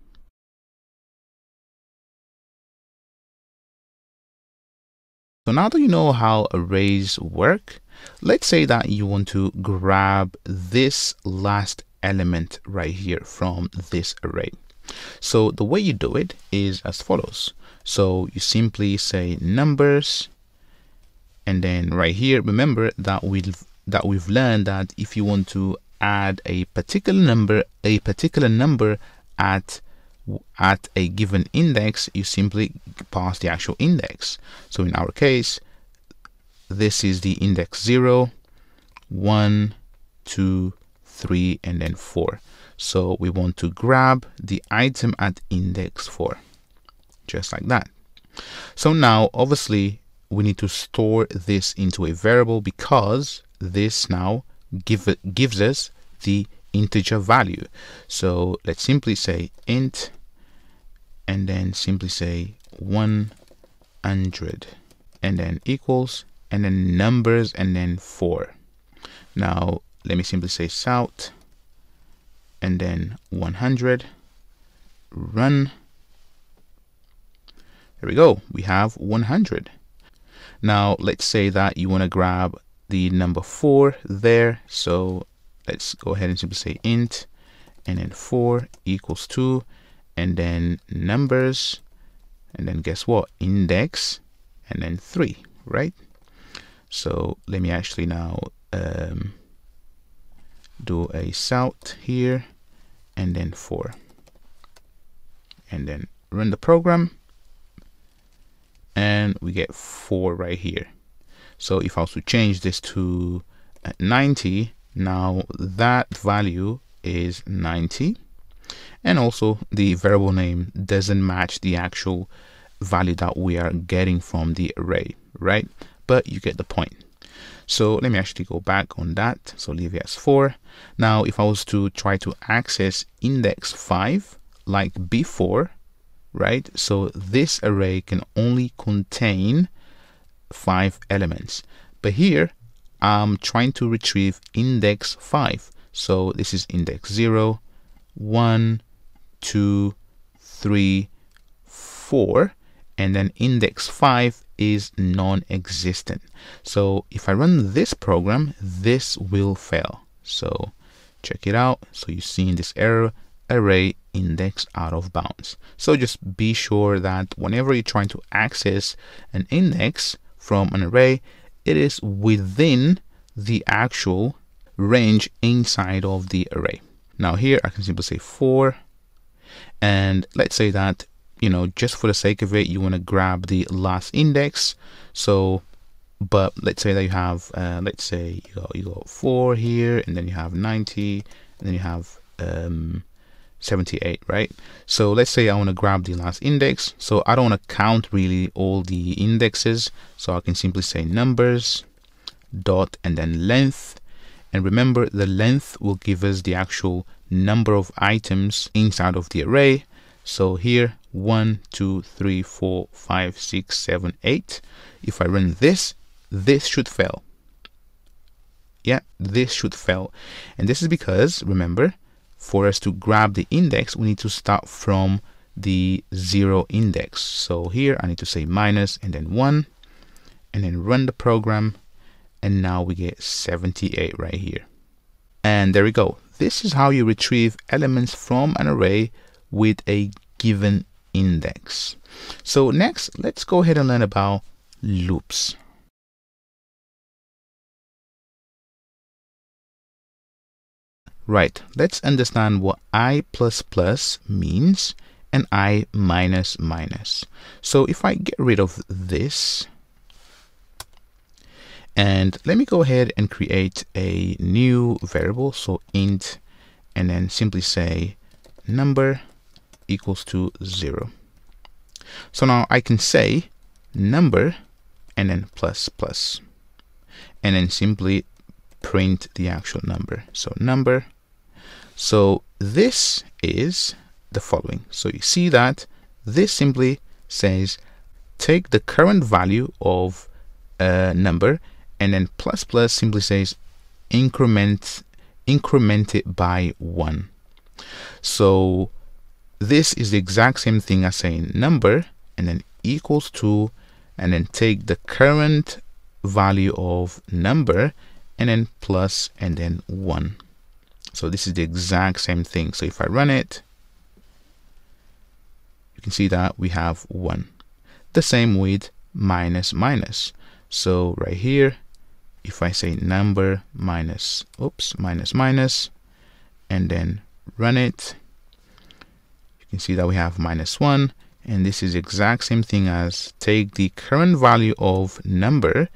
Speaker 1: So now that you know how arrays work, let's say that you want to grab this last element right here from this array. So the way you do it is as follows. So you simply say numbers, and then right here, remember that we've learned that if you want to add a particular number at a given index, you simply pass the actual index. So in our case, this is the index 0, 1, 2, 3, and then 4. So we want to grab the item at index 4, just like that. So now obviously we need to store this into a variable because this now gives us the integer value. So let's simply say int and then simply say 100 and then equals and then numbers, and then 4. Now let me simply say south, and then 100, run. There we go, we have 100. Now let's say that you want to grab the number 4 there, so let's go ahead and simply say int, and then 4 equals 2, and then numbers, and then guess what, index, and then 3, right? So let me actually now do a south here, and then 4, and then run the program, and we get 4 right here. So if I was to change this to 90, now that value is 90, and also the variable name doesn't match the actual value that we are getting from the array, right? But you get the point. So let me actually go back on that. So leave it as 4. Now if I was to try to access index 5 like before, right? So this array can only contain 5 elements, but here I'm trying to retrieve index 5. So this is index 0, 1, 2, 3, 4, and then index 5 is non-existent. So if I run this program, this will fail. So check it out. So you see in this error, array index out of bounds. So just be sure that whenever you're trying to access an index from an array, it is within the actual range inside of the array. Now here I can simply say 4, and let's say that, you know, just for the sake of it, you want to grab the last index. So but let's say that you have let's say you got 4 here, and then you have 90, and then you have 78, right? So let's say I want to grab the last index, so I don't want to count really all the indexes, so I can simply say numbers dot and then length, and remember the length will give us the actual number of items inside of the array. So here 1, 2, 3, 4, 5, 6, 7, 8. If I run this should fail. Yeah, this should fail, and this is because, remember, for us to grab the index, we need to start from the 0 index. So here I need to say minus and then 1, and then run the program, and now we get 78 right here. And there we go. This is how you retrieve elements from an array with a given index. So next, let's go ahead and learn about loops. Right, let's understand what I++ means and I minus minus. So if I get rid of this, and let me go ahead and create a new variable, so int, and then simply say number equals to 0. So now I can say number and then plus plus, and then simply print the actual number. So number. So this is the following. So you see that this simply says take the current value of a number, and then plus plus simply says increment it by 1. So this is the exact same thing as saying number and then equals to, and then take the current value of number and then plus and then 1. So this is the exact same thing. So if I run it, you can see that we have 1. The same with minus minus. So right here, if I say number minus minus, and then run it, you can see that we have -1, and this is the exact same thing as take the current value of number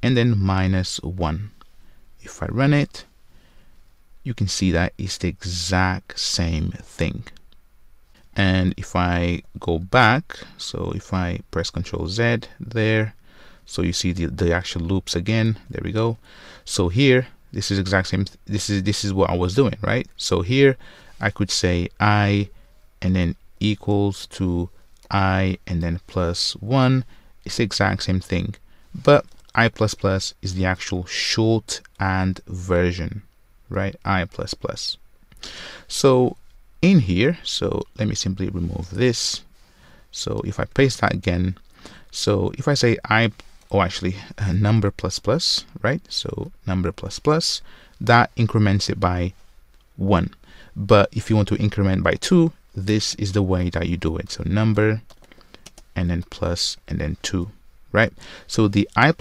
Speaker 1: and then -1. If I run it, you can see that it's the exact same thing. And if I go back, so if I press Ctrl Z there, so you see the actual loops again. There we go. So here, this is exact same. This is what I was doing, right? So here I could say I and then equals to I and then +1. It's the exact same thing, but I++ is the actual shorthand version, right? I++. So in here, so let me simply remove this. So if I paste that again, so if I say number plus, right? So number plus, that increments it by 1. But if you want to increment by 2, this is the way that you do it. So number and then plus and then 2, right? So the I++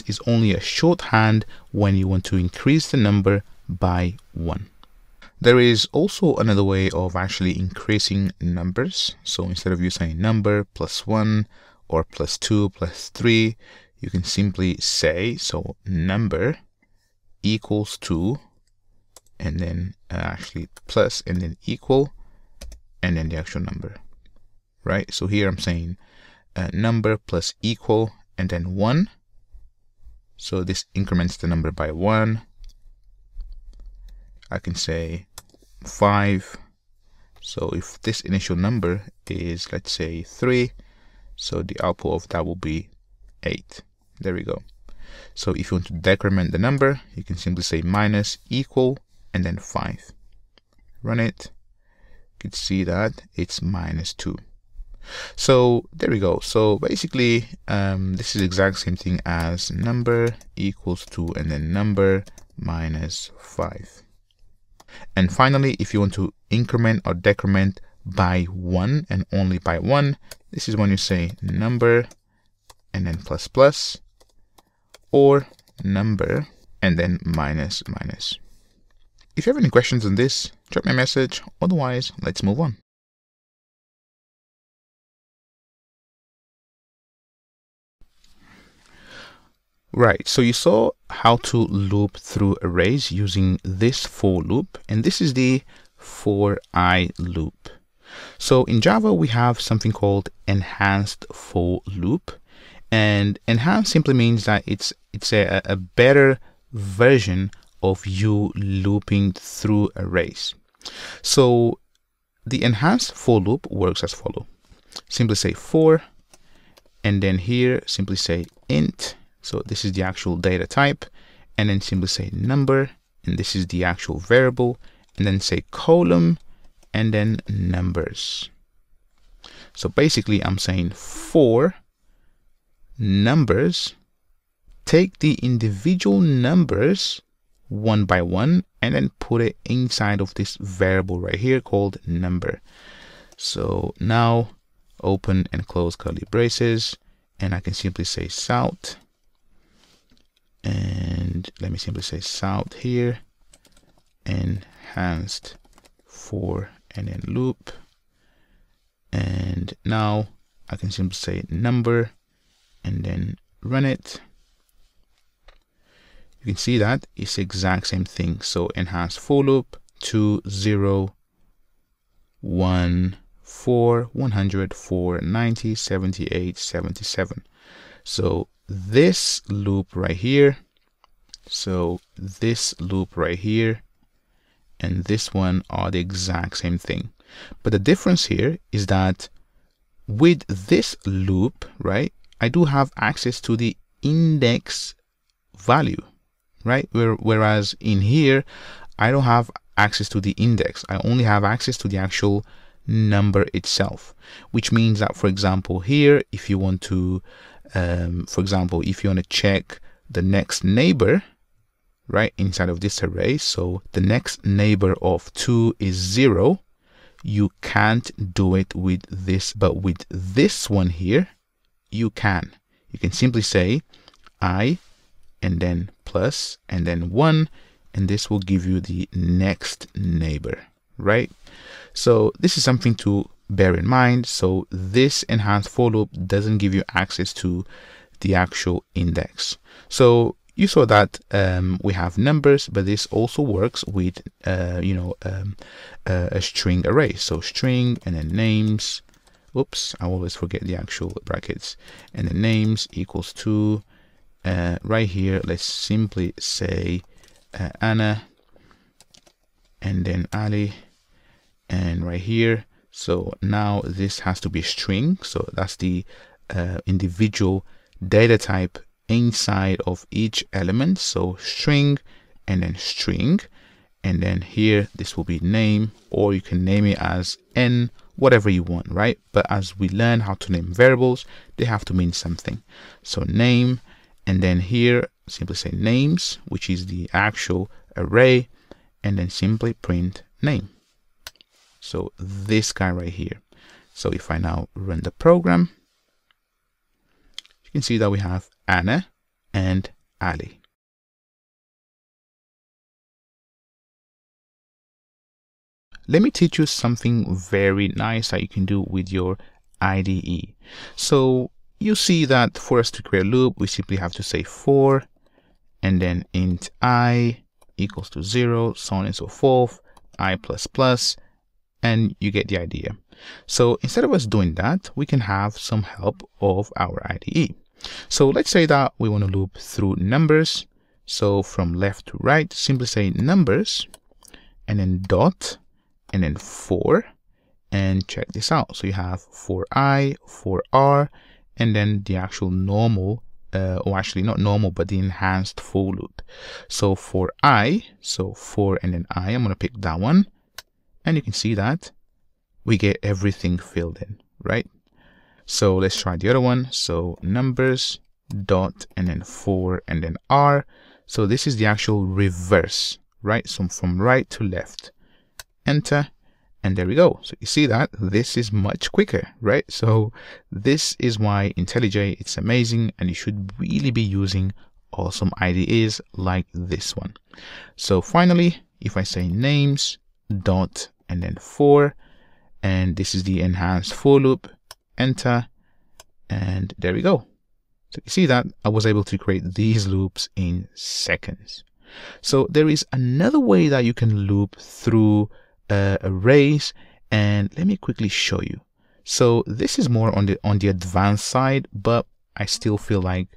Speaker 1: is only a shorthand when you want to increase the number by 1. There is also another way of actually increasing numbers. So instead of you saying number plus 1 or plus 2 plus 3, you can simply say, so number equals 2, and then actually plus and then equal, and then the actual number, right? So here I'm saying number plus equal and then 1. So this increments the number by 1. I can say 5. So if this initial number is, let's say 3, so the output of that will be 8. There we go. So if you want to decrement the number, you can simply say minus equal and then 5. Run it. You can see that it's minus 2. So there we go. So basically this is the exact same thing as number equals 2 and then number minus 5. And finally, if you want to increment or decrement by 1 and only by 1, this is when you say number and then plus, or number and then minus. If you have any questions on this, drop me a message. Otherwise, let's move on. Right, so you saw how to loop through arrays using this for loop, and this is the for I loop. So in Java, we have something called enhanced for loop, and enhanced simply means that it's a better version of you looping through arrays. So the enhanced for loop works as follows. Simply say for, and then here simply say int. So this is the actual data type, and then simply say number, and this is the actual variable, and then say column, and then numbers. So basically I'm saying for numbers, take the individual numbers one by one, and then put it inside of this variable right here called number. So now open and close curly braces, and I can simply say south. And let me simply say south here, enhanced for, and then loop. And now I can simply say number and then run it. You can see that it's the exact same thing. So enhanced for loop 2 0 1 4 100 4 90 78 77. So this loop right here, so this loop right here, and this one are the exact same thing. But the difference here is that with this loop, right, I do have access to the index value, right? Whereas in here, I don't have access to the index. I only have access to the actual number itself, which means that, for example, here, if you want to for example, if you want to check the next neighbor, right, inside of this array, so the next neighbor of 2 is 0, you can't do it with this, but with this one here, you can. You can simply say I and then plus and then 1, and this will give you the next neighbor, right? So this is something to bear in mind. So this enhanced for loop doesn't give you access to the actual index. So you saw that we have numbers, but this also works with a string array. So string and then names. Oops, I always forget the actual brackets. And then names equals to right here. Let's simply say Anna and then Ali, and right here. So now this has to be a string. So that's the individual data type inside of each element. So string and then string, and then here this will be name, or you can name it as n, whatever you want, right? But as we learn how to name variables, they have to mean something. So name, and then here simply say names, which is the actual array, and then simply print name. So this guy right here. So if I now run the program, you can see that we have Anna and Ali. Let me teach you something very nice that you can do with your IDE. So you see that for us to create a loop, we simply have to say for, and then int I equals to 0, so on and so forth, I++, and you get the idea. So instead of us doing that, we can have some help of our IDE. So let's say that we want to loop through numbers. So from left to right, simply say numbers, and then dot, and then for, and check this out. So you have for I, for R, and then the actual normal, or actually not normal, but the enhanced for loop. So for I, so for and then I, I'm going to pick that one. And you can see that we get everything filled in, right? So let's try the other one. So numbers, dot, and then for, and then R. So this is the actual reverse, right? So from right to left. Enter, and there we go. So you see that this is much quicker, right? So this is why IntelliJ, it's amazing, and you should really be using awesome IDEs like this one. So finally, if I say names, dot, and then for, and this is the enhanced for loop, enter, and there we go. So you see that I was able to create these loops in seconds. So there is another way that you can loop through arrays, and let me quickly show you. So this is more on the advanced side, but I still feel like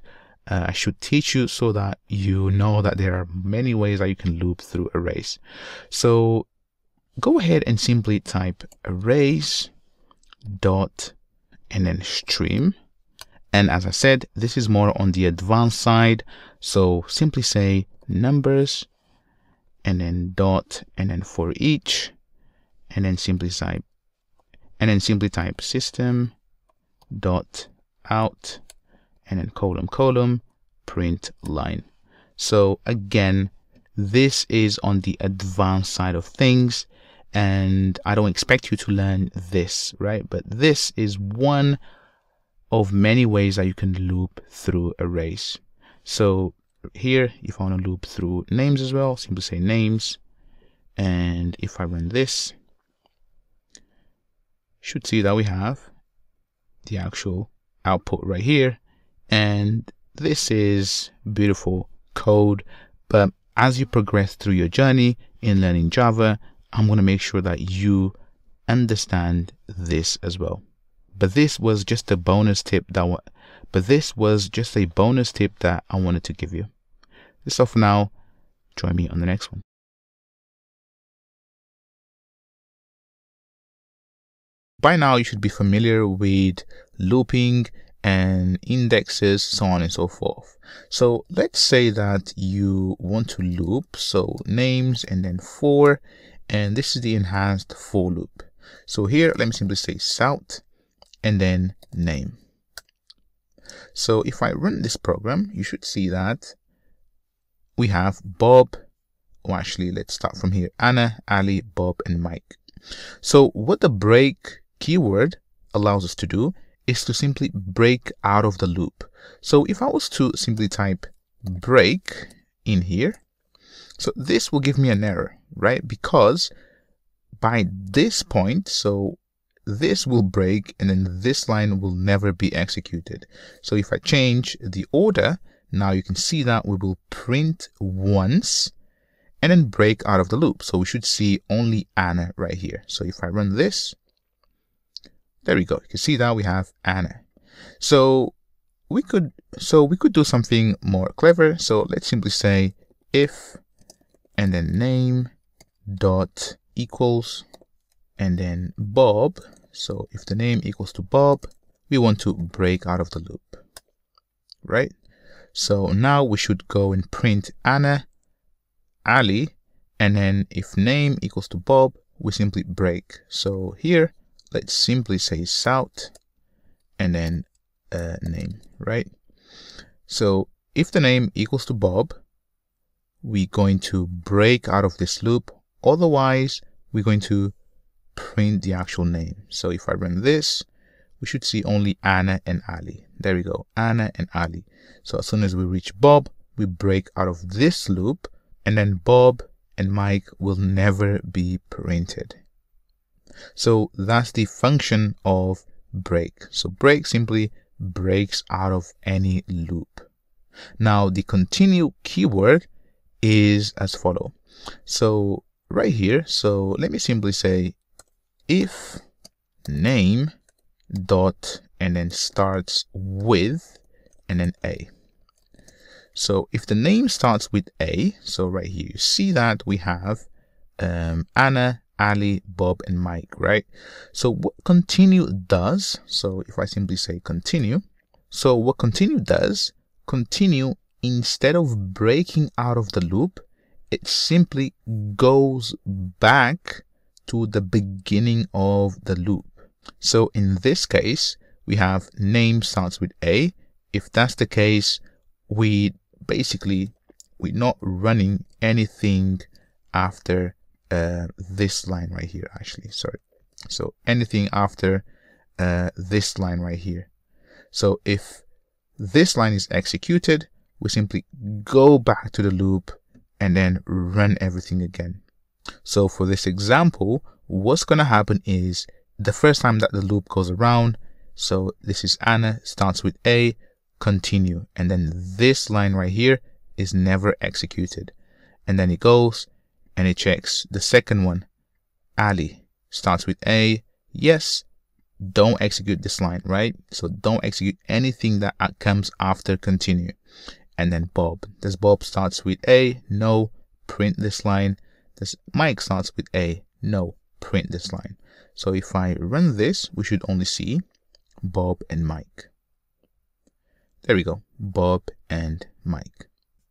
Speaker 1: I should teach you so that you know that there are many ways that you can loop through arrays. So go ahead and simply type arrays dot and then stream. And as I said, this is more on the advanced side. So simply say numbers and then dot and then for each, and then simply type system dot out and then colon print line. So again, this is on the advanced side of things, and I don't expect you to learn this, right? But this is one of many ways that you can loop through arrays. So here, if I want to loop through names as well, simply say names, and if I run this, you should see that we have the actual output right here, and this is beautiful code. But as you progress through your journey in learning Java, I'm going to make sure that you understand this as well. But this was just a bonus tip that I wanted to give you. This is all for now. Join me on the next one. By now, you should be familiar with looping and indexes, so on and so forth. So let's say that you want to loop, so names and then for, and this is the enhanced for loop. So here, let me simply say south and then name. So if I run this program, you should see that we have Bob, or actually let's start from here, Anna, Ali, Bob, and Mike. So what the break keyword allows us to do is to simply break out of the loop. So if I was to simply type break in here, so this will give me an error, right? Because by this point, so this will break and then this line will never be executed. So if I change the order, now you can see that we will print once and then break out of the loop. So we should see only Anna right here. So if I run this, there we go. You can see that we have Anna. So we could do something more clever. So let's simply say if and then name dot equals and then Bob. So if the name equals to Bob, we want to break out of the loop, right? So now we should go and print Anna, Ali, and then if name equals to Bob, we simply break. So here, let's simply say South and then name, right? So if the name equals to Bob, we're going to break out of this loop. Otherwise, we're going to print the actual name. So if I run this, we should see only Anna and Ali. There we go, Anna and Ali. So as soon as we reach Bob, we break out of this loop, and then Bob and Mike will never be printed. So that's the function of break. So break simply breaks out of any loop. Now the continue keyword is as follow. So right here, so let me simply say if name dot and then starts with and then A. So if the name starts with A, so right here you see that we have Anna, Ali, Bob, and Mike, right? So what continue does, so if I simply say continue, so what continue does, continue, instead of breaking out of the loop, it simply goes back to the beginning of the loop. So in this case, we have name starts with A. If that's the case, we're not running anything after this line right here, actually, sorry. So anything after this line right here. So if this line is executed, we simply go back to the loop and then run everything again. So for this example, what's going to happen is the first time that the loop goes around, so this is Anna, starts with A, continue, and then this line right here is never executed. And then it goes and it checks the second one, Ali, starts with A, yes, don't execute this line, right? So don't execute anything that comes after continue. And then Bob, does Bob starts with A? No, print this line. Does Mike starts with A? No, print this line. So if I run this, we should only see Bob and Mike. There we go, Bob and Mike.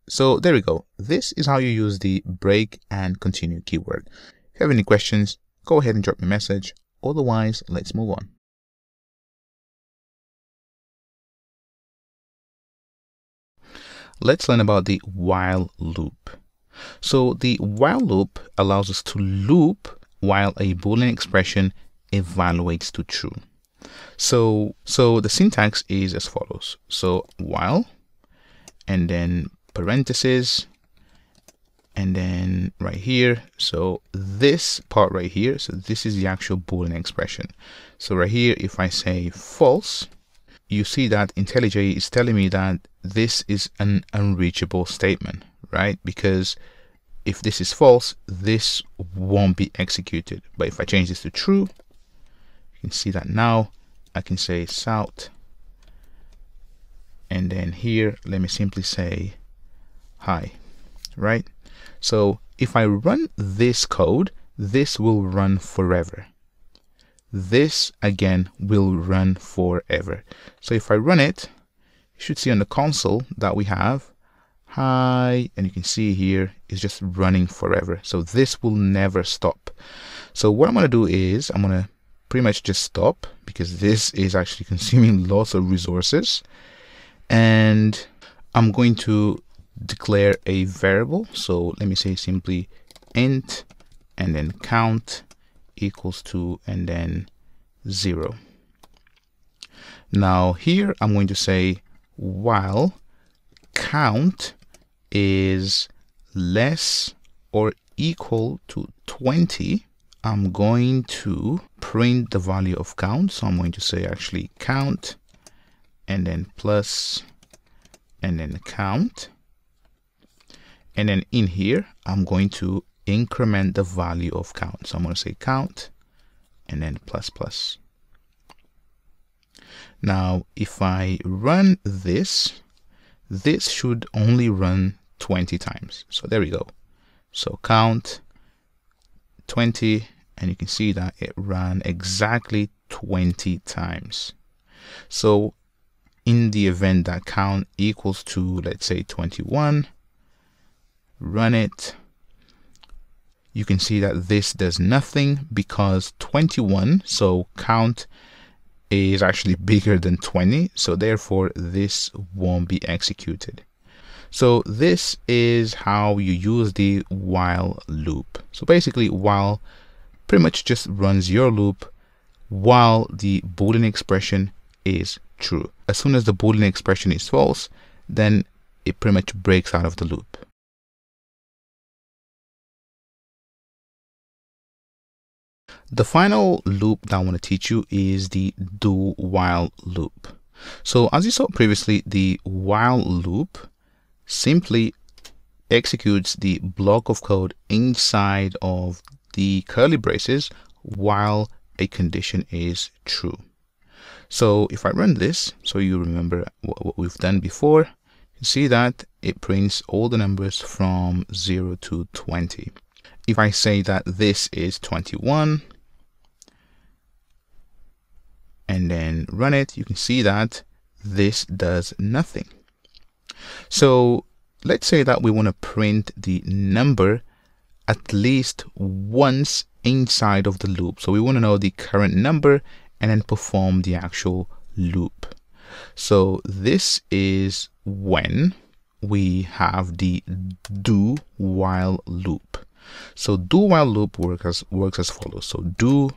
Speaker 1: So there we go. This is how you use the break and continue keyword. If you have any questions, go ahead and drop me a message. Otherwise, let's move on. Let's learn about the while loop. So the while loop allows us to loop while a Boolean expression evaluates to true. So the syntax is as follows. So while, and then parentheses, and then right here, so this part right here, so this is the actual Boolean expression. So right here, if I say false, you see that IntelliJ is telling me that this is an unreachable statement, right? Because if this is false, this won't be executed. But if I change this to true, you can see that now I can say South, and then here let me simply say hi, right? So if I run this code, this will run forever. This again will run forever. So if I run it, you should see on the console that we have hi, and you can see here it's just running forever. So this will never stop. So what I'm going to do is I'm going to pretty much just stop, because this is actually consuming lots of resources, and I'm going to declare a variable. So let me say simply int and then count equals to and then 0. Now here I'm going to say while count is less or equal to 20, I'm going to print the value of count. So I'm going to say actually count and then plus and then count, and then in here I'm going to increment the value of count. So I'm going to say count and then plus plus. Now if I run this, this should only run 20 times. So there we go. So count 20, and you can see that it ran exactly 20 times. So in the event that count equals to, let's say, 21, run it. You can see that this does nothing because 21, so count is actually bigger than 20, so therefore this won't be executed. So this is how you use the while loop. So basically, while pretty much just runs your loop while the Boolean expression is true. As soon as the Boolean expression is false, then it pretty much breaks out of the loop. The final loop that I want to teach you is the do while loop. So as you saw previously, the while loop simply executes the block of code inside of the curly braces while a condition is true. So if I run this, so you remember what we've done before, you see that it prints all the numbers from 0 to 20. If I say that this is 21 and then run it, you can see that this does nothing. So let's say that we want to print the number at least once inside of the loop. So we want to know the current number and then perform the actual loop. So this is when we have the do while loop. So do while loop works as follows. So do,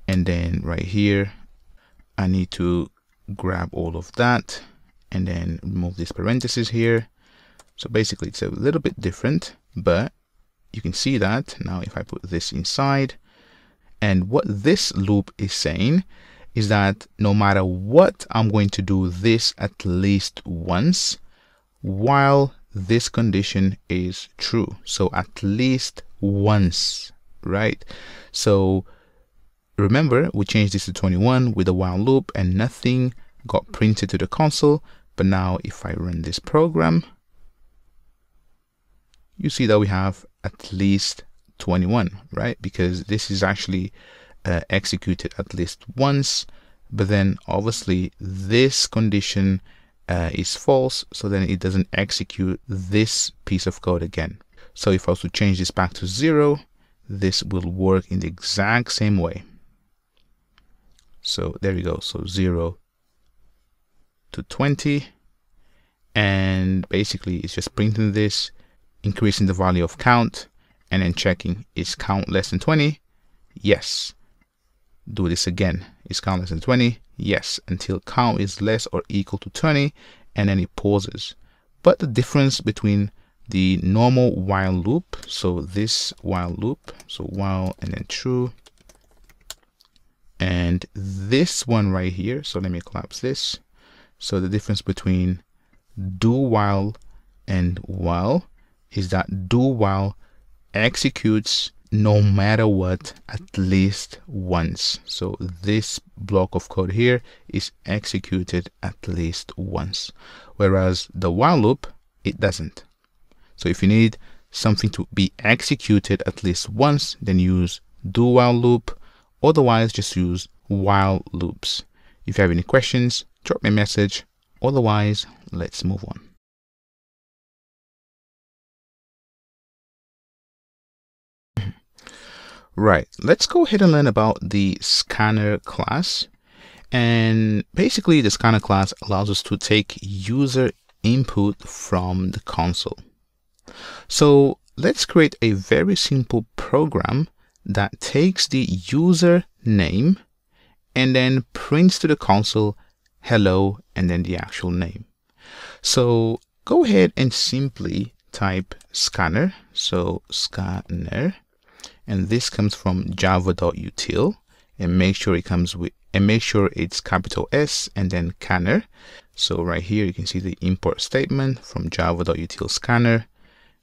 Speaker 1: and then right here I need to grab all of that and then remove this parenthesis here. So basically it's a little bit different, but you can see that now if I put this inside, and what this loop is saying is that no matter what, I'm going to do this at least once while this condition is true. So at least once, right? So remember, we changed this to 21 with a while loop and nothing got printed to the console. But now if I run this program, you see that we have at least 21, right? Because this is actually executed at least once, but then obviously this condition is false, so then it doesn't execute this piece of code again. So if I was to change this back to 0, this will work in the exact same way. So there you go. So 0 to 20, and basically it's just printing this, increasing the value of count, and then checking, is count less than 20? Yes. Do this again. Is count less than 20? Yes, until count is less or equal to 20, and then it pauses. But the difference between the normal while loop, so this while loop, so while and then true, and this one right here, so let me collapse this. So the difference between do while and while is that do while executes no matter what at least once. So this block of code here is executed at least once, whereas the while loop, it doesn't. So if you need something to be executed at least once, then use do while loop. Otherwise, just use while loops. If you have any questions, drop me a message. Otherwise, let's move on. Right, let's go ahead and learn about the scanner class. And basically the scanner class allows us to take user input from the console. So let's create a very simple program that takes the user name and then prints to the console hello and then the actual name. So go ahead and simply type scanner. So scanner. And this comes from java.util, and make sure it comes with, and make sure it's capital S and then scanner. So right here you can see the import statement from java.util scanner,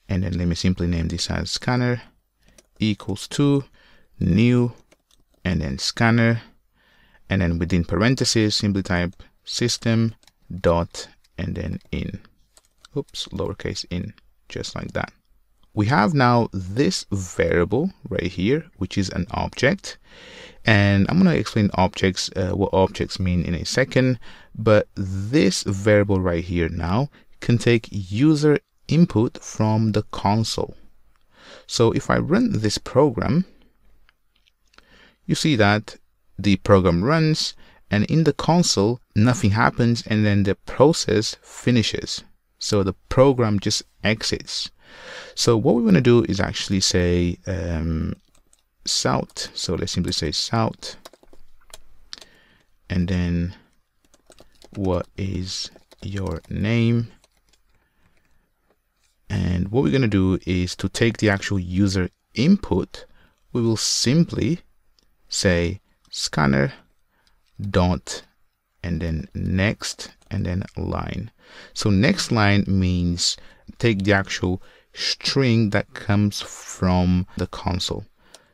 Speaker 1: and then let me simply name this as scanner equals to new and then scanner, and then within parentheses simply type system dot and then in, oops, lowercase in, just like that. We have now this variable right here, which is an object, And I'm going to explain objects, what objects mean in a second. But this variable right here now can take user input from the console. So if I run this program, you see that the program runs, and in the console nothing happens, and then the process finishes. So the program just exits. So what we want to do is actually say South. So let's simply say South, and then what is your name? And what we're going to do is to take the actual user input, we will simply say scanner dot and then next and then line. So next line means take the actual string that comes from the console.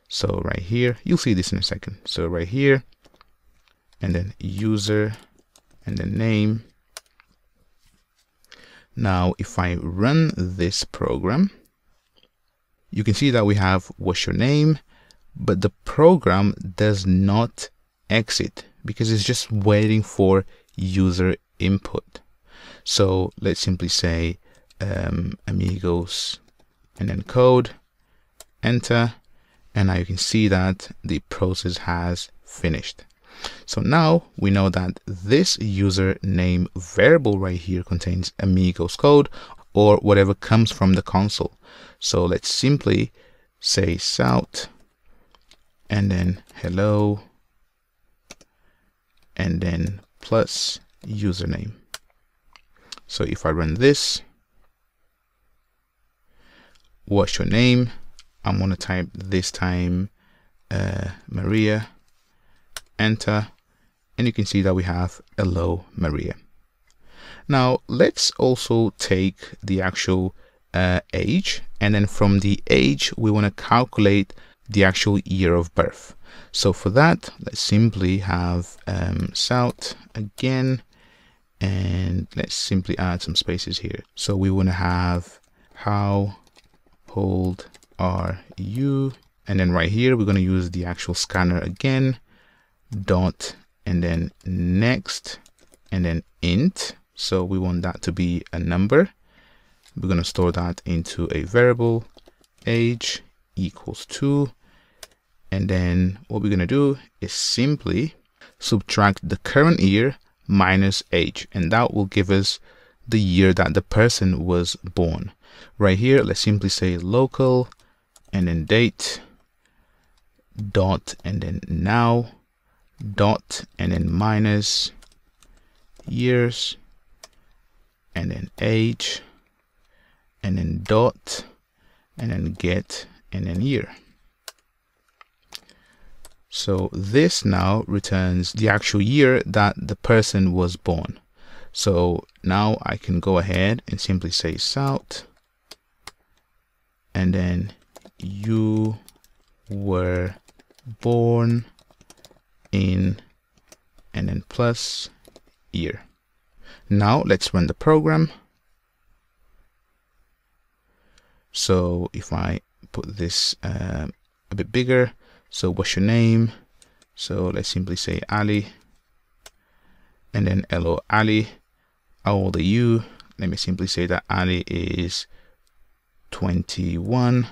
Speaker 1: So right here, you'll see this in a second. So right here, and then user and then name. Now if I run this program, you can see that we have what's your name, but the program does not exit because it's just waiting for user input. So let's simply say Amigos and then code, enter, and now you can see that the process has finished. So now we know that this username variable right here contains Amigoscode or whatever comes from the console. So let's simply say South and then hello and then plus username. So if I run this, what's your name? I'm going to type this time Maria, enter, and you can see that we have hello Maria. Now let's also take the actual age, and then from the age we want to calculate the actual year of birth. So for that, let's simply have South again, and let's simply add some spaces here. So we want to have how old are you, and then right here we're going to use the actual scanner again, dot and then next and then int. So we want that to be a number. We're going to store that into a variable, age equals 2, and then what we're going to do is simply subtract the current year minus age, and that will give us the year that the person was born. Right here, let's simply say local and then date dot and then now dot and then minus years and then age and then dot and then get and then year. So this now returns the actual year that the person was born. So now I can go ahead and simply say South and then you were born in and then plus year. Now let's run the program. So if I put this a bit bigger, so what's your name? So let's simply say Ali, and then hello Ali, how old are you? Let me simply say that Ali is 21,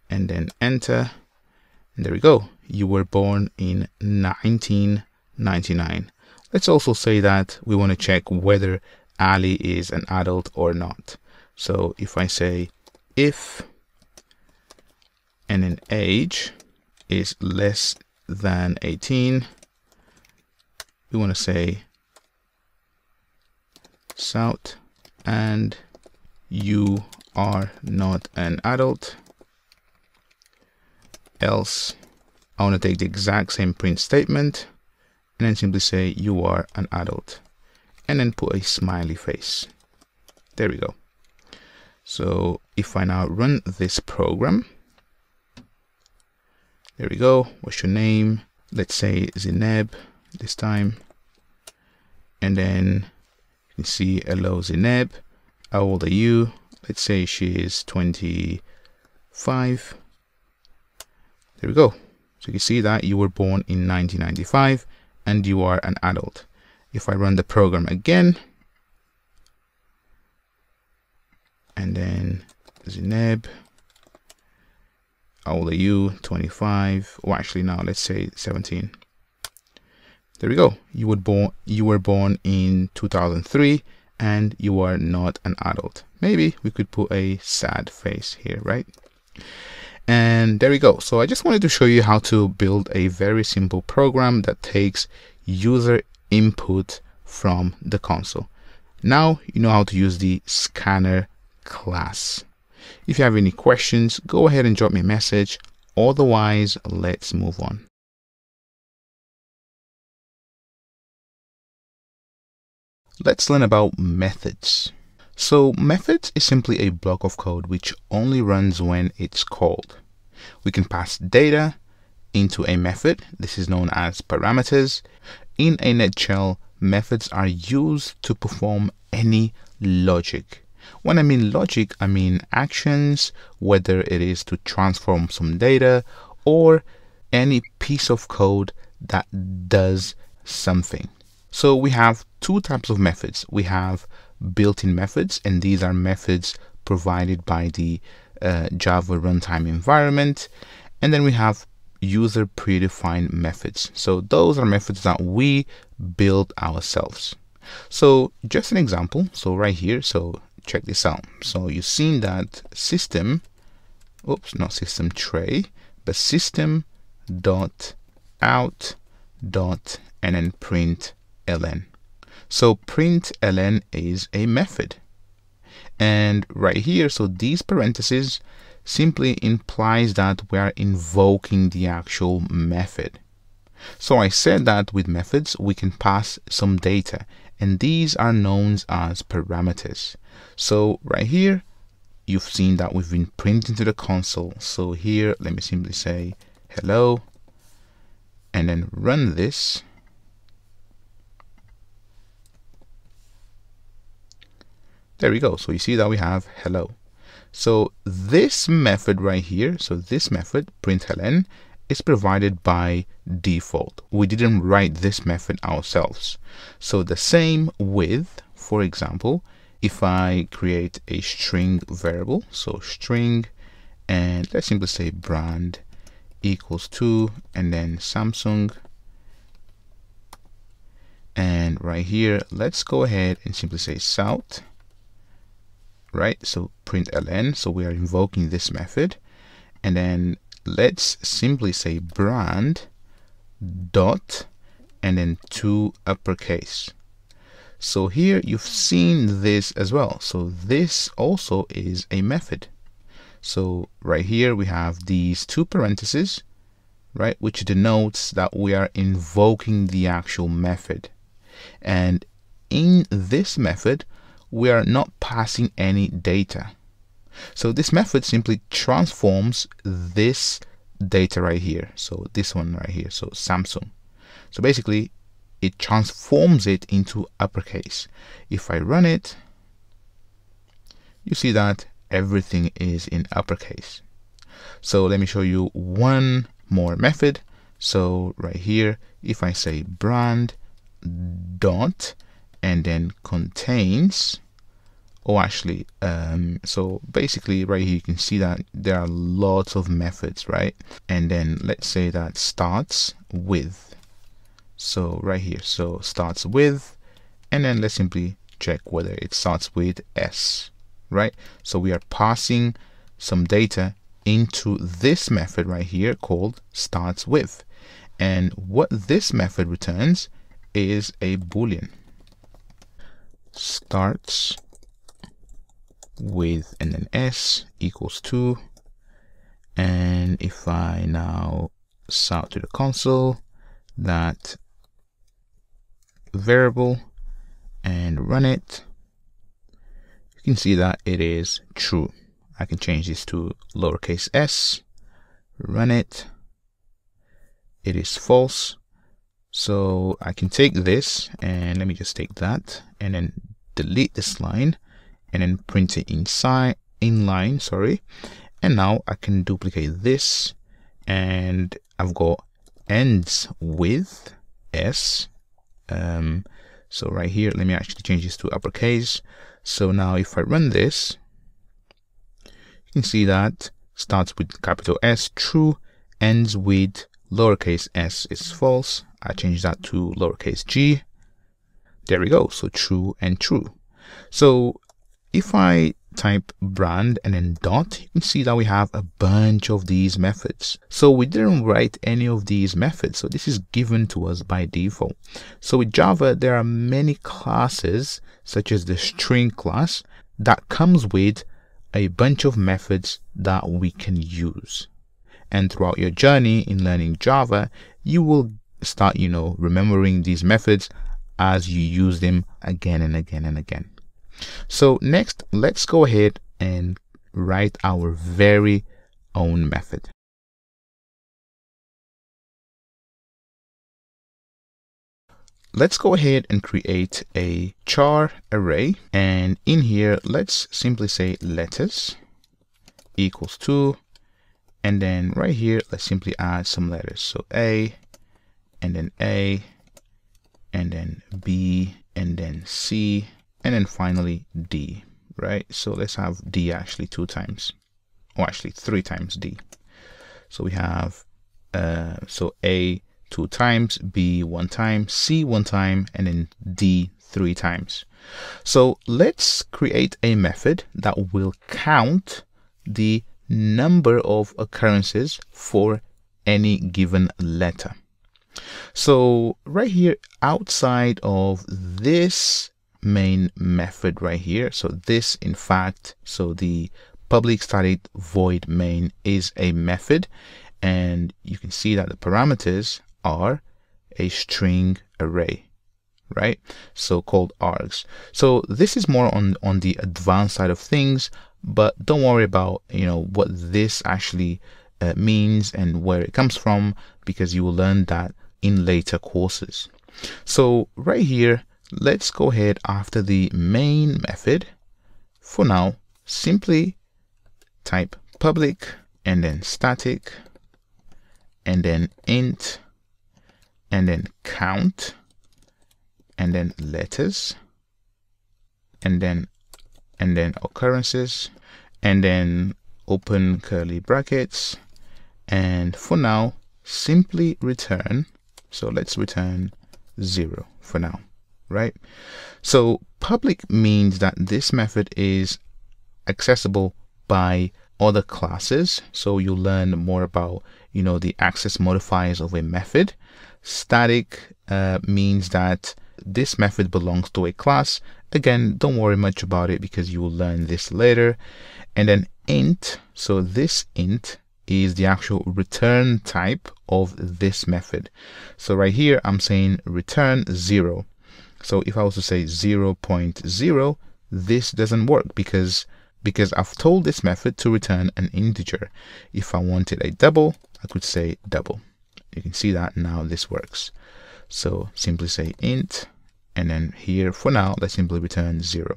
Speaker 1: and then enter, and there we go. You were born in 1999. Let's also say that we want to check whether Ali is an adult or not. So if I say if and then age is less than 18, we want to say South and you are not an adult, else I want to take the exact same print statement and then simply say you are an adult and then put a smiley face. There we go. So if I now run this program, there we go. What's your name? Let's say Zineb this time, and then you can see hello Zineb, how old are you? Let's say she is 25. There we go. So you see that you were born in 1995 and you are an adult. If I run the program again, and then Zineb, how old are you? 25. Or actually, now let's say 17. There we go. You were born in 2003 and you are not an adult. Maybe we could put a sad face here, right? And there we go. So I just wanted to show you how to build a very simple program that takes user input from the console. Now you know how to use the scanner class. If you have any questions, go ahead and drop me a message. Otherwise, let's move on. Let's learn about methods. So methods is simply a block of code which only runs when it's called. We can pass data into a method. This is known as parameters. In a nutshell, methods are used to perform any logic. When I mean logic, I mean actions, whether it is to transform some data or any piece of code that does something. So we have two types of methods. We have built-in methods, and these are methods provided by the Java runtime environment. And then we have user predefined methods. So those are methods that we build ourselves. So just an example. So right here, so check this out. So you've seen that system, oops, not system tray, but system dot out dot and then print ln. So print ln is a method. And right here, so these parentheses simply implies that we are invoking the actual method. So I said that with methods, we can pass some data, and these are known as parameters. So right here, you've seen that we've been printing to the console. So here, let me simply say hello, and then run this. There we go. So you see that we have hello. So this method right here, so this method println is provided by default. We didn't write this method ourselves. So the same with, for example, if I create a string variable, so string, and let's simply say brand equals to, and then Samsung, and right here, let's go ahead and simply say South. Right, so println, so we are invoking this method, and then let's simply say brand dot and then to uppercase. So here you've seen this as well. So this also is a method. So right here we have these two parentheses, right, which denotes that we are invoking the actual method. And in this method, we are not passing any data. So this method simply transforms this data right here. So this one right here, so Samsung. So basically it transforms it into uppercase. If I run it, you see that everything is in uppercase. So let me show you one more method. So right here, if I say brand dot and then contains, oh actually, so basically right here you can see that there are lots of methods, right? And then let's say that starts with, so right here, so starts with, and then let's simply check whether it starts with s, right? So we are passing some data into this method right here called starts with, and what this method returns is a boolean. Starts with and then s equals to, and if I now shout to the console that variable and run it, you can see that it is true. I can change this to lowercase s, run it, it is false. So I can take this, and let me just take that and then delete this line and then print it inline, sorry. And now I can duplicate this, and I've got ends with S. So right here, let me actually change this to uppercase. So now if I run this, you can see that starts with capital S, true, ends with lowercase s is false. I change that to lowercase g. There we go. So true and true. So if I type brand and then dot, you can see that we have a bunch of these methods. So we didn't write any of these methods, so this is given to us by default. So with Java, there are many classes, such as the string class, that comes with a bunch of methods that we can use. And throughout your journey in learning Java, you will start, remembering these methods as you use them again and again and again. So next, let's go ahead and write our very own method. Let's go ahead and create a char array, and in here let's simply say letters equals to, and then right here let's simply add some letters. So A, and then B, and then C, and then finally D, right? So let's have D actually 2 times, or actually 3 times D. So we have so A 2 times, B 1 time, C 1 time, and then D 3 times. So let's create a method that will count the number of occurrences for any given letter. So right here, outside of this main method right here, so this, in fact, so the public static void main is a method, and you can see that the parameters are a string array, right? So called args. So this is more on the advanced side of things, but don't worry about what this actually means and where it comes from, because you will learn that in later courses. So right here, let's go ahead after the main method. For now, simply type public and then static and then int and then count and then letters and then occurrences and then open curly brackets, and for now simply return. So let's return 0 for now, right? So public means that this method is accessible by other classes. So you'll learn more about the access modifiers of a method. Static means that this method belongs to a class. Again, don't worry much about it because you will learn this later. And then int, so this int is the actual return type of this method. So right here I'm saying return 0. So if I was to say 0.0, this doesn't work because I've told this method to return an integer. If I wanted a double, I could say double. You can see that now this works. So simply say int, and then here for now let's simply return 0.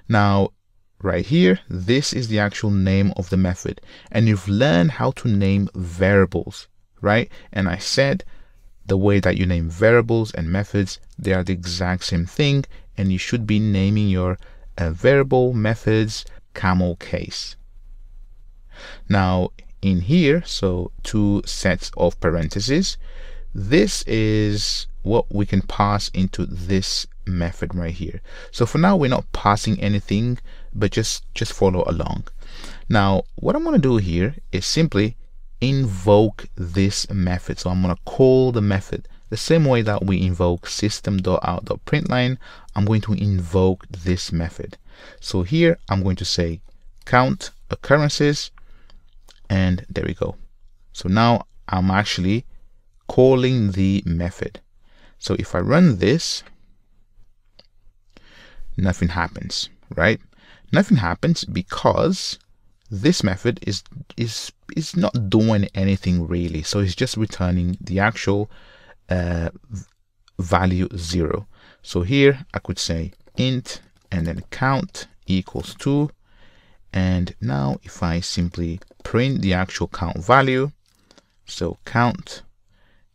Speaker 1: Now right here, this is the actual name of the method, and you've learned how to name variables, right? And I said the way that you name variables and methods, they are the exact same thing, and you should be naming your variable methods camel case. Now in here, so 2 sets of parentheses, this is what we can pass into this method right here. So for now we're not passing anything, but just follow along. Now what I'm going to do here is simply invoke this method. So I'm going to call the method the same way that we invoke system.out.println. I'm going to invoke this method. So here I'm going to say count occurrences, and there we go. So now I'm actually calling the method. So if I run this, nothing happens, right? Nothing happens because this method is not doing anything really. So it's just returning the actual value 0. So here I could say int and then count equals 2, and now if I simply print the actual count value, So count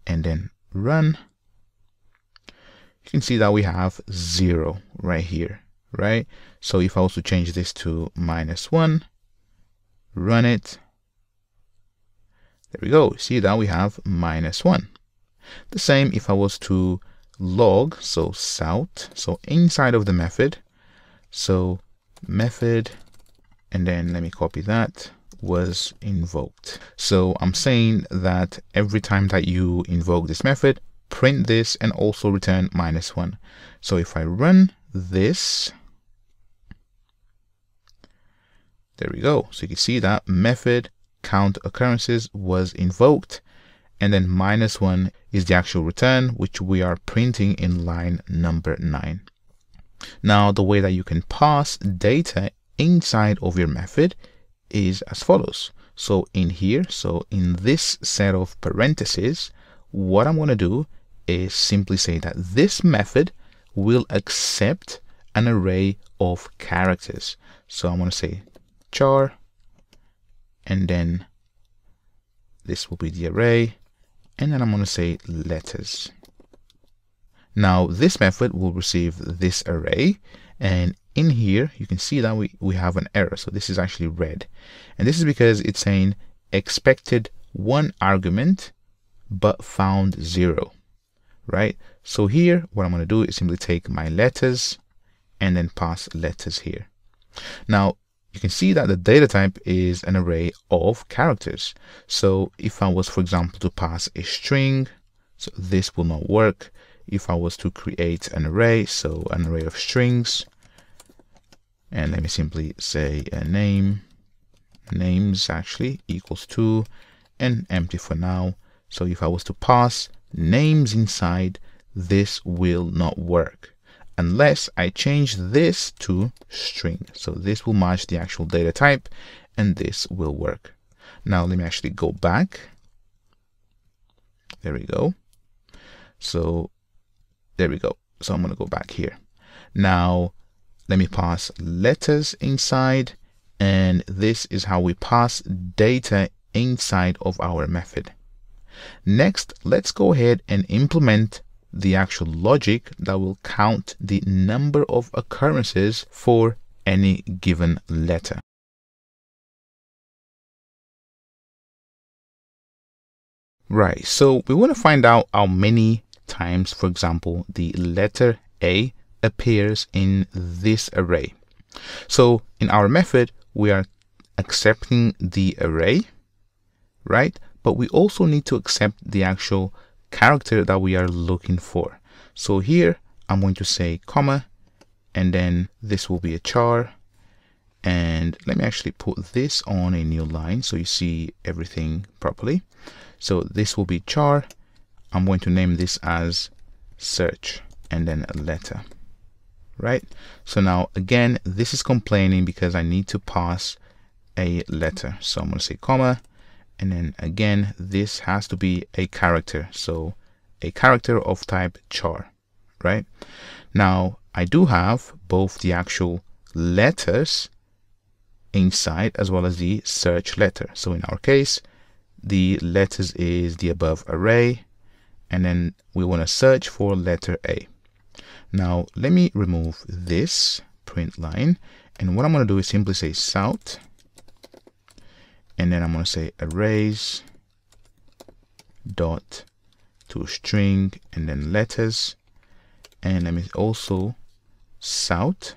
Speaker 1: and then run. You can see that we have 0 right here, right? So if I also change this to -1, run it. There we go. See that we have -1. The same if I was to log, so south, so inside of the method, so method, and then let me copy that, was invoked. So I'm saying that every time that you invoke this method, print this and also return -1. So if I run this, there we go. So you can see that method count occurrences was invoked, and then -1 is the actual return, which we are printing in line number 9. Now, the way that you can pass data inside of your method is as follows. So in here, so in this set of parentheses, what I'm going to do is simply say that this method will accept an array of characters. So I'm going to say char, and then this will be the array, and then I'm going to say letters. Now this method will receive this array, and in here you can see that we have an error. So this is actually red, and this is because it's saying expected 1 argument but found 0, right? So here what I'm going to do is simply take my letters and then pass letters here. Now you can see that the data type is an array of characters. So if I was, for example, to pass a string, so this will not work. If I was to create an array, so an array of strings, and let me simply say a name, names actually equals 2, and empty for now. So if I was to pass names inside, this will not work unless I change this to string. So this will match the actual data type, and this will work. Now let me actually go back. There we go. So there we go. So I'm going to go back here. Now let me pass letters inside, and this is how we pass data inside of our method. Next, let's go ahead and implement the actual logic that will count the number of occurrences for any given letter. Right, so we want to find out how many times, for example, the letter A appears in this array. So in our method, we are accepting the array, right? But we also need to accept the actual character that we are looking for. So here I'm going to say comma, and then this will be a char, and let me actually put this on a new line so you see everything properly. So this will be char. I'm going to name this as search, and then a letter, right? So now again, this is complaining because I need to pass a letter. So I'm going to say comma, and then again, this has to be a character. So a character of type char, right? Now I do have both the actual letters inside as well as the search letter. So in our case, the letters is the above array, and then we want to search for letter A. Now let me remove this print line, and what I'm going to do is simply say south, and then I'm going to say arrays dot to string, and then letters, and let me also south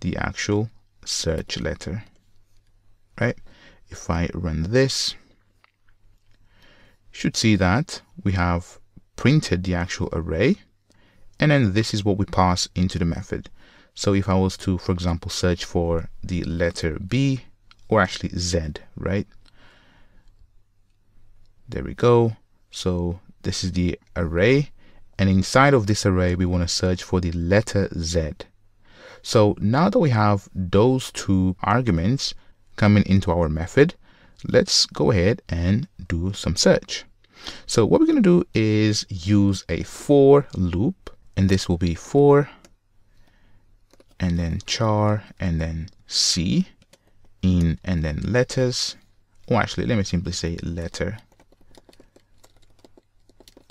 Speaker 1: the actual search letter, right? If I run this, you should see that we have printed the actual array, and then this is what we pass into the method. So if I was to, for example, search for the letter B, or actually Z, right? There we go. So this is the array, and inside of this array we want to search for the letter Z. So now that we have those two arguments coming into our method, let's go ahead and do some search. So what we're going to do is use a for loop, and this will be for, and then char, and then C in, and then letters, or actually let me simply say letter,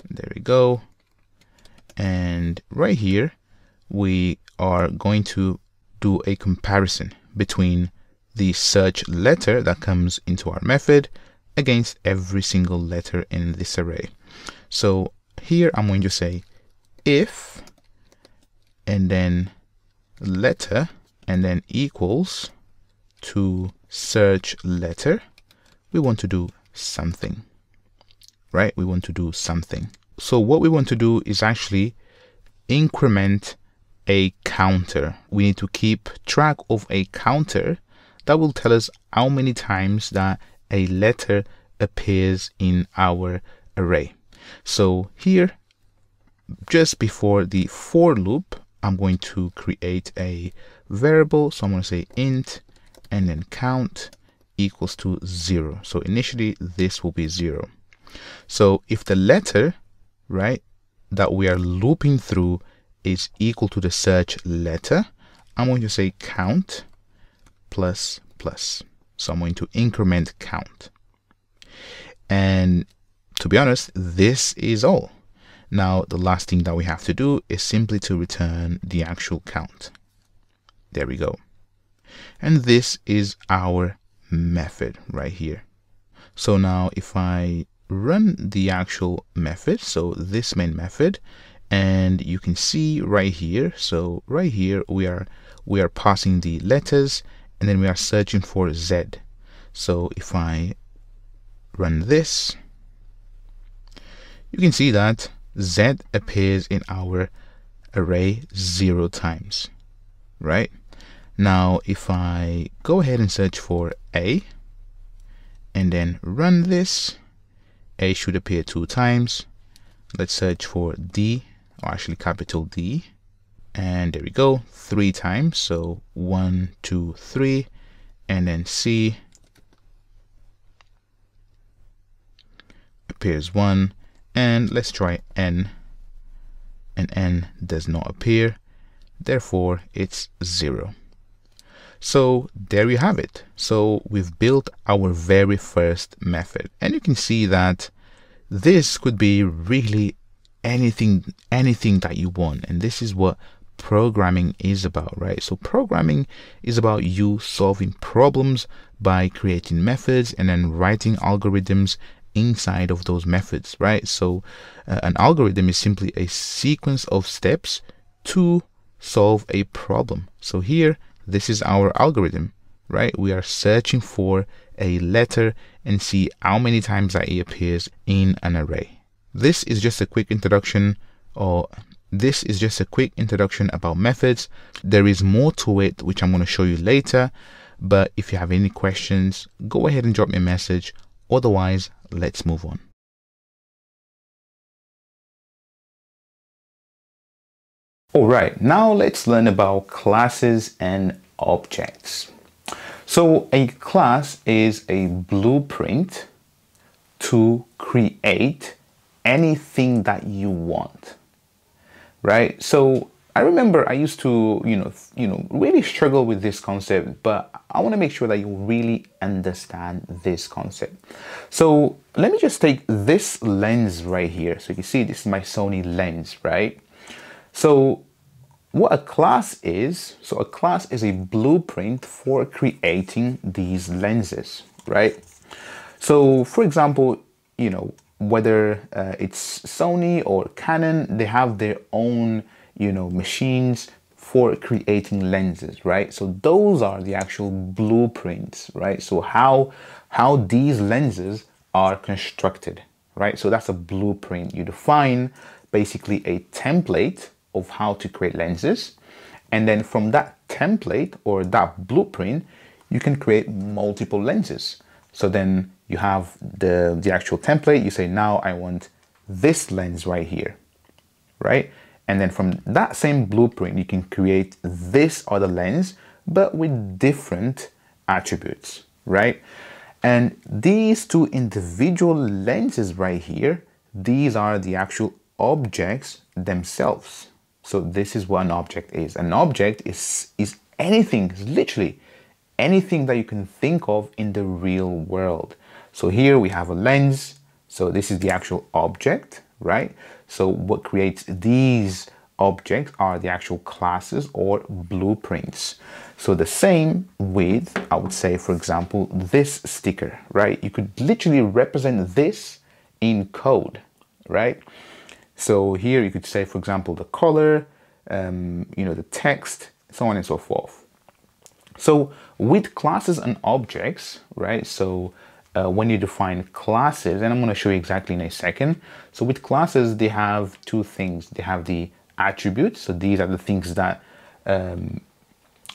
Speaker 1: There we go. And right here, we are going to do a comparison between the search letter that comes into our method against every single letter in this array. So here I'm going to say if, and then letter, and then equals to search letter. We want to do something, right? We want to do something. So what we want to do is actually increment a counter. We need to keep track of a counter that will tell us how many times that a letter appears in our array. So here, just before the for loop, I'm going to create a variable. So I'm going to say int and then count equals to 0. So initially this will be 0. So if the letter, right, that we are looping through is equal to the search letter, I'm going to say count plus plus. So I'm going to increment count. And to be honest, this is all. Now, the last thing that we have to do is simply to return the actual count. There we go. And this is our method right here. So now if I run the actual method, so this main method, and you can see right here, so right here we are passing the letters, and then we are searching for Z. So if I run this, you can see that Z appears in our array 0 times, right? Now, if I go ahead and search for A and then run this, A should appear 2 times. Let's search for D, or actually capital D, and there we go, 3 times. So 1, 2, 3, and then C appears 1. And let's try N, and N does not appear, therefore it's 0. So there you have it. So we've built our very first method, and you can see that this could be really anything that you want, and this is what programming is about, right? So programming is about you solving problems by creating methods and then writing algorithms inside of those methods, right? So an algorithm is simply a sequence of steps to solve a problem. So here, this is our algorithm, right? We are searching for a letter and see how many times that it appears in an array. This is just a quick introduction, about methods. There is more to it, which I'm going to show you later. But if you have any questions, go ahead and drop me a message. Otherwise, let's move on. All right, now let's learn about classes and objects. So a class is a blueprint to create anything that you want, right? So I remember I used to, really struggle with this concept, but I want to make sure that you really understand this concept. So let me just take this lens right here. So you can see this is my Sony lens, right? So what a class is, so a class is a blueprint for creating these lenses, right? So for example, whether it's Sony or Canon, they have their own, machines for creating lenses, right? So those are the actual blueprints, right? So how these lenses are constructed, right? So that's a blueprint. You define basically a template of how to create lenses, and then from that template or that blueprint, you can create multiple lenses. So then you have the actual template. You say, now I want this lens right here, right? And then from that same blueprint, you can create this other lens, but with different attributes, right? And these two individual lenses right here, these are the actual objects themselves. So this is what an object is. An object is anything, literally anything that you can think of in the real world. So here we have a lens. So this is the actual object, right? So what creates these objects are the actual classes or blueprints. So the same with, I would say, for example, this sticker, right? You could literally represent this in code, right? So here you could say, for example, the color, the text, so on and so forth. So with classes and objects, right? So when you define classes, and I'm going to show you exactly in a second. So with classes, they have two things. They have the attributes. So these are the things that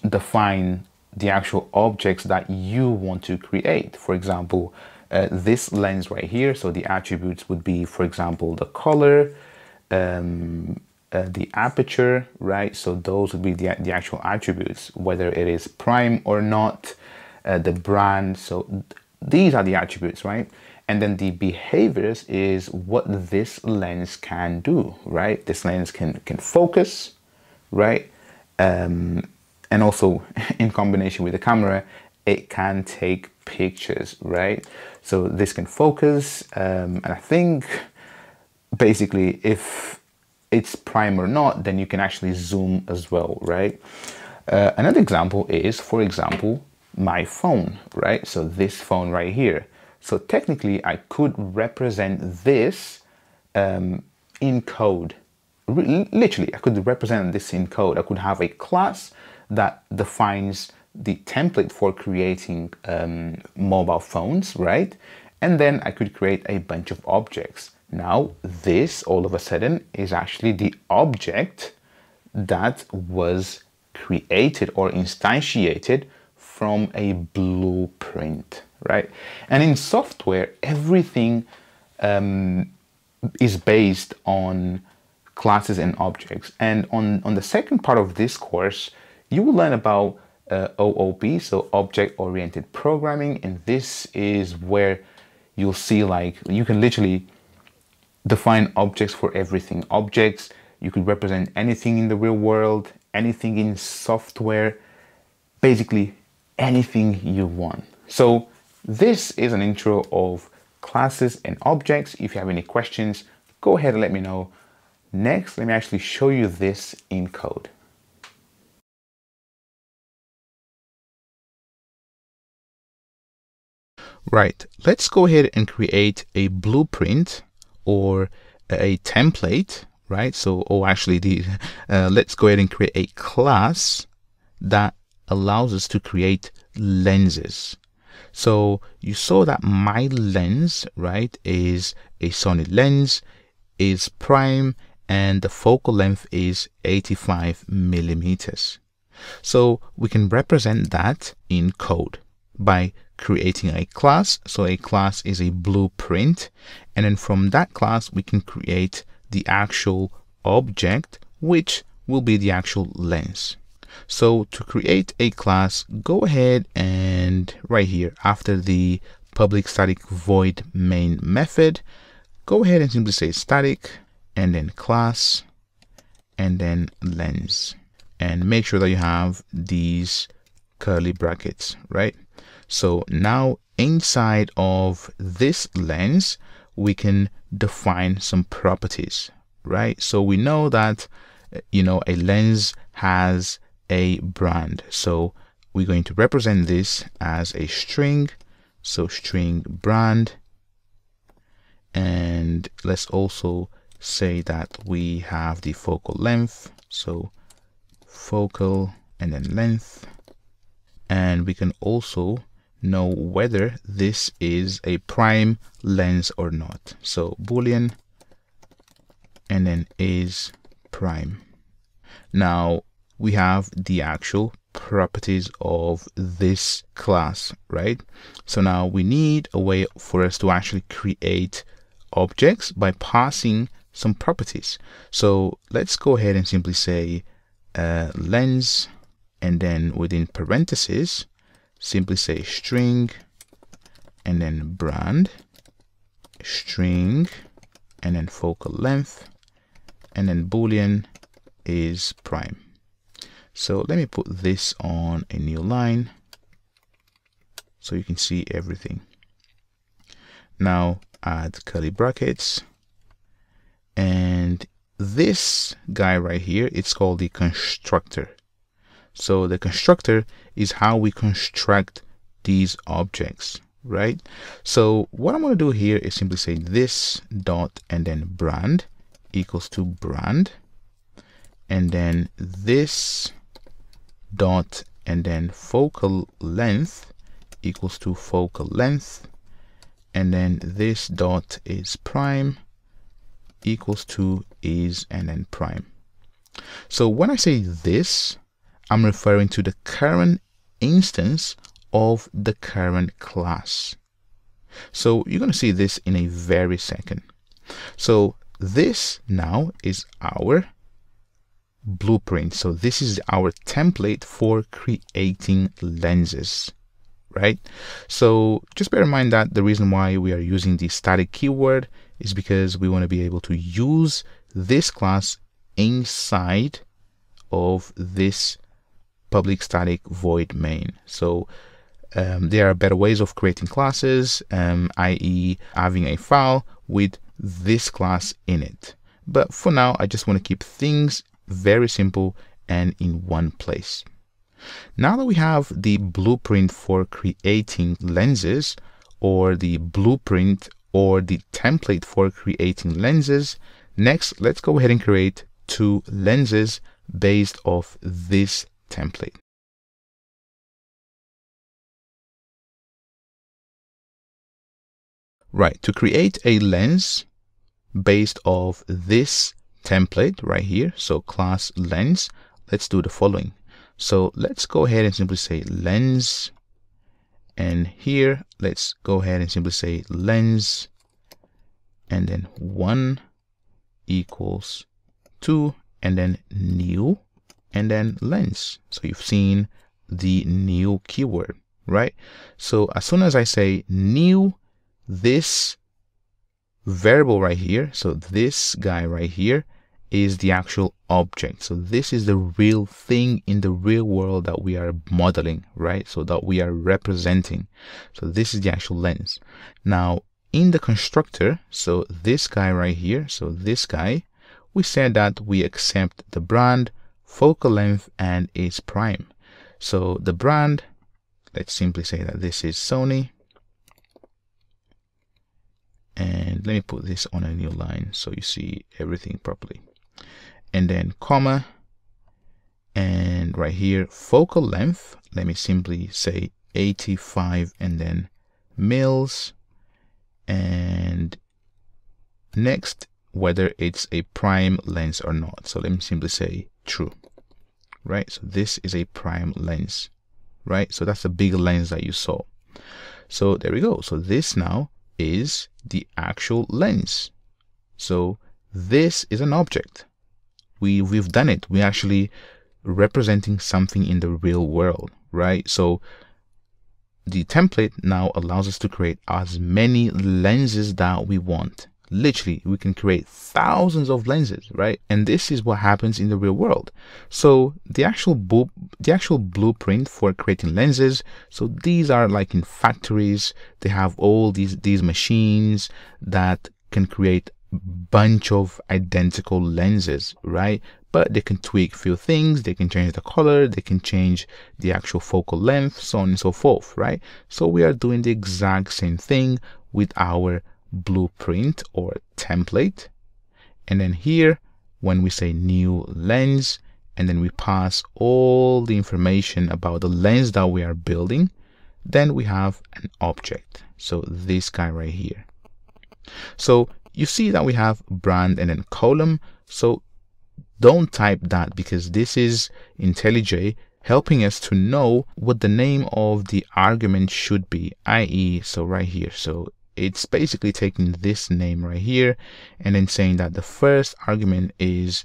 Speaker 1: define the actual objects that you want to create. For example, this lens right here. So the attributes would be, for example, the color, the aperture, right? So those would be the actual attributes, whether it is prime or not, the brand. So these are the attributes, right? And then the behaviors is what this lens can do, right? This lens can focus, right? And also in combination with the camera, it can take pictures, right? So this can focus, and I think basically if it's prime or not, then you can actually zoom as well, right? Another example is, for example, my phone, right? So this phone right here. So technically I could represent this in code. Literally, I could represent this in code. I could have a class that defines the template for creating mobile phones, right? And then I could create a bunch of objects. Now, this all of a sudden is actually the object that was created or instantiated from a blueprint, right? And in software, everything is based on classes and objects. And on the second part of this course, you will learn about OOP, so object-oriented programming. And this is where you'll see, like, you can literally define objects for everything. Objects, you could represent anything in the real world, anything in software, basically anything you want. So this is an intro of classes and objects. If you have any questions, go ahead and let me know. Next, let me actually show you this in code. Right, let's go ahead and create a blueprint or a template, right? So, let's go ahead and create a class that allows us to create lenses. So you saw that my lens, right, is a solid lens, is prime, and the focal length is 85 millimeters. So we can represent that in code by creating a class. So a class is a blueprint, and then from that class we can create the actual object, which will be the actual lens. So to create a class, go ahead and right here after the public static void main method, go ahead and simply say static and then class and then lens, and make sure that you have these curly brackets, right? So now inside of this lens, we can define some properties, right? So we know that, a lens has a brand. So we're going to represent this as a string. So string brand. And let's also say that we have the focal length. So focal and then length. And we can also know whether this is a prime lens or not. So Boolean and then is prime. Now we have the actual properties of this class, right? So now we need a way for us to actually create objects by passing some properties. So let's go ahead and simply say lens, and then within parentheses simply say string and then brand, string and then focal length, and then Boolean is prime. So let me put this on a new line so you can see everything. Now add curly brackets And this guy right here, it's called the constructor. So the constructor is how we construct these objects, right? So what I'm going to do here is simply say this dot and then brand equals to brand, and then this dot and then focal length equals to focal length, and then this dot is prime equals to is and then prime. So when I say this, I'm referring to the current instance of the current class. So you're going to see this in a very second. So this now is our blueprint. So this is our template for creating lenses, right? So just bear in mind that the reason why we are using the static keyword is because we want to be able to use this class inside of this public static void main. So there are better ways of creating classes, i.e. having a file with this class in it. But for now, I just want to keep things very simple and in one place. Now that we have the blueprint for creating lenses, or the blueprint or the template for creating lenses, next let's go ahead and create two lenses based off this template. Right, to create a lens based off this template right here, so class lens, let's do the following. So let's go ahead and simply say lens, and here let's go ahead and simply say lens, and then 1 equals 2, and then new, and then lens. So you've seen the new keyword, right? So as soon as I say new, this variable right here, so this guy right here is the actual object. So this is the real thing in the real world that we are modeling, right? So that we are representing. So this is the actual lens. Now in the constructor, so this guy right here, so this guy, we said that we accept the brand, focal length, and its prime. So the brand, let's simply say that this is Sony. And let me put this on a new line so you see everything properly. And then comma, and right here focal length, let me simply say 85 and then mils, and next whether it's a prime lens or not. So let me simply say true, right? So this is a prime lens, right? So that's a big lens that you saw. So there we go. So this now is the actual lens. So this is an object. We've done it. We're actually representing something in the real world, right? So the template now allows us to create as many lenses that we want. Literally, we can create thousands of lenses, right? And this is what happens in the real world. So the actual blueprint for creating lenses, so these are like in factories. They have all these machines that can create bunch of identical lenses, right? But they can tweak a few things. They can change the color, they can change the actual focal length, so on and so forth, right? So we are doing the exact same thing with our blueprint or template. And then here, when we say new lens, and then we pass all the information about the lens that we are building, then we have an object. So this guy right here. So you see that we have brand and then column. So don't type that, because this is IntelliJ helping us to know what the name of the argument should be, i.e. so right here. So it's basically taking this name right here and then saying that the first argument is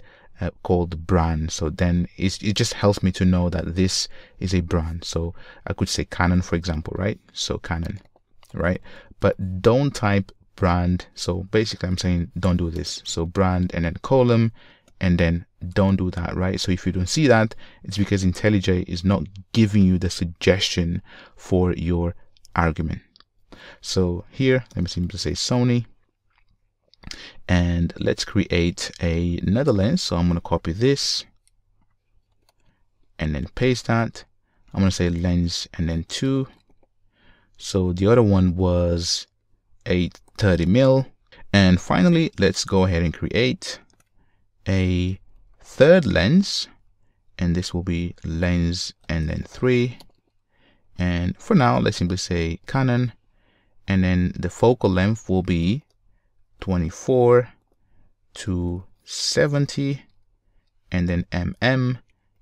Speaker 1: called brand. So then it just helps me to know that this is a brand. So I could say Canon, for example, right? So Canon, right? But don't type brand. So basically I'm saying don't do this. So brand and then column, and then don't do that, right? So if you don't see that, it's because IntelliJ is not giving you the suggestion for your argument. So here, let me simply say Sony, And let's create another lens. So I'm going to copy this and then paste that. I'm going to say lens and then 2. So the other one was a 30 mil. And finally, let's go ahead and create a third lens, and this will be lens and then 3. And for now, let's simply say Canon, and then the focal length will be 24 to 70, and then mm,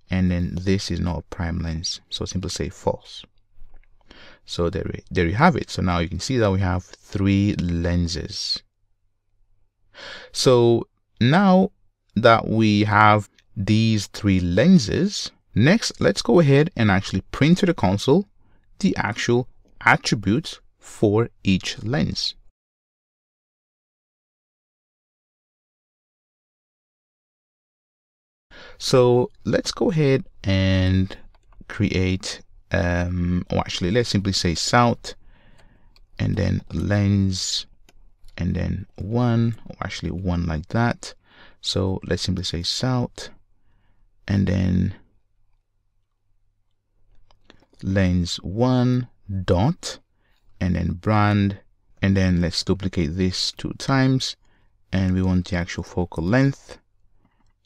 Speaker 1: and then this is not a prime lens, so simply say false. So there you have it. So now you can see that we have 3 lenses. So now that we have these 3 lenses, next let's go ahead and actually print to the console the actual attributes for each lens. So let's go ahead and create or actually let's simply say south and then lens and then 1, or actually 1 like that. So let's simply say south and then lens 1 dot and then brand, and then let's duplicate this 2 times, and we want the actual focal length.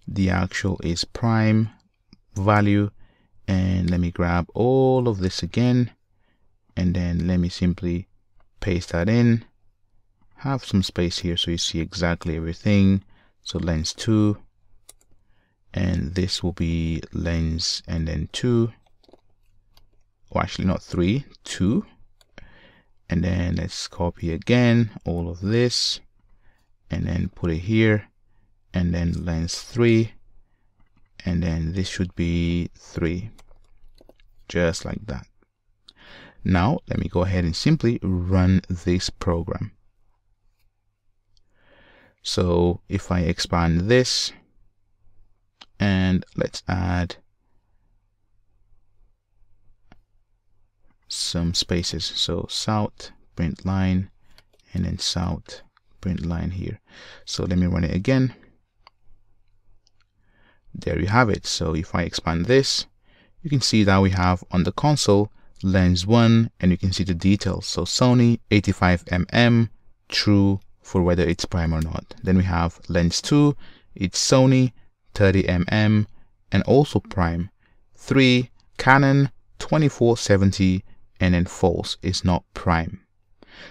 Speaker 1: The actual is prime value, and let me grab all of this again, and then let me simply paste that in. Have some space here so you see exactly everything. So lens 2, and this will be lens and then 2, or actually not 3, 2. And then let's copy again all of this and then put it here, and then lens 3, and then this should be 3, just like that. Now let me go ahead and simply run this program. So if I expand this, and let's add some spaces. So south, print line, and then south, print line here. So let me run it again. There you have it. So if I expand this, you can see that we have on the console lens 1, and you can see the details. So Sony 85mm, true for whether it's prime or not. Then we have lens 2, it's Sony 30mm and also prime. 3, Canon 2470, and then false is not prime.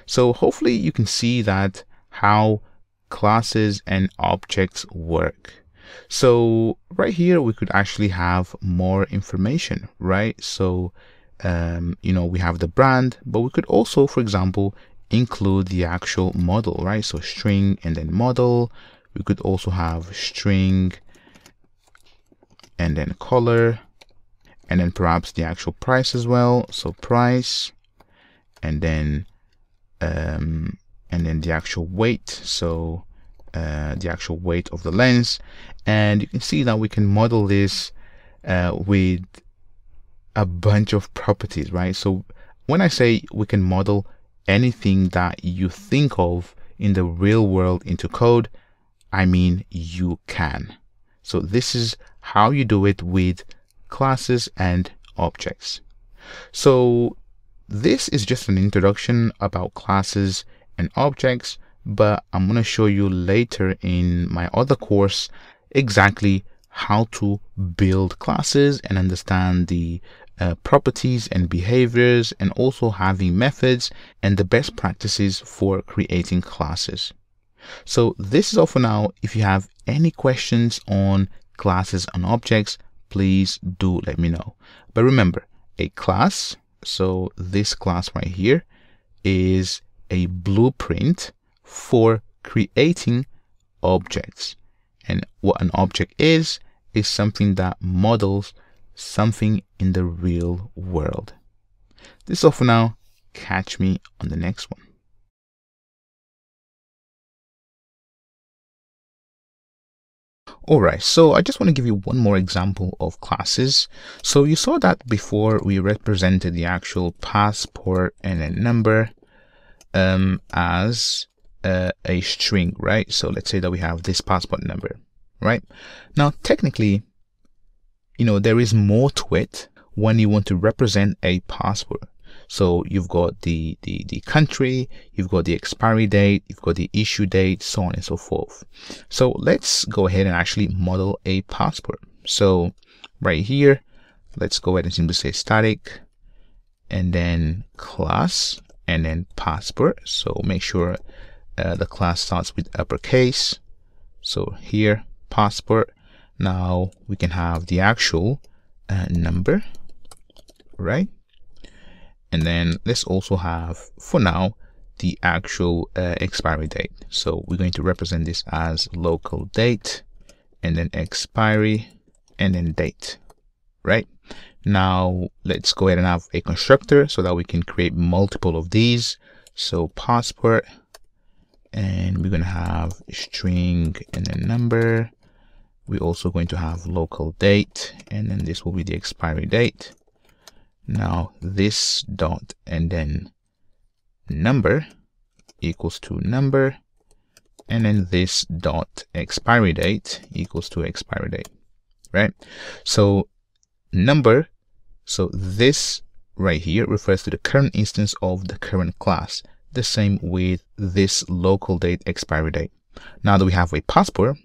Speaker 1: So hopefully you can see that how classes and objects work. So right here we could actually have more information, right? So we have the brand, but we could also, for example, include the actual model, right? So string and then model. We could also have string and then color, and then perhaps the actual price as well. So price, and then the actual weight. So the actual weight of the lens, and you can see that we can model this with a bunch of properties, right? So when I say we can model anything that you think of in the real world into code, I mean you can. So this is how you do it with classes and objects. So this is just an introduction about classes and objects, but I'm going to show you later in my other course exactly how to build classes and understand the properties and behaviors, and also having methods and the best practices for creating classes. So this is all for now. If you have any questions on classes and objects, please do let me know. But remember, a class, so this class right here, is a blueprint for creating objects. And what an object is something that models something in the real world. This is all for now. Catch me on the next one. Alright, so I just want to give you one more example of classes. So you saw that before we represented the actual passport and a number as a string, right? So let's say that we have this passport number, right? Now, technically, there is more to it when you want to represent a passport. So you've got the country, you've got the expiry date, you've got the issue date, so on and so forth. So let's go ahead and actually model a passport. So right here, let's go ahead and simply say static, and then class, and then passport. So make sure the class starts with uppercase. So here, passport. Now we can have the actual number, right? And then let's also have, for now, the actual expiry date. So we're going to represent this as local date, and then expiry, and then date, right? Now let's go ahead and have a constructor so that we can create multiple of these. So passport, and we're going to have string and then number. We're also going to have local date, and then this will be the expiry date. Now this dot and then number equals to number, and then this dot expiry date equals to expiry date, right? So number, so this right here refers to the current instance of the current class. The same with this local date expiry date. Now that we have a passport,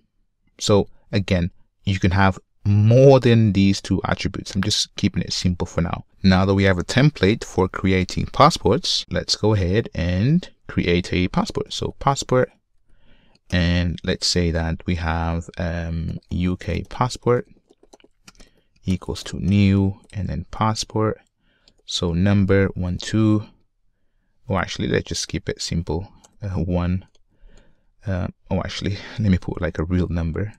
Speaker 1: so again, you can have more than these two attributes. I'm just keeping it simple for now. Now that we have a template for creating passports, let's go ahead and create a passport. So passport, and let's say that we have UK passport equals to new, and then passport. So number 12. Or actually, let's just keep it simple. 1. Actually, let me put like a real number.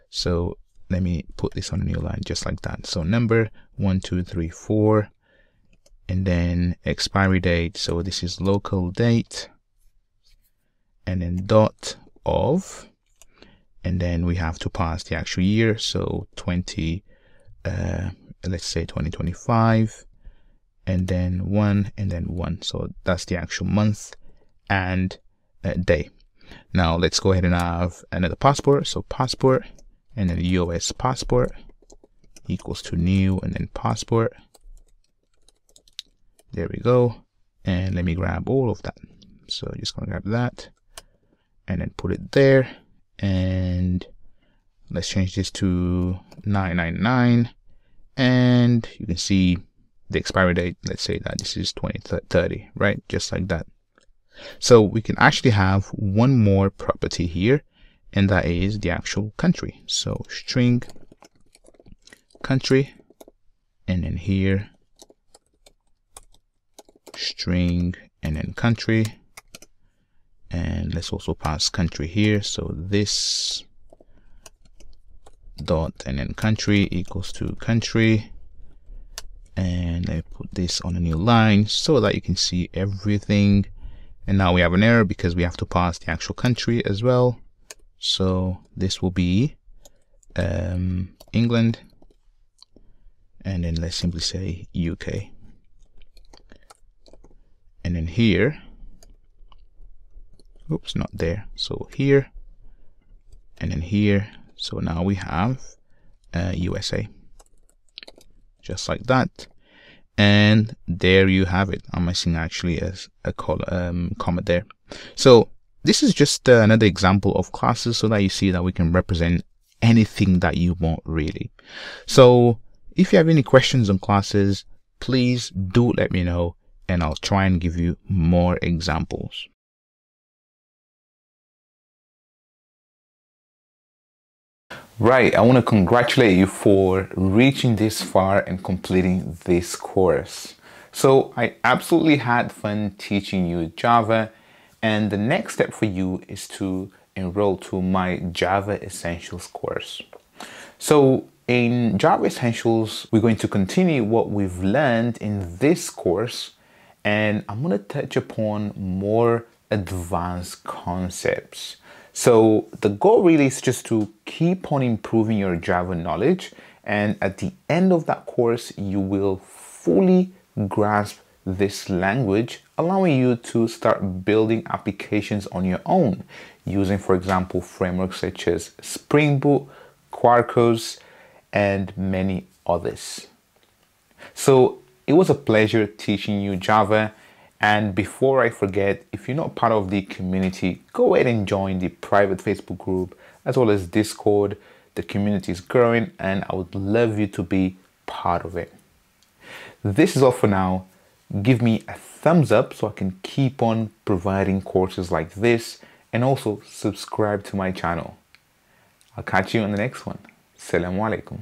Speaker 1: So let me put this on a new line just like that. So number 1, 2, 3, 4, and then expiry date. So this is local date, and then dot of, and then we have to pass the actual year. So 20, let's say 2025, and then 1, and then 1. So that's the actual month and day. Now let's go ahead and have another passport. So passport, and then US passport equals to new, and then passport. There we go. And let me grab all of that. So just gonna grab that and then put it there, and let's change this to 999, and you can see the expiry date. Let's say that this is 2030, right? Just like that. So we can actually have one more property here, and that is the actual country. So string country, and then here string and then country, and let's also pass country here. So this dot and then country equals to country, and I put this on a new line so that you can see everything. And now we have an error because we have to pass the actual country as well. So this will be England, and then let's simply say UK, and then here, oops, not there, so here, and then here. So now we have USA, just like that. And there you have it. I'm missing actually a comma there. So this is just another example of classes so that you see that we can represent anything that you want, really. So if you have any questions on classes, please do let me know, and I'll try and give you more examples. Right, I want to congratulate you for reaching this far and completing this course. So I absolutely had fun teaching you Java, and the next step for you is to enroll to my Java Essentials course. So in Java Essentials, we're going to continue what we've learned in this course, and I'm going to touch upon more advanced concepts. So the goal really is just to keep on improving your Java knowledge, and at the end of that course, you will fully grasp this language allowing you to start building applications on your own using, for example, frameworks such as Spring Boot, Quarkus, and many others. So it was a pleasure teaching you Java. And before I forget, if you're not part of the community, go ahead and join the private Facebook group as well as Discord. The community is growing and I would love you to be part of it. This is all for now. Give me a thumbs up so I can keep on providing courses like this, and also subscribe to my channel. I'll catch you on the next one. Assalamu alaikum.